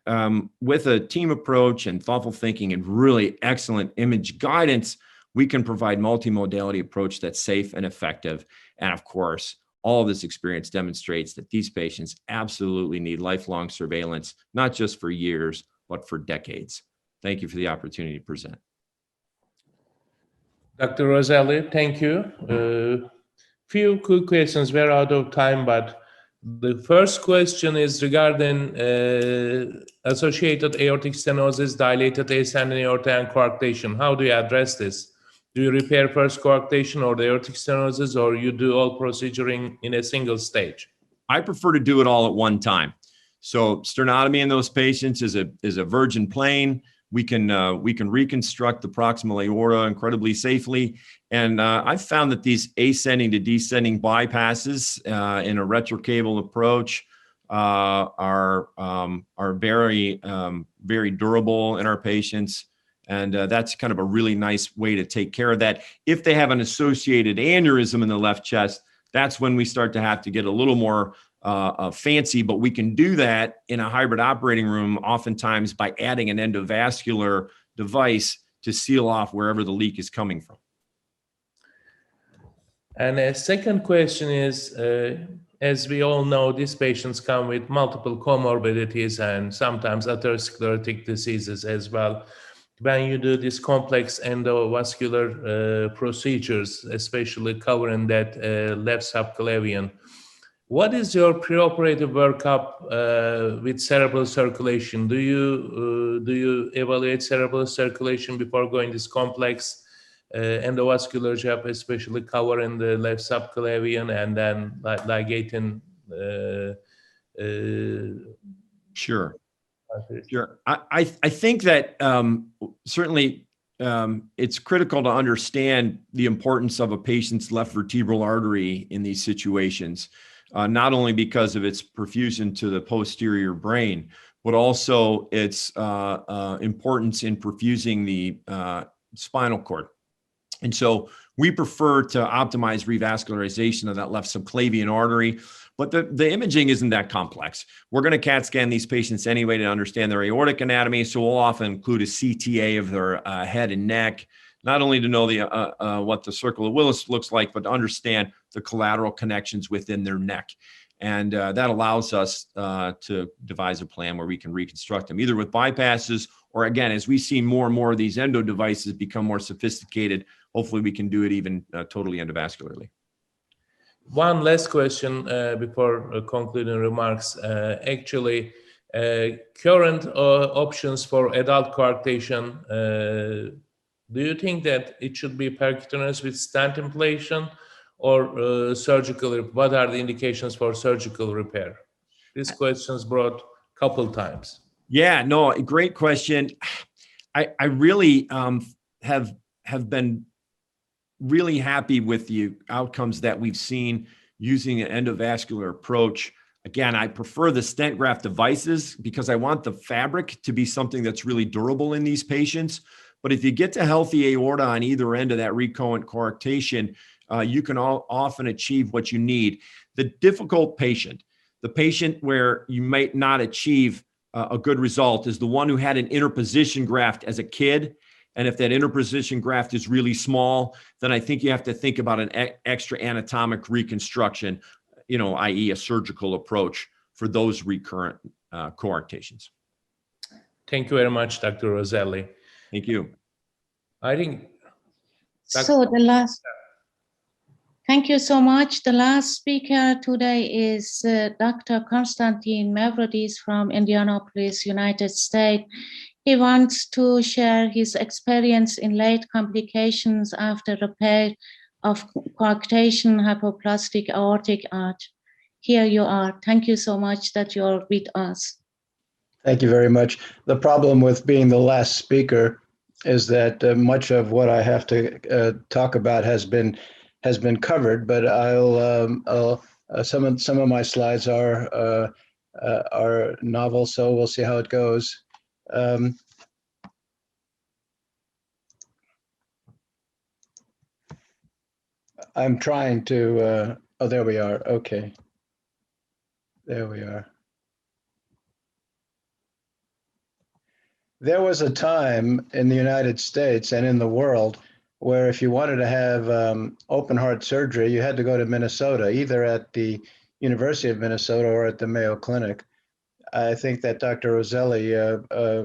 with a team approach and thoughtful thinking and really excellent image guidance, we can provide multimodality approach that's safe and effective. And of course, all of this experience demonstrates that these patients absolutely need lifelong surveillance, not just for years, but for decades. Thank you for the opportunity to present.
Dr. Roselli, thank you. Few quick questions. We're out of time, but the first question is regarding associated aortic stenosis, dilated ascending aorta, and coarctation. How do you address this? Do you repair first coarctation or the aortic stenosis, or you do all proceduring in a single stage?
I prefer to do it all at one time. So sternotomy in those patients is a virgin plane. We can reconstruct the proximal aorta incredibly safely. And I've found that these ascending to descending bypasses in a retrocable approach are very, very durable in our patients. And that's kind of a really nice way to take care of that. If they have an associated aneurysm in the left chest, that's when we start to have to get a little more fancy, but we can do that in a hybrid operating room, oftentimes by adding an endovascular device to seal off wherever the leak is coming from.
And a second question is, as we all know, these patients come with multiple comorbidities and sometimes atherosclerotic diseases as well. When you do these complex endovascular procedures, especially covering that left subclavian, what is your preoperative workup with cerebral circulation? Do you evaluate cerebral circulation before going this complex endovascular job, especially covering the left subclavian and then ligating?
Sure. I think that certainly it's critical to understand the importance of a patient's left vertebral artery in these situations. Not only because of its perfusion to the posterior brain, but also its importance in perfusing the spinal cord. And so we prefer to optimize revascularization of that left subclavian artery, but the imaging isn't that complex. We're going to CAT scan these patients anyway to understand their aortic anatomy, so we'll often include a CTA of their head and neck, not only to know what the circle of Willis looks like, but to understand the collateral connections within their neck. And that allows us to devise a plan where we can reconstruct them, either with bypasses or, again, as we see more and more of these endo devices become more sophisticated, hopefully we can do it even totally endovascularly.
One last question before concluding remarks. Actually, current options for adult coarctation, do you think that it should be percutaneous with stent implantation or surgical? What are the indications for surgical repair? This question's brought a couple times.
Yeah, no, great question. I really have been really happy with the outcomes that we've seen using an endovascular approach. Again, I prefer the stent graft devices because I want the fabric to be something that's really durable in these patients. But if you get to healthy aorta on either end of that recoarctation, you can often achieve what you need. The difficult patient, the patient where you might not achieve a good result, is the one who had an interposition graft as a kid. And if that interposition graft is really small, then I think you have to think about an extra anatomic reconstruction, i.e. a surgical approach for those recurrent coarctations.
Thank you very much, Dr. Roselli.
Thank you.
I think.
So thank you so much. The last speaker today is Dr. Konstantin Mavrodis from Indianapolis, United States. He wants to share his experience in late complications after repair of coarctation hypoplastic aortic arch. Here you are. Thank you so much that you're with us.
Thank you very much. The problem with being the last speaker is that much of what I have to talk about has been covered, but I'll some of my slides are novel, so we'll see how it goes. I'm trying to, oh, there we are. Okay. There we are. There was a time in the United States and in the world where if you wanted to have open heart surgery, you had to go to Minnesota, either at the University of Minnesota or at the Mayo Clinic. I think that Dr. Roselli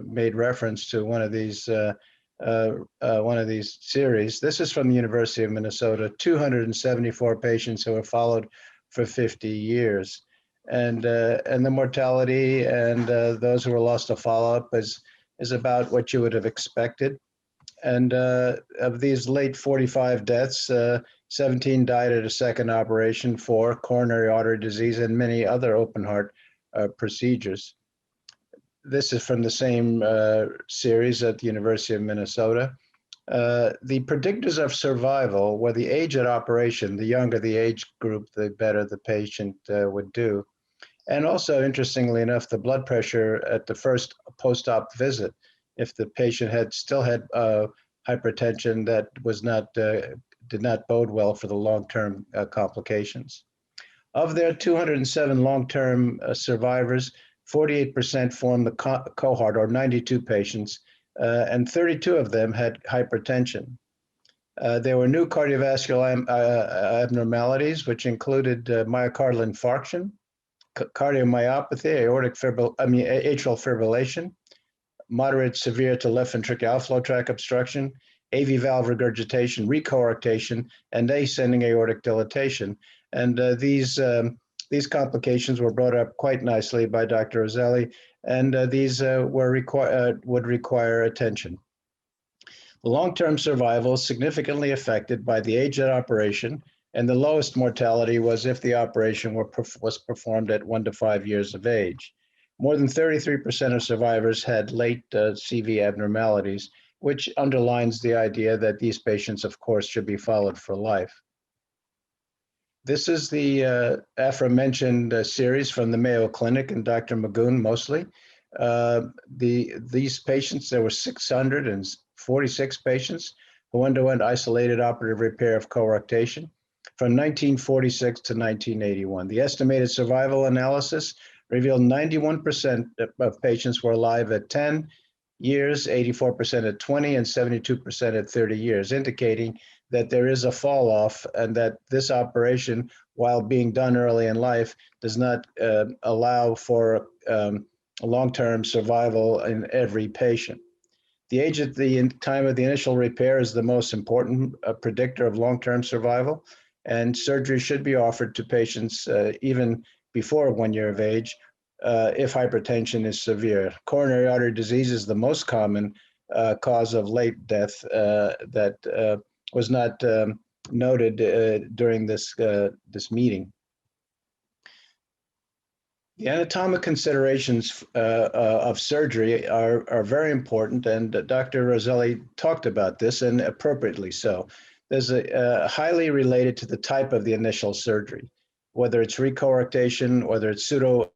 made reference to one of these series. This is from the University of Minnesota, 274 patients who were followed for 50 years. And the mortality and those who were lost to follow-up is about what you would have expected. And of these late 45 deaths, 17 died at a second operation for coronary artery disease and many other open heart procedures. This is from the same series at the University of Minnesota. The predictors of survival were the age at operation. The younger the age group, the better the patient would do. And also, interestingly enough, the blood pressure at the first post-op visit. If the patient still had hypertension, that was did not bode well for the long-term complications. Of their 207 long-term survivors, 48% formed the cohort, or 92 patients, and 32 of them had hypertension. There were new cardiovascular abnormalities, which included myocardial infarction, cardiomyopathy, atrial fibrillation, moderate severe to left ventricular outflow tract obstruction, AV valve regurgitation, re-coarctation, and ascending aortic dilatation. And these complications were brought up quite nicely by Dr. Roselli, and these would require attention. The long-term survival is significantly affected by the age at operation, and the lowest mortality was if the operation was performed at 1 to 5 years of age. More than 33% of survivors had late CV abnormalities, which underlines the idea that these patients, of course, should be followed for life. This is the aforementioned series from the Mayo Clinic and Dr. Magoon mostly. These patients, there were 646 patients who underwent isolated operative repair of coarctation from 1946 to 1981. The estimated survival analysis revealed 91% of patients were alive at 10 years, 84% at 20, and 72% at 30 years, indicating that there is a fall off and that this operation, while being done early in life, does not allow for long-term survival in every patient. The age at the time of the initial repair is the most important predictor of long-term survival, and surgery should be offered to patients even before 1 year of age if hypertension is severe. Coronary artery disease is the most common cause of late death that was not noted during this meeting. The anatomic considerations of surgery are very important, and Dr. Roselli talked about this, and appropriately so. There's a highly related to the type of the initial surgery, whether it's re-coarctation, whether it's pseudo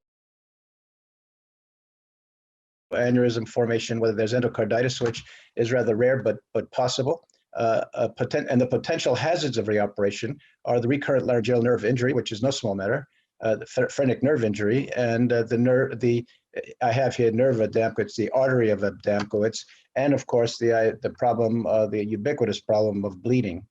aneurysm formation, whether there's endocarditis, which is rather rare but possible. And the potential hazards of reoperation are the recurrent laryngeal nerve injury, which is no small matter, the phrenic nerve injury, and I have here nerve Adamkowitz, the artery of Adamkowitz, and of course the problem, the ubiquitous problem of bleeding.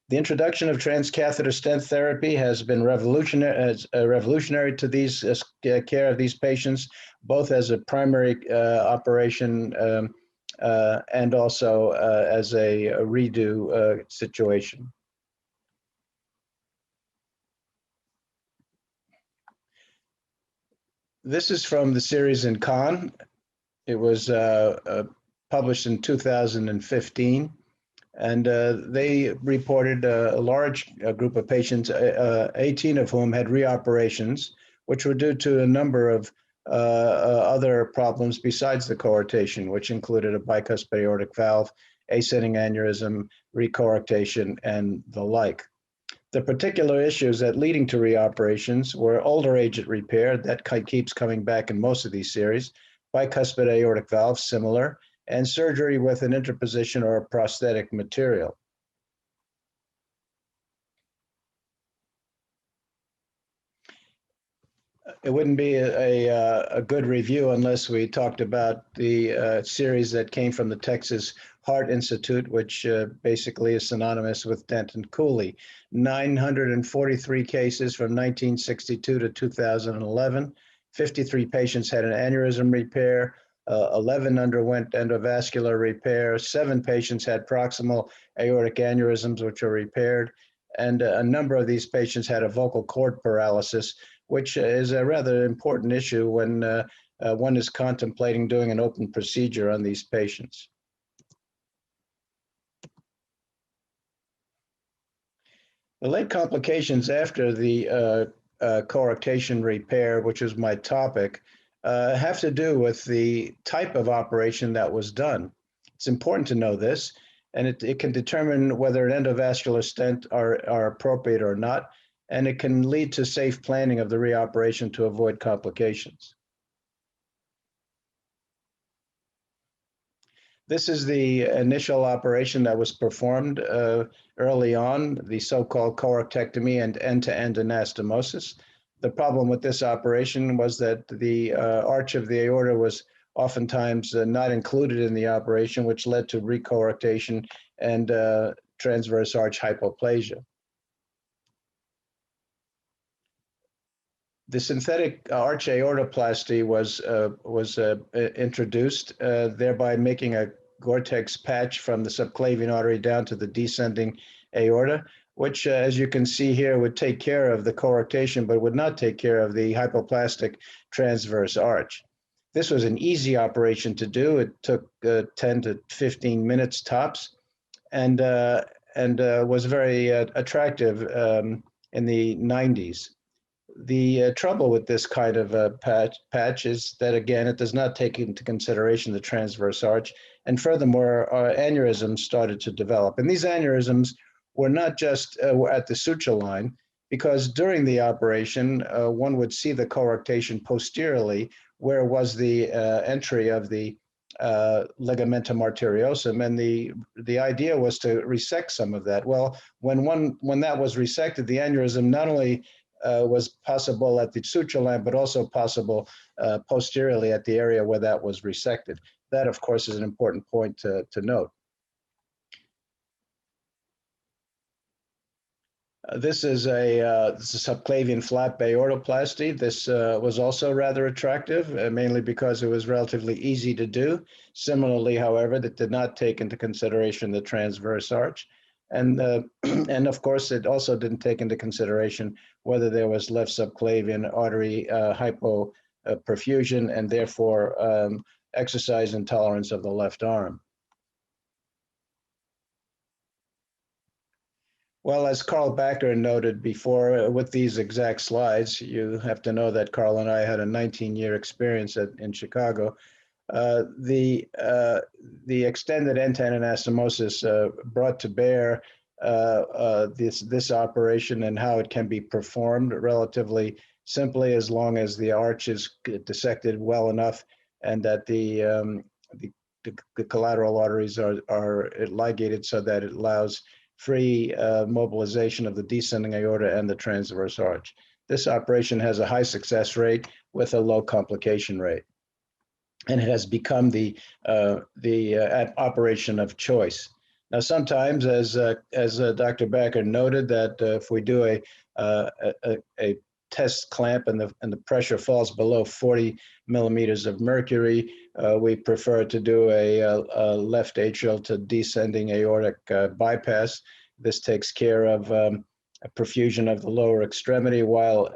The introduction of transcatheter stent therapy has been revolutionary to these care of these patients, both as a primary operation and also as a redo situation. This is from the series in Cannes. It was published in 2015. And they reported a large group of patients, 18 of whom had reoperations, which were due to a number of other problems besides the coarctation, which included a bicuspid aortic valve, ascending aneurysm, re-coarctation, and the like. The particular issues that leading to reoperations were older age at repair, that keeps coming back in most of these series, bicuspid aortic valve, similar, and surgery with an interposition or a prosthetic material. It wouldn't be a good review unless we talked about the series that came from the Texas Heart Institute, which basically is synonymous with Dent and Cooley. 943 cases from 1962 to 2011. 53 patients had an aneurysm repair. 11 underwent endovascular repair. 7 patients had proximal aortic aneurysms, which were repaired. And a number of these patients had a vocal cord paralysis, which is a rather important issue when one is contemplating doing an open procedure on these patients. The late complications after the coarctation repair, which is my topic, have to do with the type of operation that was done. It's important to know this, and it can determine whether an endovascular stent are appropriate or not, and it can lead to safe planning of the reoperation to avoid complications. This is the initial operation that was performed early on, the so-called coarctectomy and end-to-end anastomosis. The problem with this operation was that the arch of the aorta was oftentimes not included in the operation, which led to re-coarctation and transverse arch hypoplasia. The synthetic arch aortoplasty was introduced, thereby making a Gore-Tex patch from the subclavian artery down to the descending aorta, which, as you can see here, would take care of the coarctation, but would not take care of the hypoplastic transverse arch. This was an easy operation to do. It took 10 to 15 minutes tops, and was very attractive in the 90s. The trouble with this kind of patch is that, again, it does not take into consideration the transverse arch, and furthermore, aneurysms started to develop. And these aneurysms were not just at the suture line, because during the operation, one would see the coarctation posteriorly, where was the entry of the ligamentum arteriosum, and the idea was to resect some of that. Well, when that was resected, the aneurysm not only was possible at the suture line, but also possible posteriorly at the area where that was resected. That, of course, is an important point to note. This is a subclavian flap aortoplasty. This was also rather attractive, mainly because it was relatively easy to do. Similarly, however, that did not take into consideration the transverse arch. And of course, it also didn't take into consideration whether there was left subclavian artery hypoperfusion and therefore exercise intolerance of the left arm. Well, as Carl Becker noted before, with these exact slides, you have to know that Carl and I had a 19-year experience in Chicago. The extended end-to-end anastomosis brought to bear this operation and how it can be performed relatively simply, as long as the arch is dissected well enough and that the collateral arteries are ligated so that it allows free mobilization of the descending aorta and the transverse arch. This operation has a high success rate with a low complication rate, and it has become the operation of choice. Now, sometimes, as Dr. Becker noted, that if we do a test clamp and the pressure falls below 40 millimeters of mercury, we prefer to do a left atrial to descending aortic bypass. This takes care of a perfusion of the lower extremity while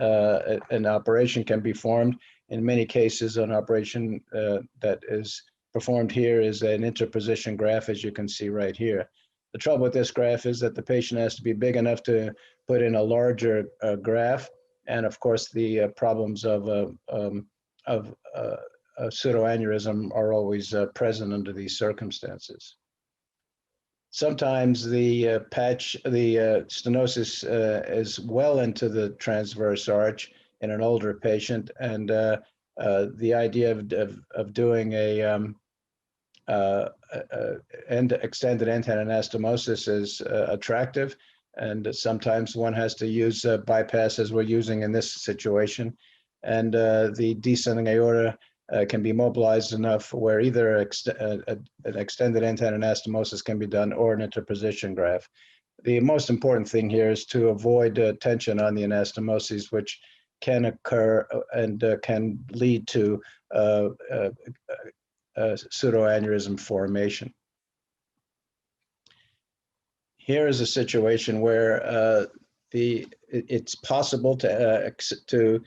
an operation can be formed. In many cases, an operation that is performed here is an interposition graft, as you can see right here. The trouble with this graft is that the patient has to be big enough to put in a larger graft, and of course the problems of pseudoaneurysm are always present under these circumstances. Sometimes the stenosis is well into the transverse arch in an older patient, and the idea of doing extended end-to-end anastomosis is attractive, and sometimes one has to use bypass, as we're using in this situation, and the descending aorta can be mobilized enough where either an extended end-to-end anastomosis can be done or an interposition graft. The most important thing here is to avoid tension on the anastomoses, which can occur and can lead to pseudoaneurysm formation. Here is a situation where it's possible to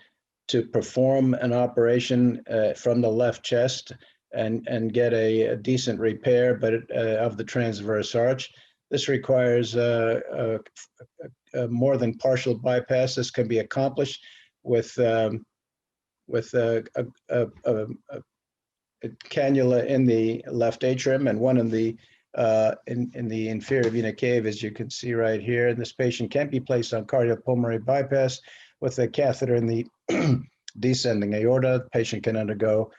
perform an operation from the left chest and get a decent repair, but of the transverse arch. This requires more than partial bypass. This can be accomplished with a cannula in the left atrium and one in the inferior vena cava, as you can see right here. And this patient can be placed on cardiopulmonary bypass with a catheter in the descending aorta. The patient can undergo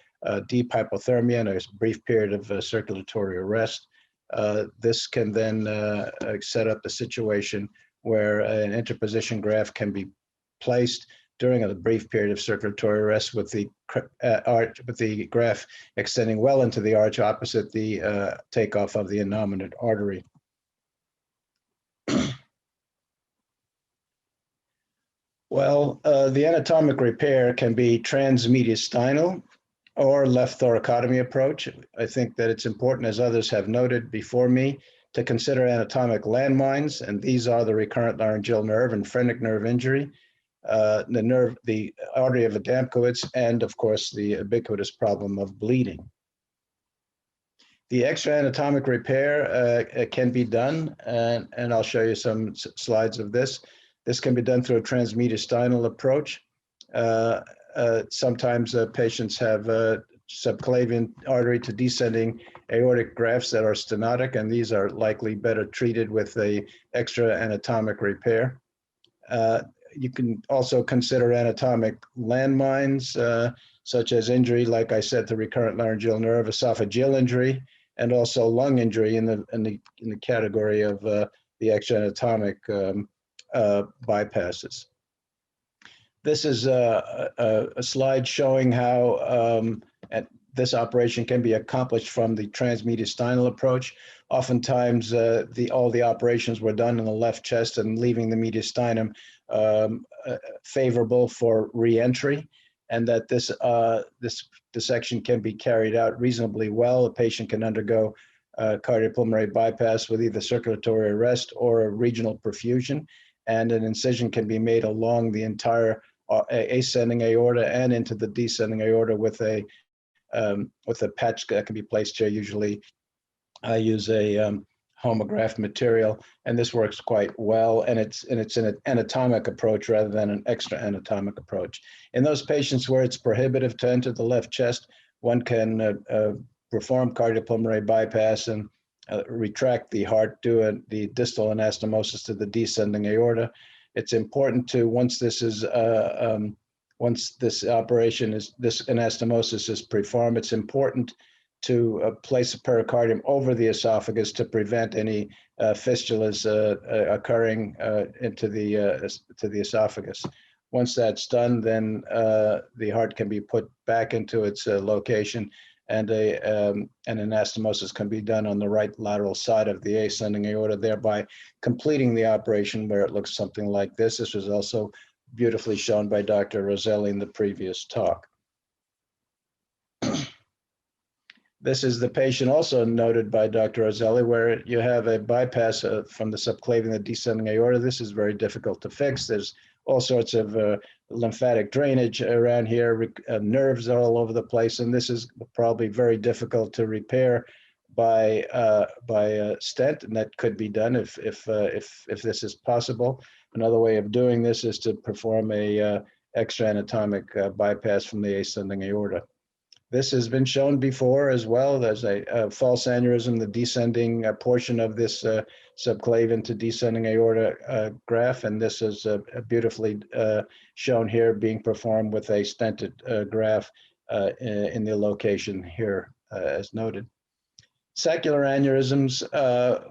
deep hypothermia and a brief period of circulatory arrest. This can then set up the situation where an interposition graft can be placed during a brief period of circulatory arrest with the graft extending well into the arch opposite the takeoff of the innominate artery. Well, the anatomic repair can be transmediastinal or left thoracotomy approach. I think that it's important, as others have noted before me, to consider anatomic landmines, and these are the recurrent laryngeal nerve and phrenic nerve injury, the artery of Adamkowitz, and of course the ubiquitous problem of bleeding. The extra anatomic repair can be done, and I'll show you some slides of this. This can be done through a transmediastinal approach. Sometimes patients have subclavian artery to descending aortic grafts that are stenotic, and these are likely better treated with a extra anatomic repair. You can also consider anatomic landmines, such as injury, like I said, to recurrent laryngeal nerve, esophageal injury, and also lung injury in the category of the extra anatomic bypasses. This is a slide showing how this operation can be accomplished from the transmediastinal approach. Oftentimes, all the operations were done in the left chest and leaving the mediastinum favorable for re-entry, and that this dissection can be carried out reasonably well. A patient can undergo cardiopulmonary bypass with either circulatory arrest or a regional perfusion, and an incision can be made along the entire ascending aorta and into the descending aorta with a patch that can be placed here. Usually I use a homograph material, and this works quite well, and it's an anatomic approach rather than an extra anatomic approach. In those patients where it's prohibitive to enter the left chest, one can perform cardiopulmonary bypass and retract the heart, do the distal anastomosis to the descending aorta. It's important to, once this anastomosis is performed, it's important to place a pericardium over the esophagus to prevent any fistulas occurring into the esophagus. Once that's done, then the heart can be put back into its location, and an anastomosis can be done on the right lateral side of the ascending aorta, thereby completing the operation where it looks something like this. This was also beautifully shown by Dr. Roselli in the previous talk. This is the patient also noted by Dr. Roselli, where you have a bypass from the subclavian, the descending aorta. This is very difficult to fix. There's all sorts of lymphatic drainage around here, nerves all over the place, and this is probably very difficult to repair by a stent, and that could be done if this is possible. Another way of doing this is to perform a extra anatomic bypass from the ascending aorta. This has been shown before as well. There's a false aneurysm, the descending portion of this subclavian to descending aorta graft, and this is beautifully shown here, being performed with a stented graft in the location here as noted. Saccular aneurysms,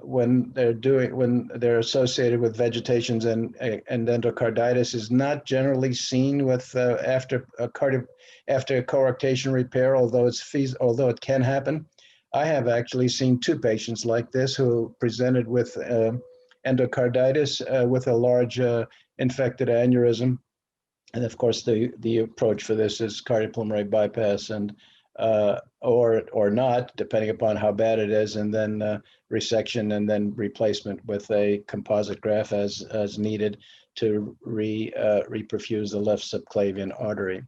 when they're associated with vegetations and endocarditis, is not generally seen with after coarctation repair, although it can happen. I have actually seen 2 patients like this who presented with endocarditis with a large infected aneurysm, and of course the approach for this is cardiopulmonary bypass and or not, depending upon how bad it is, and then resection and then replacement with a composite graft as needed to reperfuse the left subclavian artery.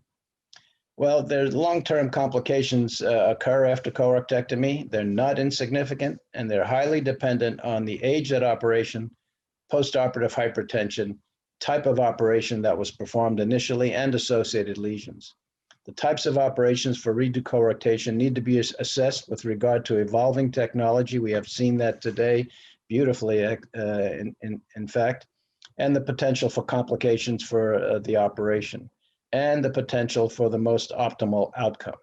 Well, there's long-term complications occur after coarctectomy. They're not insignificant, and they're highly dependent on the age at operation, postoperative hypertension, type of operation that was performed initially, and associated lesions. The types of operations for redo-coarctation need to be assessed with regard to evolving technology. We have seen that today beautifully, in fact, and the potential for complications for the operation, and the potential for the most optimal outcome.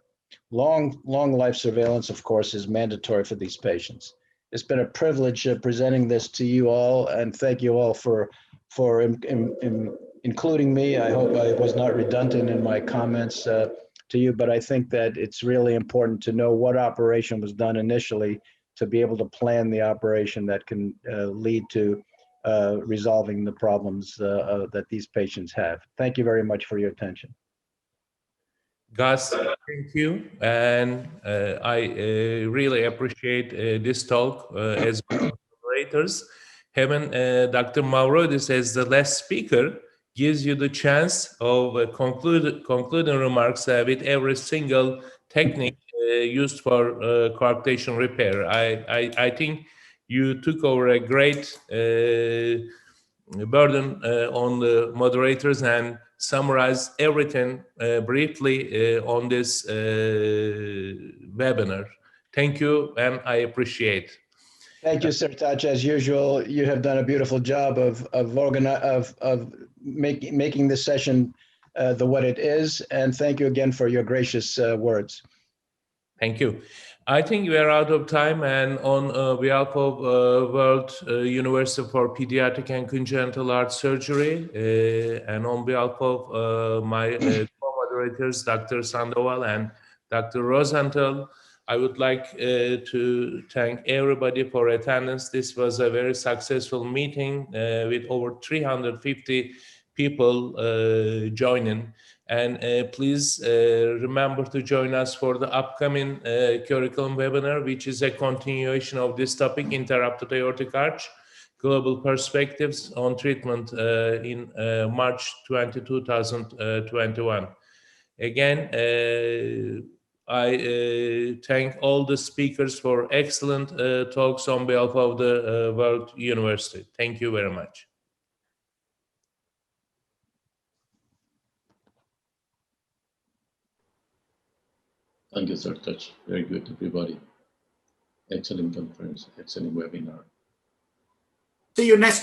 Long life surveillance, of course, is mandatory for these patients. It's been a privilege presenting this to you all, and thank you all for including me. I hope I was not redundant in my comments to you, but I think that it's really important to know what operation was done initially to be able to plan the operation that can lead to resolving the problems that these patients have. Thank you very much for your attention.
Gus, thank you. And I really appreciate this talk as moderators. Having Dr. Mavrodis as the last speaker gives you the chance of concluding remarks with every single technique used for coarctation repair. I think you took over a great burden on the moderators and summarized everything briefly on this webinar. Thank you, and I appreciate.
Thank you, Sertac. As usual, you have done a beautiful job of making this session what it is, and thank you again for your gracious words.
Thank you. I think we are out of time, and on behalf of World University for Pediatric and Congenital Heart Surgery, and on behalf of my co-moderators, Dr. Sandoval and Dr. Rosenthal. I would like to thank everybody for attendance. This was a very successful meeting with over 350 people joining. And please remember to join us for the upcoming curriculum webinar, which is a continuation of this topic, interrupted aortic arch, global perspectives on treatment in March 2021. Again, I thank all the speakers for excellent talks on behalf of the World University. Thank you very much.
Thank you, Sertac. Very good, everybody. Excellent conference, excellent webinar.
See you next